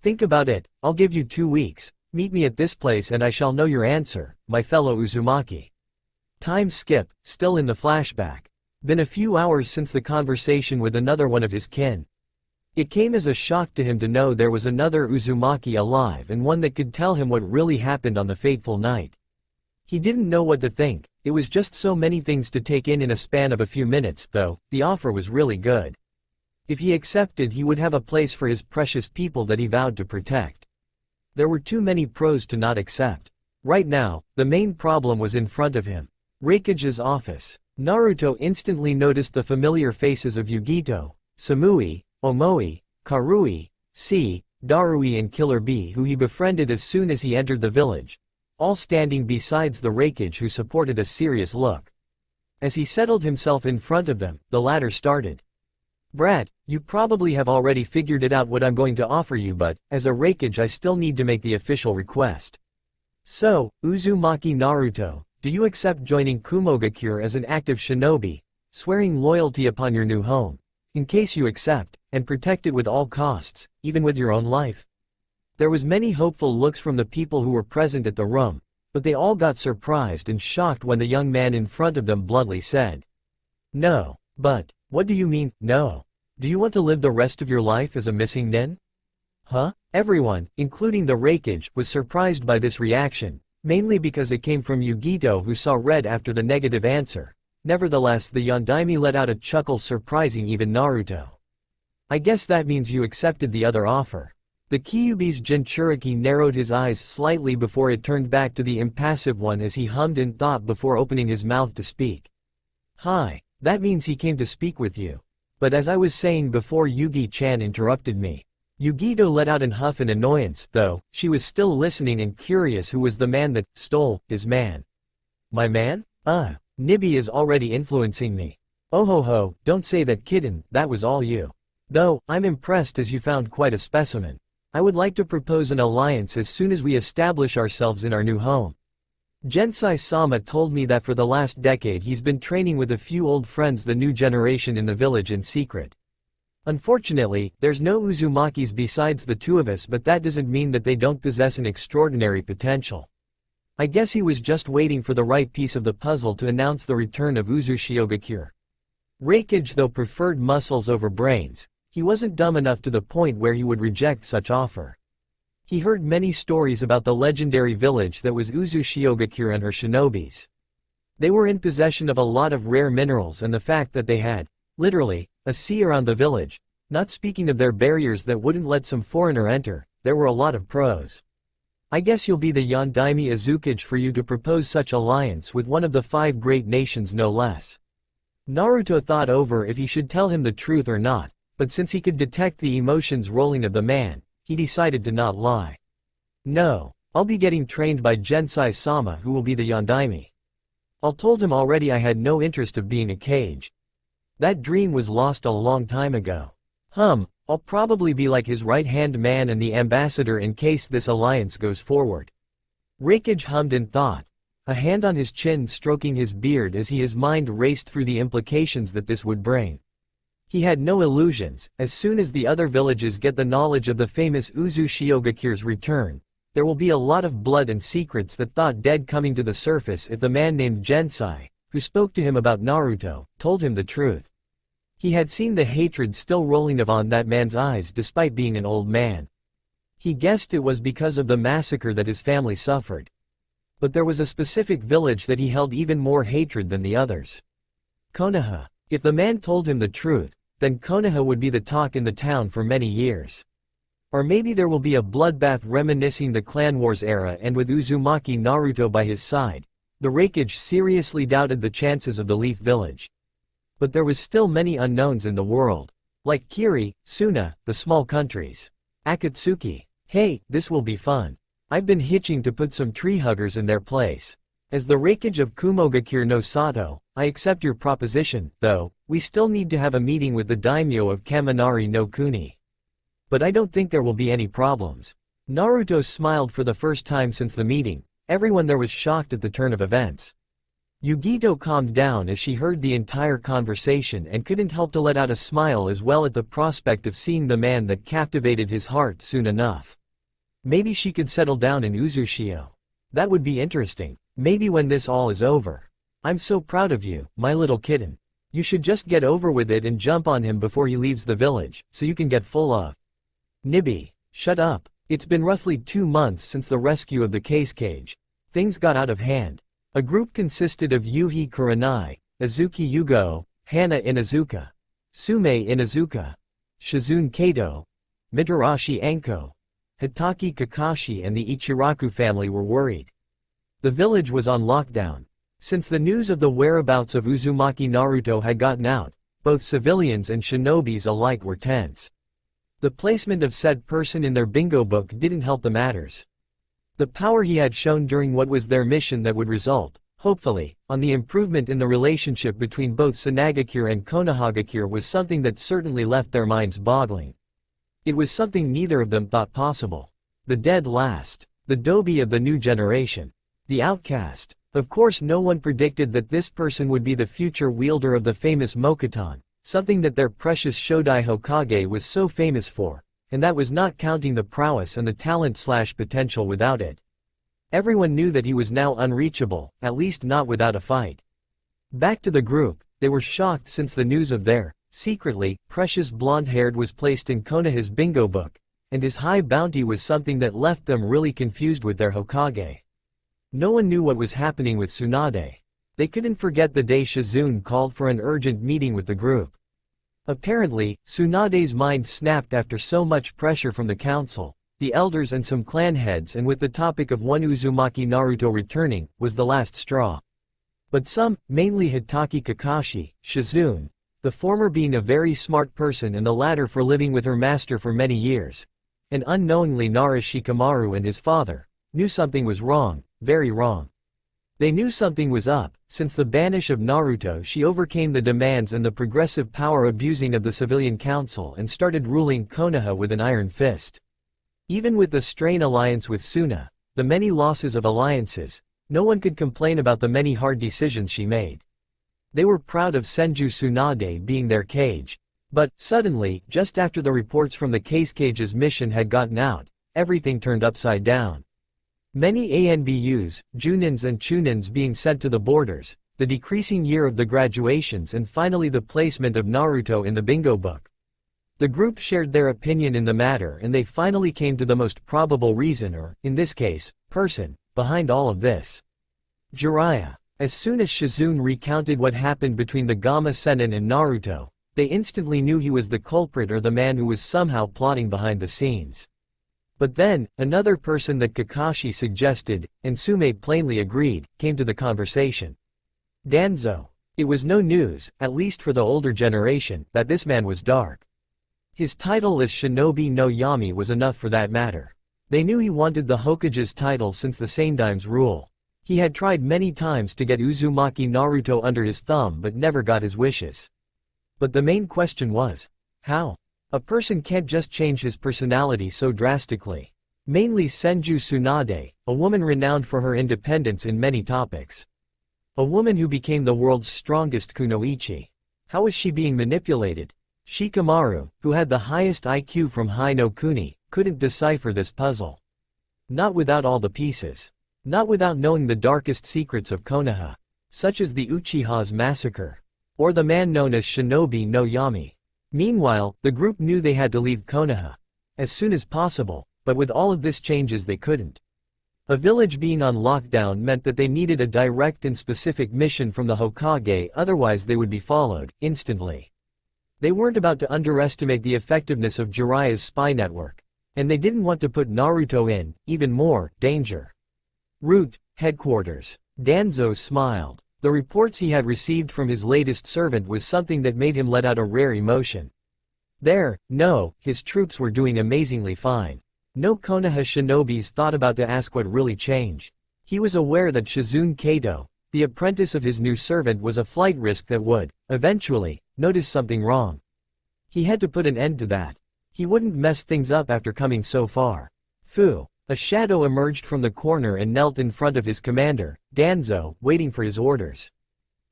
Think about it, I'll give you 2 weeks, meet me at this place and I shall know your answer, my fellow Uzumaki. Time skip, still in the flashback. Been a few hours since the conversation with another one of his kin. It came as a shock to him to know there was another Uzumaki alive and one that could tell him what really happened on the fateful night. He didn't know what to think, it was just so many things to take in a span of a few minutes though, the offer was really good. If he accepted he would have a place for his precious people that he vowed to protect. There were too many pros to not accept. Right now, the main problem was in front of him. Raikage's office. Naruto instantly noticed the familiar faces of Yugito, Samui, Omoi, Karui, C, Darui and Killer Bee who he befriended as soon as he entered the village, all standing besides the Raikage who supported a serious look. As he settled himself in front of them, the latter started. Brat, you probably have already figured it out what I'm going to offer you but, as a Raikage I still need to make the official request. So, Uzumaki Naruto, do you accept joining Kumogakure as an active shinobi, swearing loyalty upon your new home? In case you accept, and protect it with all costs, even with your own life. There was many hopeful looks from the people who were present at the room, but they all got surprised and shocked when the young man in front of them bluntly said, "No, but, what do you mean, no? Do you want to live the rest of your life as a missing nin?" Huh? Everyone, including the Raikage, was surprised by this reaction, mainly because it came from Yugito who saw red after the negative answer. Nevertheless the Yondaime let out a chuckle surprising even Naruto. I guess that means you accepted the other offer. The Kyuubi's Jinchuriki narrowed his eyes slightly before it turned back to the impassive one as he hummed in thought before opening his mouth to speak. Hi, that means he came to speak with you. But as I was saying before Yugi-chan interrupted me. Yugito let out an huff in annoyance, though, she was still listening and curious who was the man that stole his man. My man? Nibi is already influencing me. Oh ho ho, don't say that kitten, that was all you. Though, I'm impressed as you found quite a specimen. I would like to propose an alliance as soon as we establish ourselves in our new home. Gensai-sama told me that for the last decade he's been training with a few old friends the new generation in the village in secret. Unfortunately, there's no Uzumakis besides the two of us but that doesn't mean that they don't possess an extraordinary potential. I guess he was just waiting for the right piece of the puzzle to announce the return of Uzushiogakure. Raikage though preferred muscles over brains, he wasn't dumb enough to the point where he would reject such offer. He heard many stories about the legendary village that was Uzushiogakure and her shinobis. They were in possession of a lot of rare minerals and the fact that they had, literally, a sea around the village, not speaking of their barriers that wouldn't let some foreigner enter, there were a lot of pros. I guess you'll be the Yondaime Azukage for you to propose such alliance with one of the 5 great nations no less. Naruto thought over if he should tell him the truth or not, but since he could detect the emotions rolling of the man, he decided to not lie. No, I'll be getting trained by Gensai-sama who will be the Yondaime. I told him already I had no interest of being a Kage. That dream was lost a long time ago. I'll probably be like his right-hand man and the ambassador in case this alliance goes forward. Raikage hummed in thought, a hand on his chin stroking his beard as his mind raced through the implications that this would bring. He had no illusions, as soon as the other villages get the knowledge of the famous Uzushiogakures return, there will be a lot of blood and secrets that thought dead coming to the surface if the man named Gensai, who spoke to him about Naruto, told him the truth. He had seen the hatred still rolling on that man's eyes despite being an old man. He guessed it was because of the massacre that his family suffered. But there was a specific village that he held even more hatred than the others. Konoha. If the man told him the truth, then Konoha would be the talk in the town for many years. Or maybe there will be a bloodbath reminiscing the Clan Wars era, and with Uzumaki Naruto by his side, the Raikage seriously doubted the chances of the Leaf Village. But there was still many unknowns in the world. Like Kiri, Suna, the small countries. Akatsuki. Hey, this will be fun. I've been hitching to put some tree huggers in their place. As the Raikage of Kumogakure no Sato, I accept your proposition, though, we still need to have a meeting with the daimyo of Kaminari no Kuni. But I don't think there will be any problems. Naruto smiled for the first time since the meeting. Everyone there was shocked at the turn of events. Yugito calmed down as she heard the entire conversation and couldn't help to let out a smile as well at the prospect of seeing the man that captivated his heart soon enough. Maybe she could settle down in Uzushio. That would be interesting. Maybe when this all is over. I'm so proud of you, my little kitten. You should just get over with it and jump on him before he leaves the village, so you can get full of. Nibby, shut up. It's been roughly 2 months since the rescue of the case cage. Things got out of hand. A group consisted of Yuhi Kurenai, Azuki Yugo, Hana Inazuka, Sume Inazuka, Shizune Kato, Mitarashi Anko, Hitaki Kakashi and the Ichiraku family were worried. The village was on lockdown. Since the news of the whereabouts of Uzumaki Naruto had gotten out, both civilians and shinobis alike were tense. The placement of said person in their bingo book didn't help the matters. The power he had shown during what was their mission that would result, hopefully, on the improvement in the relationship between both Sunagakure and Konohagakure was something that certainly left their minds boggling. It was something neither of them thought possible. The dead last. The Dobi of the new generation. The outcast. Of course no one predicted that this person would be the future wielder of the famous Mokuton, something that their precious Shodai Hokage was so famous for, and that was not counting the prowess and the talent/potential without it. Everyone knew that he was now unreachable, at least not without a fight. Back to the group, they were shocked since the news of their, secretly, precious blonde-haired was placed in Konoha's bingo book, and his high bounty was something that left them really confused with their Hokage. No one knew what was happening with Tsunade. They couldn't forget the day Shizune called for an urgent meeting with the group. Apparently, Tsunade's mind snapped after so much pressure from the council, the elders and some clan heads, and with the topic of one Uzumaki Naruto returning, was the last straw. But some, mainly Hitaki Kakashi, Shizune, the former being a very smart person and the latter for living with her master for many years, and unknowingly Nara Shikamaru and his father, knew something was wrong, very wrong. They knew something was up. Since the banish of Naruto, she overcame the demands and the progressive power abusing of the civilian council and started ruling Konoha with an iron fist. Even with the strained alliance with Suna, the many losses of alliances, no one could complain about the many hard decisions she made. They were proud of Senju Tsunade being their kage. But, suddenly, just after the reports from the case cage's mission had gotten out, everything turned upside down. Many ANBUs, Junins and Chunins being sent to the borders, the decreasing year of the graduations, and finally the placement of Naruto in the bingo book. The group shared their opinion in the matter and they finally came to the most probable reason, or, in this case, person, behind all of this. Jiraiya. As soon as Shizune recounted what happened between the Gama Sennin and Naruto, they instantly knew he was the culprit or the man who was somehow plotting behind the scenes. But then, another person that Kakashi suggested, and Sume plainly agreed, came to the conversation. Danzo. It was no news, at least for the older generation, that this man was dark. His title as Shinobi no Yami was enough for that matter. They knew he wanted the Hokage's title since the Sendaim's rule. He had tried many times to get Uzumaki Naruto under his thumb but never got his wishes. But the main question was, how? A person can't just change his personality so drastically. Mainly Senju Tsunade, a woman renowned for her independence in many topics. A woman who became the world's strongest kunoichi. How was she being manipulated? Shikamaru, who had the highest IQ from Hai no Kuni, couldn't decipher this puzzle. Not without all the pieces. Not without knowing the darkest secrets of Konoha. Such as the Uchiha's massacre. Or the man known as Shinobi no Yami. Meanwhile, the group knew they had to leave Konoha as soon as possible, but with all of this changes they couldn't. A village being on lockdown meant that they needed a direct and specific mission from the Hokage, otherwise they would be followed, instantly. They weren't about to underestimate the effectiveness of Jiraiya's spy network. And they didn't want to put Naruto in, even more, danger. Root, headquarters. Danzo smiled. The reports he had received from his latest servant was something that made him let out a rare emotion. His troops were doing amazingly fine. No Konoha shinobis thought about to ask what really changed. He was aware that Shizune Kato, the apprentice of his new servant, was a flight risk that would, eventually, notice something wrong. He had to put an end to that. He wouldn't mess things up after coming so far. Fu. A shadow emerged from the corner and knelt in front of his commander, Danzo, waiting for his orders.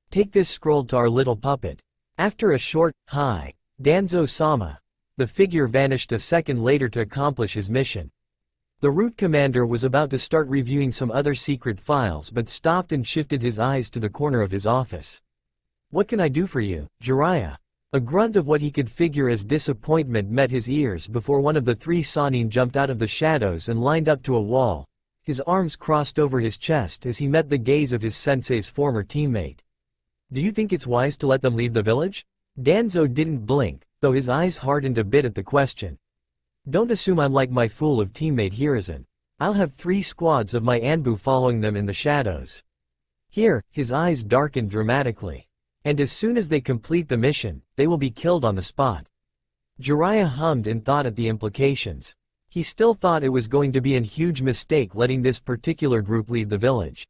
Take this scroll to our little puppet. After a short, "Hi, Danzo-sama," the figure vanished a second later to accomplish his mission. The Root commander was about to start reviewing some other secret files but stopped and shifted his eyes to the corner of his office. "What can I do for you, Jiraiya?" A grunt of what he could figure as disappointment met his ears before one of the three Sannin jumped out of the shadows and lined up to a wall, his arms crossed over his chest as he met the gaze of his sensei's former teammate. "Do you think it's wise to let them leave the village?" Danzo didn't blink, though his eyes hardened a bit at the question. "Don't assume I'm like my fool of teammate Hiruzen. I'll have 3 squads of my Anbu following them in the shadows." Here, his eyes darkened dramatically. "And as soon as they complete the mission, they will be killed on the spot." Jiraiya hummed in thought at the implications. He still thought it was going to be a huge mistake letting this particular group leave the village.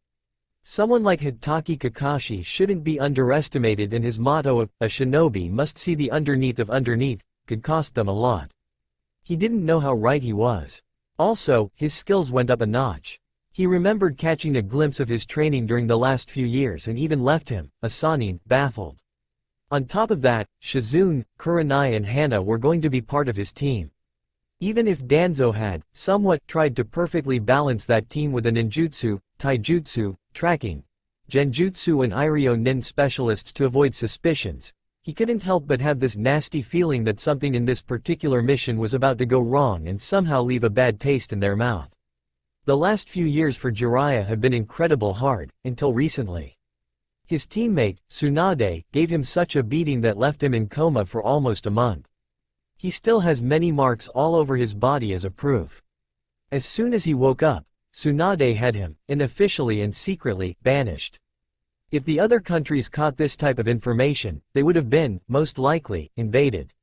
Someone like Hitaki Kakashi shouldn't be underestimated, and his motto of, "a shinobi must see the underneath of underneath," could cost them a lot. He didn't know how right he was. Also, his skills went up a notch. He remembered catching a glimpse of his training during the last few years and even left him, a Sannin, baffled. On top of that, Shizune, Kurenai and Hana were going to be part of his team. Even if Danzo had, somewhat, tried to perfectly balance that team with a ninjutsu, taijutsu, tracking, genjutsu and Iryo nin specialists to avoid suspicions, he couldn't help but have this nasty feeling that something in this particular mission was about to go wrong and somehow leave a bad taste in their mouth. The last few years for Jiraiya have been incredible hard, until recently. His teammate, Tsunade, gave him such a beating that left him in coma for almost a month. He still has many marks all over his body as a proof. As soon as he woke up, Tsunade had him, unofficially and secretly, banished. If the other countries caught this type of information, they would have been, most likely, invaded.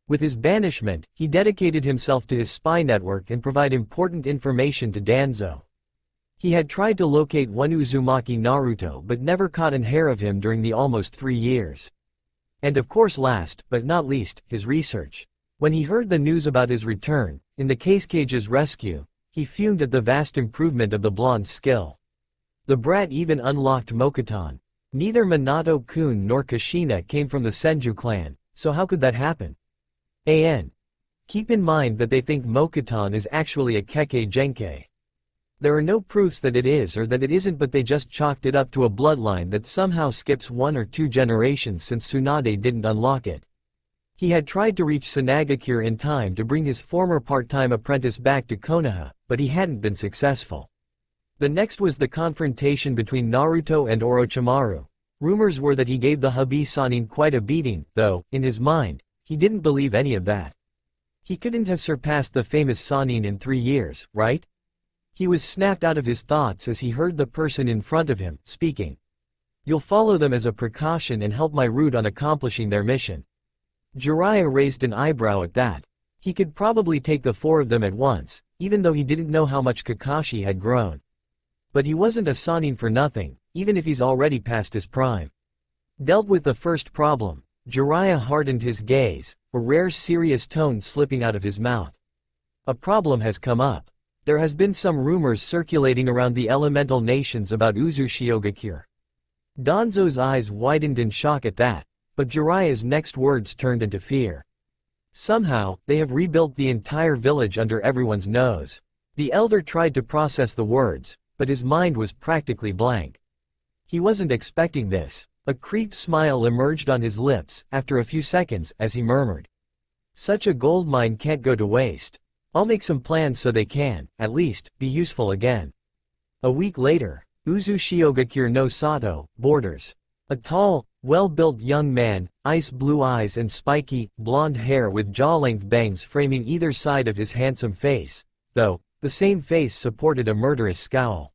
With his banishment, he dedicated himself to his spy network and provide important information to Danzo. He had tried to locate one Uzumaki Naruto but never caught an hair of him during the almost 3 years. And of course, last, but not least, his research. When he heard the news about his return, in the Casecage's rescue, he fumed at the vast improvement of the blonde's skill. The brat even unlocked Mokuton. Neither Minato-kun nor Kushina came from the Senju clan, so how could that happen? Keep in mind that they think Mokuton is actually a Kekkei Genkei. There are no proofs that it is or that it isn't, but they just chalked it up to a bloodline that somehow skips 1 or 2 generations since Tsunade didn't unlock it. He had tried to reach Sanagakure in time to bring his former part-time apprentice back to Konoha, but he hadn't been successful. The next was the confrontation between Naruto and Orochimaru. Rumors were that he gave the Hubei Sannin quite a beating, though, in his mind, he didn't believe any of that. He couldn't have surpassed the famous Sannin in 3 years, right? He was snapped out of his thoughts as he heard the person in front of him, speaking. "You'll follow them as a precaution and help my route on accomplishing their mission." Jiraiya raised an eyebrow at that. He could probably take the 4 of them at once, even though he didn't know how much Kakashi had grown. But he wasn't a Sannin for nothing, even if he's already past his prime. Dealt with the first problem, Jiraiya hardened his gaze, a rare serious tone slipping out of his mouth. "A problem has come up. There has been some rumors circulating around the elemental nations about Uzushiogakure." Danzo's eyes widened in shock at that, but Jiraiya's next words turned into fear. "Somehow, they have rebuilt the entire village under everyone's nose." The elder tried to process the words, but his mind was practically blank. He wasn't expecting this. A creep smile emerged on his lips, after a few seconds, as he murmured. "Such a gold mine can't go to waste. I'll make some plans so they can, at least, be useful again." A week later, Uzushiogakure no Sato, borders. A tall, Well-built young man, ice blue eyes and spiky, blonde hair with jaw-length bangs framing either side of his handsome face, though, the same face supported a murderous scowl.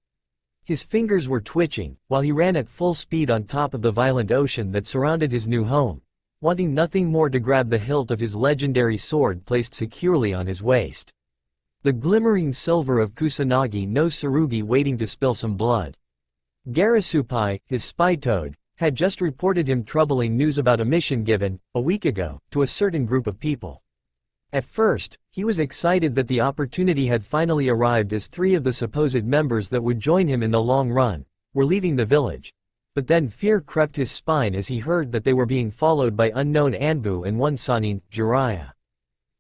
His fingers were twitching, while he ran at full speed on top of the violent ocean that surrounded his new home, wanting nothing more to grab the hilt of his legendary sword placed securely on his waist. The glimmering silver of Kusanagi no Tsurugi waiting to spill some blood. Garasupai, his spy toad, had just reported him troubling news about a mission given, a week ago, to a certain group of people. At first, he was excited that the opportunity had finally arrived as 3 of the supposed members that would join him in the long run were leaving the village. But then fear crept his spine as he heard that they were being followed by unknown Anbu and one Sanin, Jiraiya.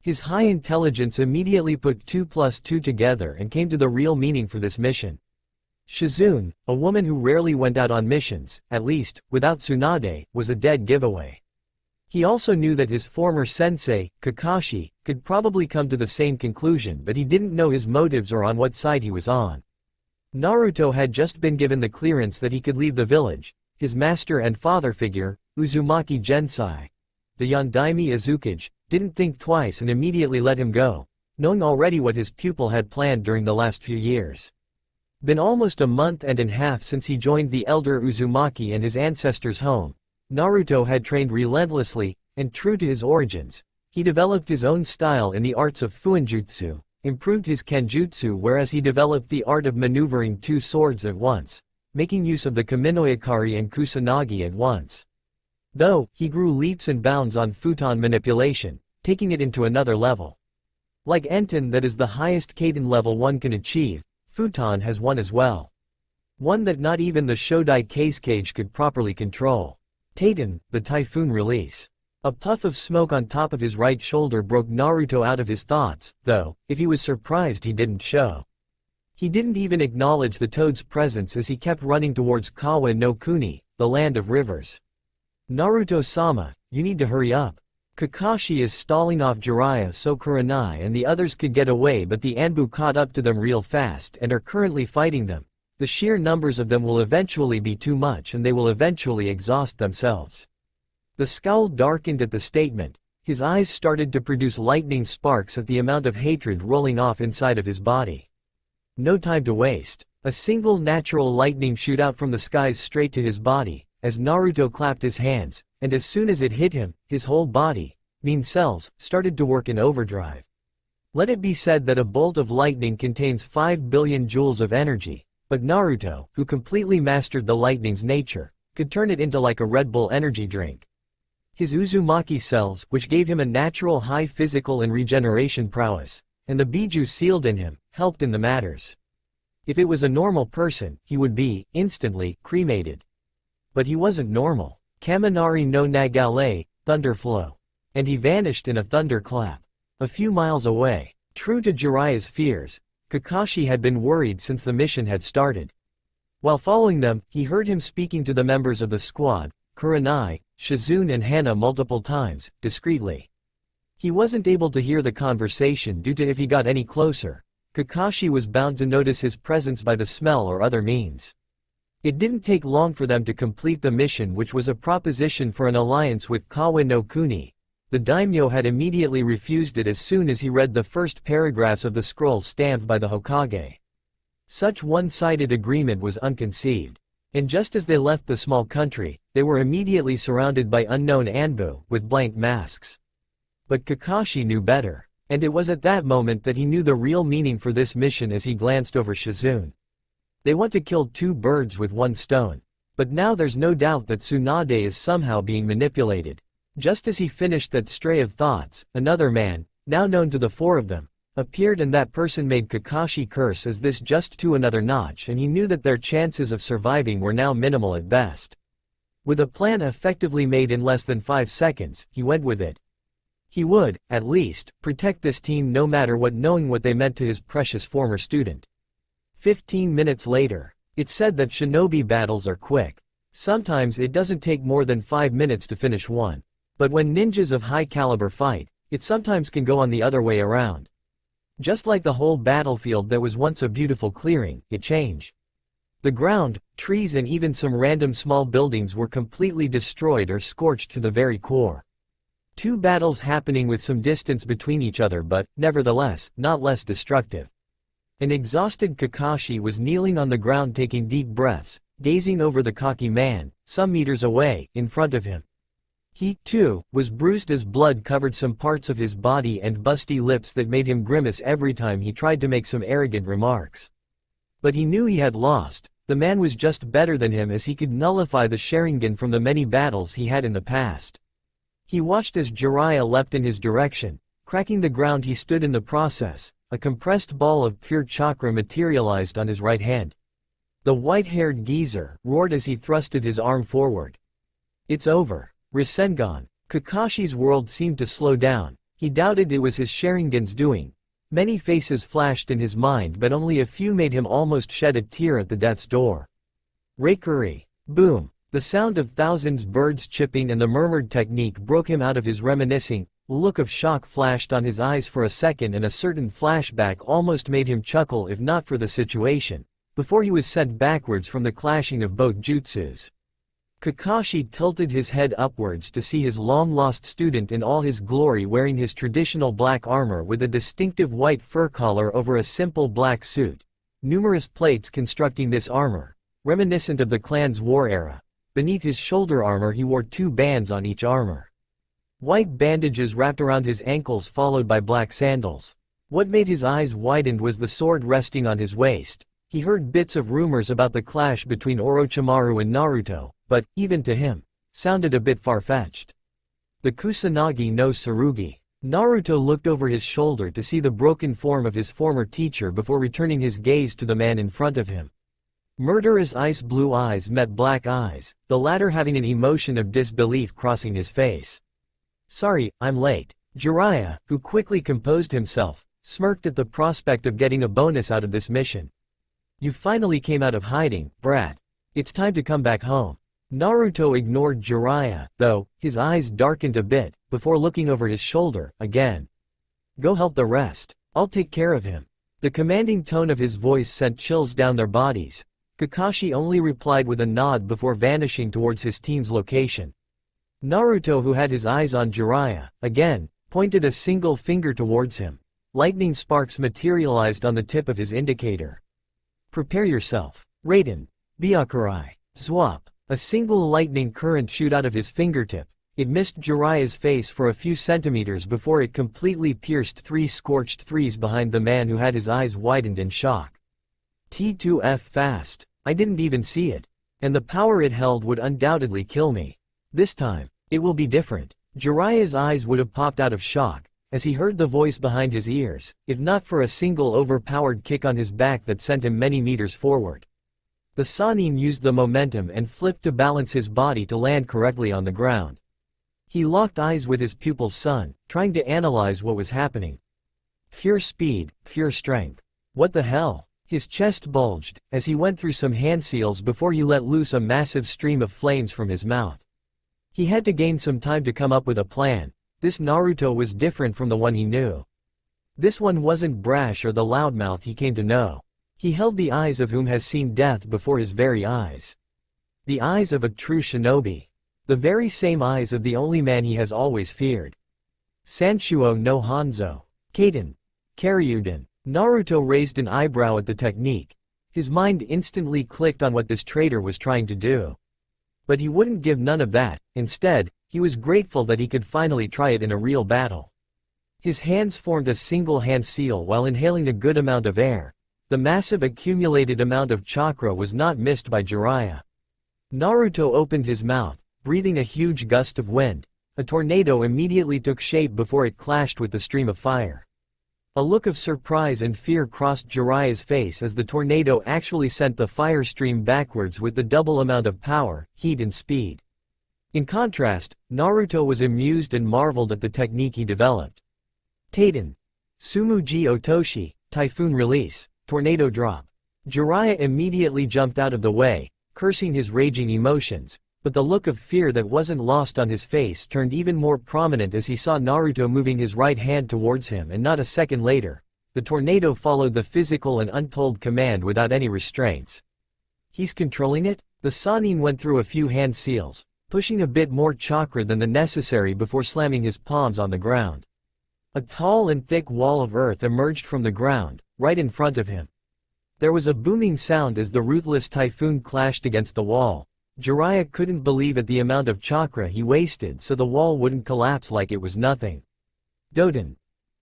His high intelligence immediately put 2 plus 2 together and came to the real meaning for this mission. Shizune, a woman who rarely went out on missions, at least, without Tsunade, was a dead giveaway. He also knew that his former sensei, Kakashi, could probably come to the same conclusion, but he didn't know his motives or on what side he was on. Naruto had just been given the clearance that he could leave the village. His master and father figure, Uzumaki Gensai, the Yondaime Izukage, didn't think twice and immediately let him go, knowing already what his pupil had planned during the last few years. Been almost a month and a half since he joined the elder Uzumaki and his ancestors' home. Naruto had trained relentlessly, and true to his origins, he developed his own style in the arts of Fuinjutsu, improved his Kenjutsu whereas he developed the art of maneuvering 2 swords at once, making use of the Kaminoikari and Kusanagi at once. Though, he grew leaps and bounds on futon manipulation, taking it into another level. Like Enten, that is the highest Kaden level one can achieve, Futon has one as well. One that not even the Shodai case cage could properly control. Taiten, the typhoon release. A puff of smoke on top of his right shoulder broke Naruto out of his thoughts, though, if he was surprised he didn't show. He didn't even acknowledge the toad's presence as he kept running towards Kawa no Kuni, the land of rivers. Naruto-sama, you need to hurry up. Kakashi is stalling off Jiraiya so Kurenai and the others could get away, but the Anbu caught up to them real fast and are currently fighting them. The sheer numbers of them will eventually be too much and they will eventually exhaust themselves. The scowl darkened at the statement. His eyes started to produce lightning sparks at the amount of hatred rolling off inside of his body. No time to waste. A single natural lightning shoot out from the skies straight to his body, as Naruto clapped his hands, and as soon as it hit him, his whole body, cells, started to work in overdrive. Let it be said that a bolt of lightning contains 5 billion joules of energy, but Naruto, who completely mastered the lightning's nature, could turn it into like a Red Bull energy drink. His Uzumaki cells, which gave him a natural high physical and regeneration prowess, and the Biju sealed in him, helped in the matters. If it was a normal person, he would be, instantly, cremated. But he wasn't normal. Kaminari no Nagale, thunderflow. And he vanished in a thunderclap. A few miles away. True to Jiraiya's fears, Kakashi had been worried since the mission had started. While following them, he heard him speaking to the members of the squad, Kurenai, Shizune and Hana multiple times, discreetly. He wasn't able to hear the conversation due to if he got any closer, Kakashi was bound to notice his presence by the smell or other means. It didn't take long for them to complete the mission, which was a proposition for an alliance with Kawa no Kuni. The daimyo had immediately refused it as soon as he read the first paragraphs of the scroll stamped by the Hokage. Such one-sided agreement was unconceived. And just as they left the small country, they were immediately surrounded by unknown Anbu, with blank masks. But Kakashi knew better. And it was at that moment that he knew the real meaning for this mission as he glanced over Shizune. They want to kill 2 birds with 1 stone. But now there's no doubt that Tsunade is somehow being manipulated. Just as he finished that stray of thoughts, another man, now known to the 4 of them, appeared, and that person made Kakashi curse as this just to another notch, and he knew that their chances of surviving were now minimal at best. With a plan effectively made in less than 5 seconds, he went with it. He would, at least, protect this team no matter what, knowing what they meant to his precious former student. 15 minutes later. It's said that shinobi battles are quick. Sometimes it doesn't take more than 5 minutes to finish one. But when ninjas of high caliber fight, it sometimes can go on the other way around. Just like the whole battlefield that was once a beautiful clearing, it changed. The ground, trees and even some random small buildings were completely destroyed or scorched to the very core. Two battles happening with some distance between each other but, nevertheless, not less destructive. An exhausted Kakashi was kneeling on the ground taking deep breaths, gazing over the cocky man, some meters away, in front of him. He, too, was bruised as blood covered some parts of his body and busty lips that made him grimace every time he tried to make some arrogant remarks. But he knew he had lost. The man was just better than him as he could nullify the Sharingan from the many battles he had in the past. He watched as Jiraiya leapt in his direction, cracking the ground he stood in the process. A compressed ball of pure chakra materialized on his right hand. The white-haired geezer roared as he thrusted his arm forward. It's over. Rasengan. Kakashi's world seemed to slow down. He doubted it was his Sharingan's doing. Many faces flashed in his mind but only a few made him almost shed a tear at the death's door. Reikuri. Boom. The sound of thousands birds chirping and the murmured technique broke him out of his reminiscing. A look of shock flashed on his eyes for a second and a certain flashback almost made him chuckle if not for the situation, before he was sent backwards from the clashing of both jutsus. Kakashi tilted his head upwards to see his long-lost student in all his glory wearing his traditional black armor with a distinctive white fur collar over a simple black suit. Numerous plates constructing this armor, reminiscent of the clan's war era. Beneath his shoulder armor he wore two bands on each armor. White bandages wrapped around his ankles followed by black sandals. What made his eyes widen was the sword resting on his waist. He heard bits of rumors about the clash between Orochimaru and Naruto, but, even to him, sounded a bit far-fetched. The Kusanagi no Tsurugi. Naruto looked over his shoulder to see the broken form of his former teacher before returning his gaze to the man in front of him. Murderous ice blue eyes met black eyes, the latter having an emotion of disbelief crossing his face. Sorry, I'm late. Jiraiya, who quickly composed himself, smirked at the prospect of getting a bonus out of this mission. You finally came out of hiding, brat. It's time to come back home. Naruto ignored Jiraiya, though, his eyes darkened a bit, before looking over his shoulder, again. Go help the rest. I'll take care of him. The commanding tone of his voice sent chills down their bodies. Kakashi only replied with a nod before vanishing towards his team's location. Naruto, who had his eyes on Jiraiya, again, pointed a single finger towards him. Lightning sparks materialized on the tip of his indicator. Prepare yourself. Raiden. Byakurai. Zwap. A single lightning current shoot out of his fingertip. It missed Jiraiya's face for a few centimeters before it completely pierced three scorched threes behind the man who had his eyes widened in shock. T2F fast. I didn't even see it. And the power it held would undoubtedly kill me. This time, it will be different. Jiraiya's eyes would have popped out of shock, as he heard the voice behind his ears, if not for a single overpowered kick on his back that sent him many meters forward. The Sannin used the momentum and flipped to balance his body to land correctly on the ground. He locked eyes with his pupil's son, trying to analyze what was happening. Pure speed, pure strength. What the hell? His chest bulged, as he went through some hand seals before he let loose a massive stream of flames from his mouth. He had to gain some time to come up with a plan. This Naruto was different from the one he knew. This one wasn't brash or the loudmouth he came to know. He held the eyes of whom has seen death before his very eyes. The eyes of a true shinobi. The very same eyes of the only man he has always feared. Sanshuo no Hanzo. Kaden. Karyudan. Naruto raised an eyebrow at the technique. His mind instantly clicked on what this traitor was trying to do. But he wouldn't give none of that. Instead, he was grateful that he could finally try it in a real battle. His hands formed a single hand seal while inhaling a good amount of air. The massive accumulated amount of chakra was not missed by Jiraiya. Naruto opened his mouth, breathing a huge gust of wind. A tornado immediately took shape before it clashed with the stream of fire. A look of surprise and fear crossed Jiraiya's face as the tornado actually sent the fire stream backwards with the double amount of power, heat and speed. In contrast, Naruto was amused and marveled at the technique he developed. Taiden. Sumuji Otoshi, Typhoon Release, Tornado Drop. Jiraiya immediately jumped out of the way, cursing his raging emotions, but the look of fear that wasn't lost on his face turned even more prominent as he saw Naruto moving his right hand towards him, and not a second later, the tornado followed the physical and untold command without any restraints. He's controlling it? The Sannin went through a few hand seals, pushing a bit more chakra than the necessary before slamming his palms on the ground. A tall and thick wall of earth emerged from the ground, right in front of him. There was a booming sound as the ruthless typhoon clashed against the wall. Jiraiya couldn't believe at the amount of chakra he wasted so the wall wouldn't collapse like it was nothing. Doden.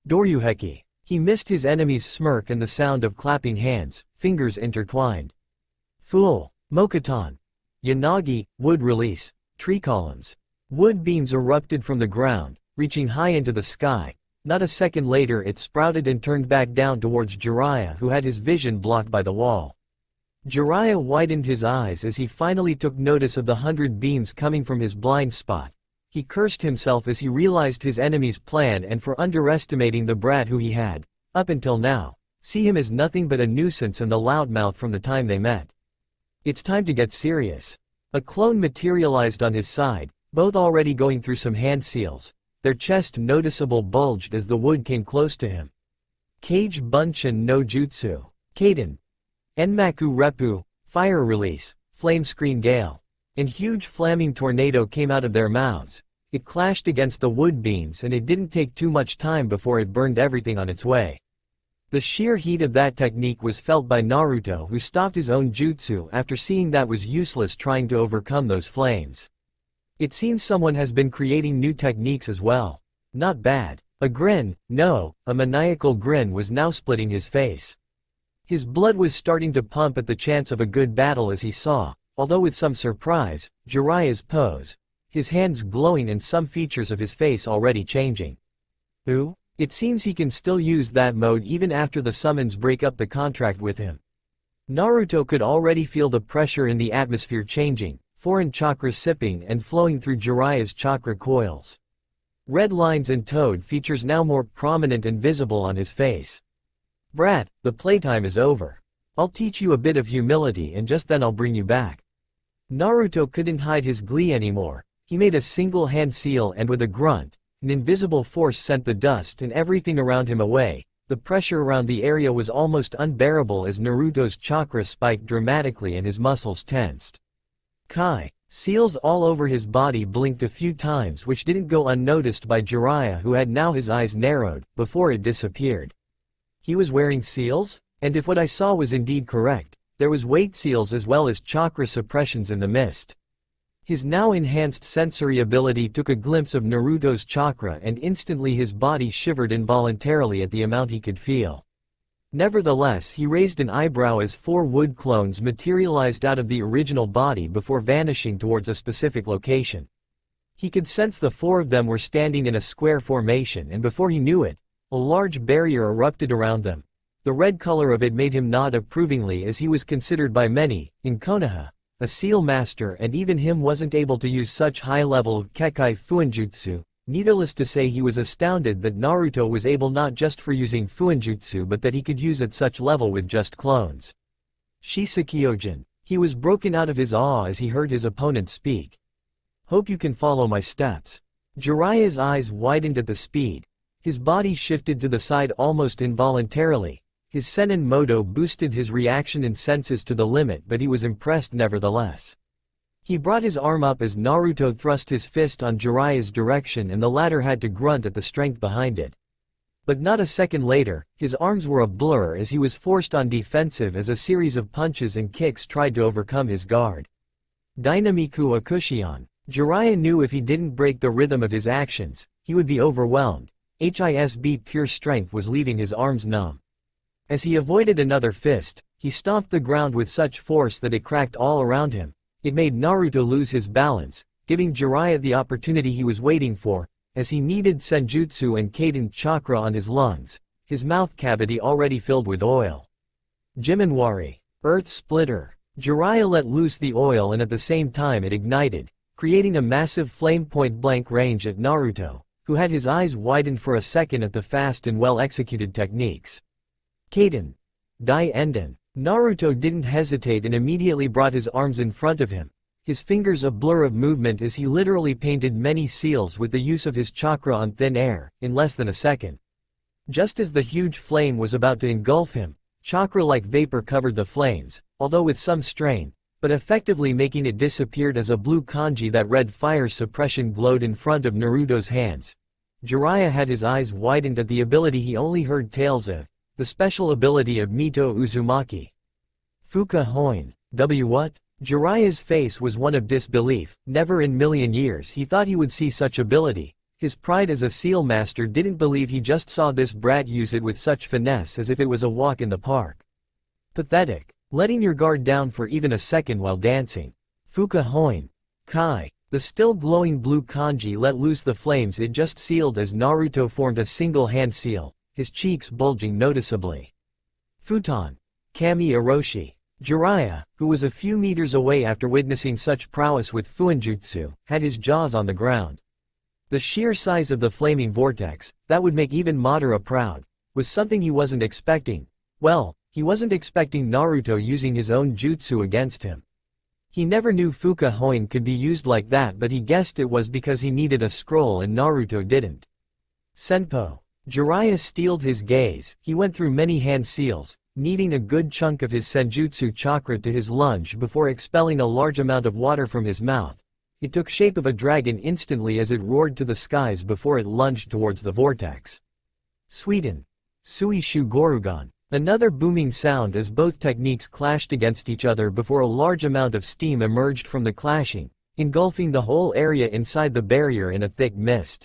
Doryuheki. He missed his enemy's smirk and the sound of clapping hands, fingers intertwined. Fool. Mokuton. Yanagi. Wood release. Tree columns. Wood beams erupted from the ground, reaching high into the sky. Not a second later it sprouted and turned back down towards Jiraiya, who had his vision blocked by the wall. Jiraiya widened his eyes as he finally took notice of the 100 beams coming from his blind spot. He cursed himself as he realized his enemy's plan and for underestimating the brat who he had, up until now, see him as nothing but a nuisance and the loudmouth from the time they met. It's time to get serious. A clone materialized on his side, both already going through some hand seals. Their chest noticeable bulged as the wood came close to him. Kage Bunshin no Jutsu. Kaden. Enmaku Reppu, fire release, flame screen gale. And huge flaming tornado came out of their mouths. It clashed against the wood beams and it didn't take too much time before it burned everything on its way. The sheer heat of that technique was felt by Naruto, who stopped his own jutsu after seeing that was useless trying to overcome those flames. It seems someone has been creating new techniques as well. Not bad. A grin, no, a maniacal grin was now splitting his face. His blood was starting to pump at the chance of a good battle as he saw, although with some surprise, Jiraiya's pose, his hands glowing and some features of his face already changing. Ooh, it seems he can still use that mode even after the summons break up the contract with him. Naruto could already feel the pressure in the atmosphere changing, foreign chakra sipping and flowing through Jiraiya's chakra coils. Red lines and toad features now more prominent and visible on his face. Brat, the playtime is over. I'll teach you a bit of humility and just then I'll bring you back. Naruto couldn't hide his glee anymore. He made a single hand seal and with a grunt, an invisible force sent the dust and everything around him away. The pressure around the area was almost unbearable as Naruto's chakra spiked dramatically and his muscles tensed. Kai. Seals all over his body blinked a few times, which didn't go unnoticed by Jiraiya, who had now his eyes narrowed, before it disappeared. He was wearing seals? And if what I saw was indeed correct, there was weight seals as well as chakra suppressions in the mist. His now enhanced sensory ability took a glimpse of Naruto's chakra and instantly his body shivered involuntarily at the amount he could feel. Nevertheless, he raised an eyebrow as 4 wood clones materialized out of the original body before vanishing towards a specific location. He could sense the 4 of them were standing in a square formation, and before he knew it, a large barrier erupted around them. The red color of it made him nod approvingly as he was considered by many, in Konoha, a seal master, and even him wasn't able to use such high level of Kekai Fuinjutsu. Needless to say, he was astounded that Naruto was able not just for using Fuinjutsu but that he could use at such level with just clones. Shisekyojin. He was broken out of his awe as he heard his opponent speak. Hope you can follow my steps. Jiraiya's eyes widened at the speed. His body shifted to the side almost involuntarily. His Senin Moto boosted his reaction and senses to the limit, but he was impressed nevertheless. He brought his arm up as Naruto thrust his fist on Jiraiya's direction and the latter had to grunt at the strength behind it. But not a second later, his arms were a blur as he was forced on defensive as a series of punches and kicks tried to overcome his guard. Dynamiku Akushion. Jiraiya knew if he didn't break the rhythm of his actions, he would be overwhelmed. HISB pure strength was leaving his arms numb. As he avoided another fist, he stomped the ground with such force that it cracked all around him. It made Naruto lose his balance, giving Jiraiya the opportunity he was waiting for, as he needed Senjutsu and Kaden chakra on his lungs, his mouth cavity already filled with oil. Jiminwari. Earth Splitter. Jiraiya let loose the oil and at the same time it ignited, creating a massive flame point-blank range at Naruto, who had his eyes widened for a second at the fast and well-executed techniques. Kaden. Dai Enden. Naruto didn't hesitate and immediately brought his arms in front of him, his fingers a blur of movement as he literally painted many seals with the use of his chakra on thin air, in less than a second. Just as the huge flame was about to engulf him, chakra-like vapor covered the flames, although with some strain, but effectively making it disappeared as a blue kanji that read fire suppression glowed in front of Naruto's hands. Jiraiya had his eyes widened at the ability he only heard tales of, the special ability of Mito Uzumaki. Fuka Hoin. What? Jiraiya's face was one of disbelief. Never in million years he thought he would see such ability. His pride as a seal master didn't believe he just saw this brat use it with such finesse as if it was a walk in the park. Pathetic. Letting your guard down for even a second while dancing. Fuka Hoin. Kai. The still glowing blue kanji let loose the flames it just sealed as Naruto formed a single hand seal, his cheeks bulging noticeably. Futon. Kami Oroshi. Jiraiya, who was a few meters away after witnessing such prowess with Fuinjutsu, had his jaws on the ground. The sheer size of the flaming vortex, that would make even Madara proud, was something he wasn't expecting. Well, he wasn't expecting Naruto using his own jutsu against him. He never knew Fuka Hoin could be used like that, but he guessed it was because he needed a scroll and Naruto didn't. Senpo. Jiraiya steeled his gaze. He went through many hand seals, needing a good chunk of his senjutsu chakra to his lunge before expelling a large amount of water from his mouth. It took shape of a dragon instantly as it roared to the skies before it lunged towards the vortex. Suiden. Sui Shu Gorugan. Another booming sound as both techniques clashed against each other before a large amount of steam emerged from the clashing, engulfing the whole area inside the barrier in a thick mist.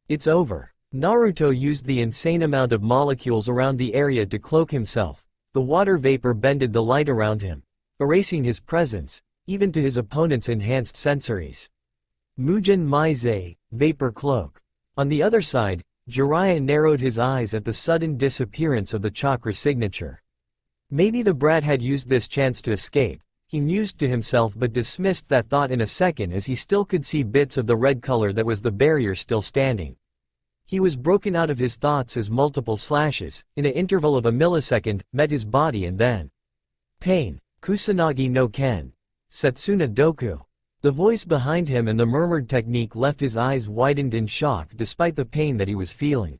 It's over. Naruto used the insane amount of molecules around the area to cloak himself. The water vapor bended the light around him, erasing his presence, even to his opponent's enhanced sensories. Mugen Maizei, Vapor Cloak. On the other side, Jiraiya narrowed his eyes at the sudden disappearance of the chakra signature. Maybe the brat had used this chance to escape, he mused to himself, but dismissed that thought in a second as he still could see bits of the red color that was the barrier still standing. He was broken out of his thoughts as multiple slashes, in an interval of a millisecond, met his body and then. Pain. Kusanagi no Ken. Setsuna Doku. The voice behind him and the murmured technique left his eyes widened in shock despite the pain that he was feeling.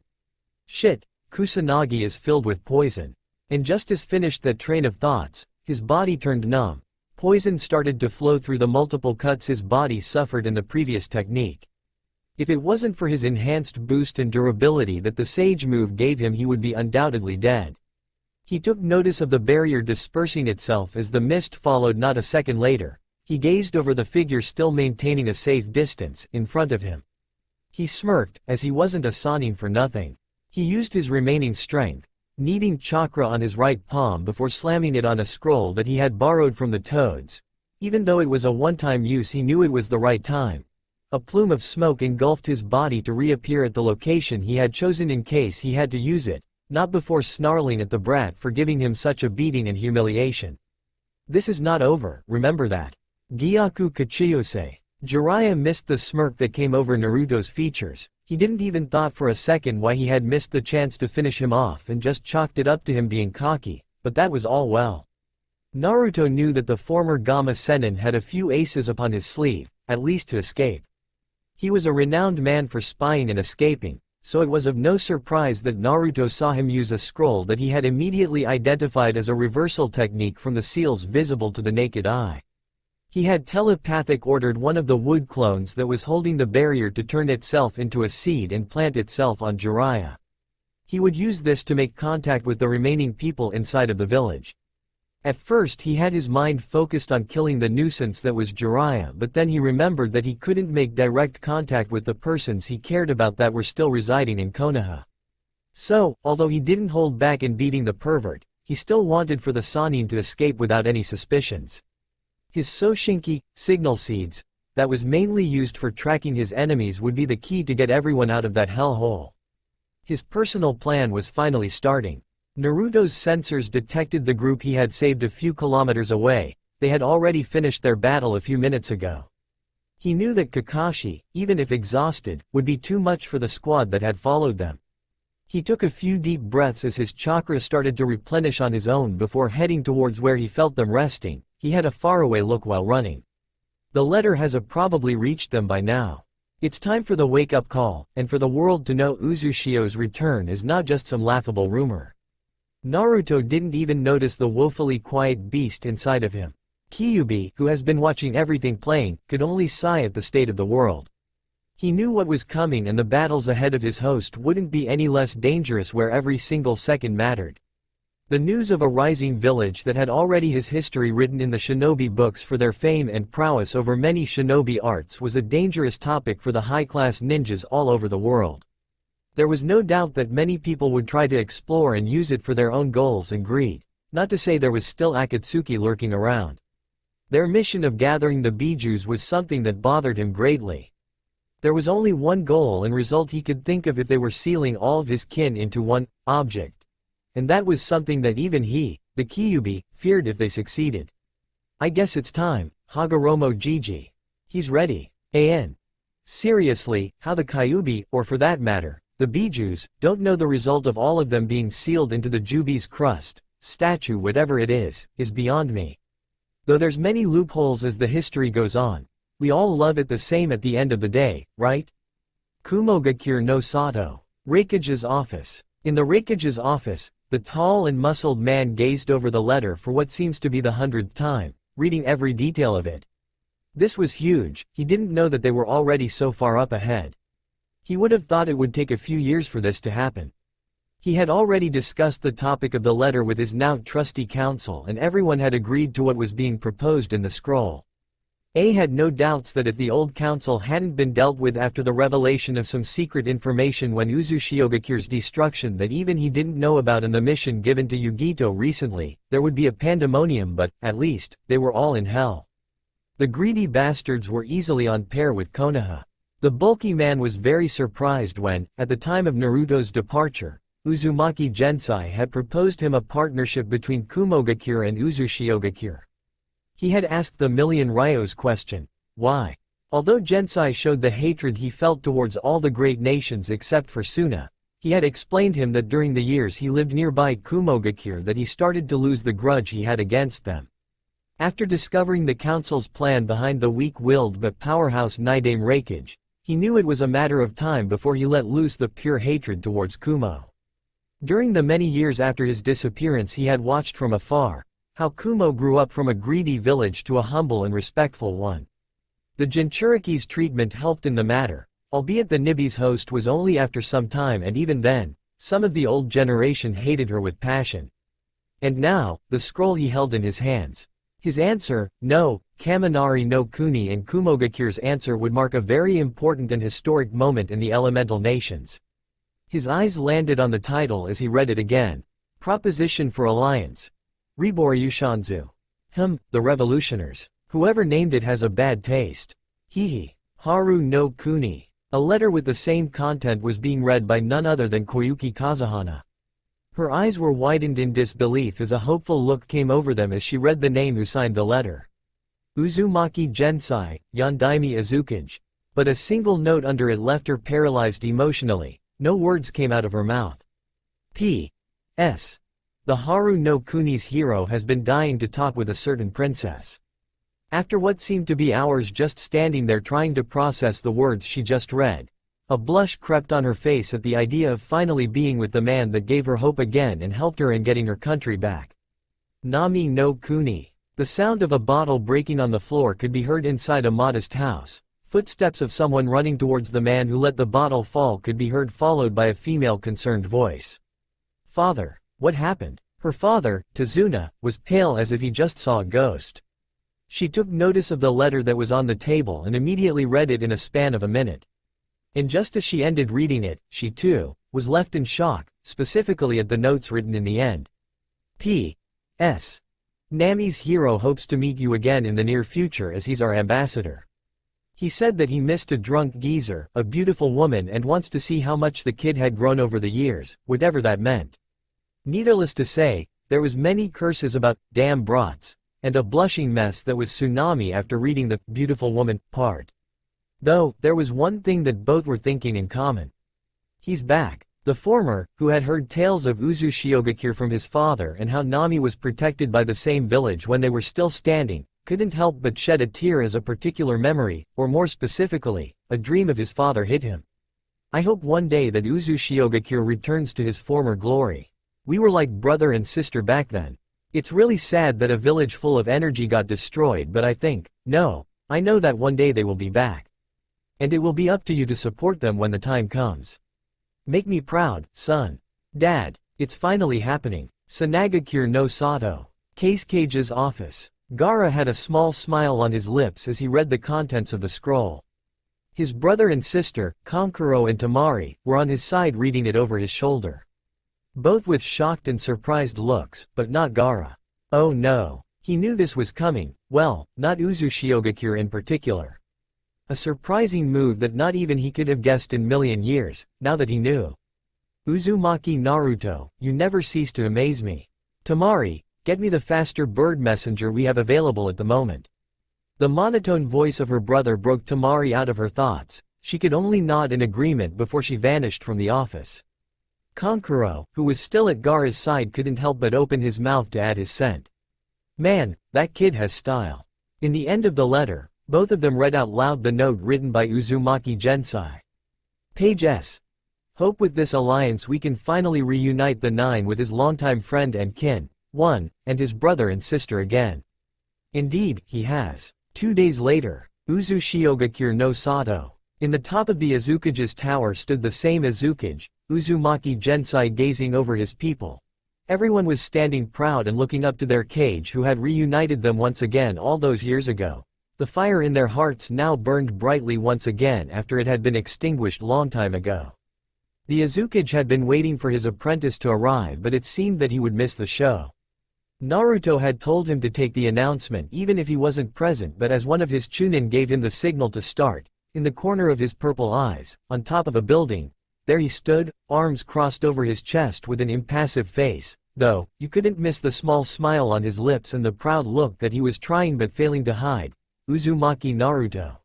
Shit, Kusanagi is filled with poison. And just as finished that train of thoughts, his body turned numb. Poison started to flow through the multiple cuts his body suffered in the previous technique. If it wasn't for his enhanced boost and durability that the Sage move gave him, he would be undoubtedly dead. He took notice of the barrier dispersing itself as the mist followed. Not a second later, he gazed over the figure still maintaining a safe distance, in front of him. He smirked, as he wasn't a Sannin for nothing. He used his remaining strength, kneading chakra on his right palm before slamming it on a scroll that he had borrowed from the toads. Even though it was a one-time use, he knew it was the right time. A plume of smoke engulfed his body to reappear at the location he had chosen in case he had to use it, not before snarling at the brat for giving him such a beating and humiliation. This is not over, remember that. Gyaku Kachiyose. Jiraiya missed the smirk that came over Naruto's features. He didn't even thought for a second why he had missed the chance to finish him off and just chalked it up to him being cocky, but that was all well. Naruto knew that the former Gamma Sennin had a few aces upon his sleeve, at least to escape. He was a renowned man for spying and escaping, so it was of no surprise that Naruto saw him use a scroll that he had immediately identified as a reversal technique from the seals visible to the naked eye. He had telepathic ordered one of the wood clones that was holding the barrier to turn itself into a seed and plant itself on Jiraiya. He would use this to make contact with the remaining people inside of the village. At first he had his mind focused on killing the nuisance that was Jiraiya, but then he remembered that he couldn't make direct contact with the persons he cared about that were still residing in Konoha. So, although he didn't hold back in beating the pervert, he still wanted for the Sannin to escape without any suspicions. His Soshinki, signal seeds, that was mainly used for tracking his enemies, would be the key to get everyone out of that hellhole. His personal plan was finally starting. Naruto's sensors detected the group he had saved a few kilometers away. They had already finished their battle a few minutes ago. He knew that Kakashi, even if exhausted, would be too much for the squad that had followed them. He took a few deep breaths as his chakra started to replenish on his own before heading towards where he felt them resting. He had a faraway look while running. The letter has probably reached them by now. It's time for the wake-up call, and for the world to know Uzushio's return is not just some laughable rumor. Naruto didn't even notice the woefully quiet beast inside of him. Kyuubi, who has been watching everything playing, could only sigh at the state of the world. He knew what was coming and the battles ahead of his host wouldn't be any less dangerous where every single second mattered. The news of a rising village that had already his history written in the shinobi books for their fame and prowess over many shinobi arts was a dangerous topic for the high-class ninjas all over the world. There was no doubt that many people would try to explore and use it for their own goals and greed, not to say there was still Akatsuki lurking around. Their mission of gathering the bijus was something that bothered him greatly. There was only one goal and result he could think of if they were sealing all of his kin into one object. And that was something that even he, the Kyuubi, feared if they succeeded. I guess it's time, Hagoromo Jiji. He's ready. Seriously, how the Kyuubi, or for that matter, the bijus, don't know the result of all of them being sealed into the Jubi's crust, statue whatever it is beyond me. Though there's many loopholes as the history goes on, we all love it the same at the end of the day, right? Kumogakure no Sato. Reikage's office. In the Reikage's office, the tall and muscled man gazed over the letter for what seems to be the 100th time, reading every detail of it. This was huge, he didn't know that they were already so far up ahead. He would have thought it would take a few years for this to happen. He had already discussed the topic of the letter with his now trusty council and everyone had agreed to what was being proposed in the scroll. A had no doubts that if the old council hadn't been dealt with after the revelation of some secret information when Uzushiyogakure's destruction that even he didn't know about and the mission given to Yugito recently, there would be a pandemonium but, at least, they were all in hell. The greedy bastards were easily on par with Konoha. The bulky man was very surprised when, at the time of Naruto's departure, Uzumaki Gensai had proposed him a partnership between Kumogakure and Uzushiogakure. He had asked the million ryos question, why? Although Gensai showed the hatred he felt towards all the great nations except for Suna, he had explained him that during the years he lived nearby Kumogakure that he started to lose the grudge he had against them. After discovering the council's plan behind the weak-willed but powerhouse Nidame Reikage, he knew it was a matter of time before he let loose the pure hatred towards Kumo. During the many years after his disappearance he had watched from afar, how Kumo grew up from a greedy village to a humble and respectful one. The Jinchuriki's treatment helped in the matter, albeit the Nibi's host was only after some time and even then, some of the old generation hated her with passion. And now, the scroll he held in his hands. His answer, no, Kaminari no Kuni and Kumogakure's answer would mark a very important and historic moment in the elemental nations. His eyes landed on the title as he read it again. Proposition for Alliance. Riboryushanzu. The revolutioners. Whoever named it has a bad taste. Hihi. Haru no Kuni. A letter with the same content was being read by none other than Koyuki Kazuhana. Her eyes were widened in disbelief as a hopeful look came over them as she read the name who signed the letter. Uzumaki Gensai, Yondaime Azukage. But a single note under it left her paralyzed emotionally. No words came out of her mouth. P.S. The Haru no Kuni's hero has been dying to talk with a certain princess. After what seemed to be hours just standing there trying to process the words she just read, a blush crept on her face at the idea of finally being with the man that gave her hope again and helped her in getting her country back. Nami no Kuni. The sound of a bottle breaking on the floor could be heard inside a modest house. Footsteps of someone running towards the man who let the bottle fall could be heard, followed by a female concerned voice. Father. What happened? Her father, Tazuna, was pale as if he just saw a ghost. She took notice of the letter that was on the table and immediately read it in a span of a minute. And just as she ended reading it, she too, was left in shock, specifically at the notes written in the end. P.S. Nami's hero hopes to meet you again in the near future as he's our ambassador. He said that he missed a drunk geezer, a beautiful woman, and wants to see how much the kid had grown over the years, whatever that meant. Needless to say, there was many curses about damn brats, and a blushing mess that was tsunami after reading the beautiful woman part. Though, there was one thing that both were thinking in common. He's back. The former, who had heard tales of Uzushiogakure from his father and how Nami was protected by the same village when they were still standing, couldn't help but shed a tear as a particular memory, or more specifically, a dream of his father hit him. I hope one day that Uzushiogakure returns to his former glory. We were like brother and sister back then. It's really sad that a village full of energy got destroyed, but I know that one day they will be back. And it will be up to you to support them when the time comes. Make me proud, son. Dad, it's finally happening. Sanagakure no Sato. Case Cage's office. Gaara had a small smile on his lips as he read the contents of the scroll. His brother and sister, Kankuro and Tamari, were on his side reading it over his shoulder. Both with shocked and surprised looks, but not Gaara. Oh no. He knew this was coming, well, not Uzushiogakure in particular. A surprising move that not even he could have guessed in million years, now that he knew. Uzumaki Naruto, you never cease to amaze me. Tamari, get me the faster bird messenger we have available at the moment. The monotone voice of her brother broke Tamari out of her thoughts. She could only nod in agreement before she vanished from the office. Kankuro, who was still at Gaara's side, couldn't help but open his mouth to add his cent. Man, that kid has style. In the end of the letter, both of them read out loud the note written by Uzumaki Gensai. Page S. Hope with this alliance we can finally reunite the Nine with his longtime friend and kin, one, and his brother and sister again. Indeed, he has. 2 days later, Uzushiogakure no Sato. In the top of the Azukage's tower stood the same Azukage, Uzumaki Gensai, gazing over his people. Everyone was standing proud and looking up to their Kage who had reunited them once again all those years ago. The fire in their hearts now burned brightly once again after it had been extinguished long time ago. The Azukage had been waiting for his apprentice to arrive, but it seemed that he would miss the show. Naruto had told him to take the announcement even if he wasn't present, but as one of his Chunin gave him the signal to start, in the corner of his purple eyes, on top of a building, there he stood, arms crossed over his chest with an impassive face, though, you couldn't miss the small smile on his lips and the proud look that he was trying but failing to hide. Uzumaki Naruto.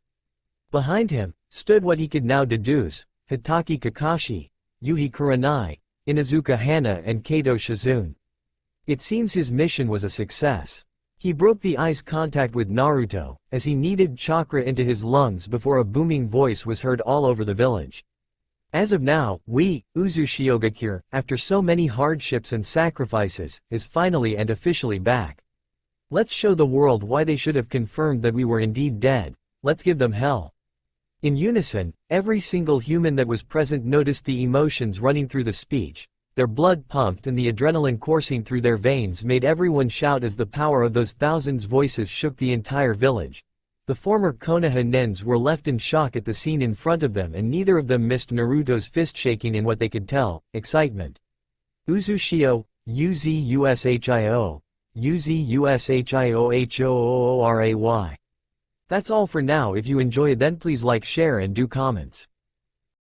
Behind him, stood what he could now deduce, Hitaki Kakashi, Yuhi Kurenai, Inazuka Hana and Kato Shizune. It seems his mission was a success. He broke the eye's contact with Naruto, as he kneaded chakra into his lungs before a booming voice was heard all over the village. As of now, we, Uzushiogakure, after so many hardships and sacrifices, is finally and officially back. Let's show the world why they should have confirmed that we were indeed dead. Let's give them hell. In unison, every single human that was present noticed the emotions running through the speech. Their blood pumped and the adrenaline coursing through their veins made everyone shout as the power of those thousands voices shook the entire village. The former Konoha nens were left in shock at the scene in front of them, and neither of them missed Naruto's fist shaking in what they could tell, excitement. Uzushio, Uzushio, Uzushiohoray. That's all for now. If you enjoy, then please like, share and do comments.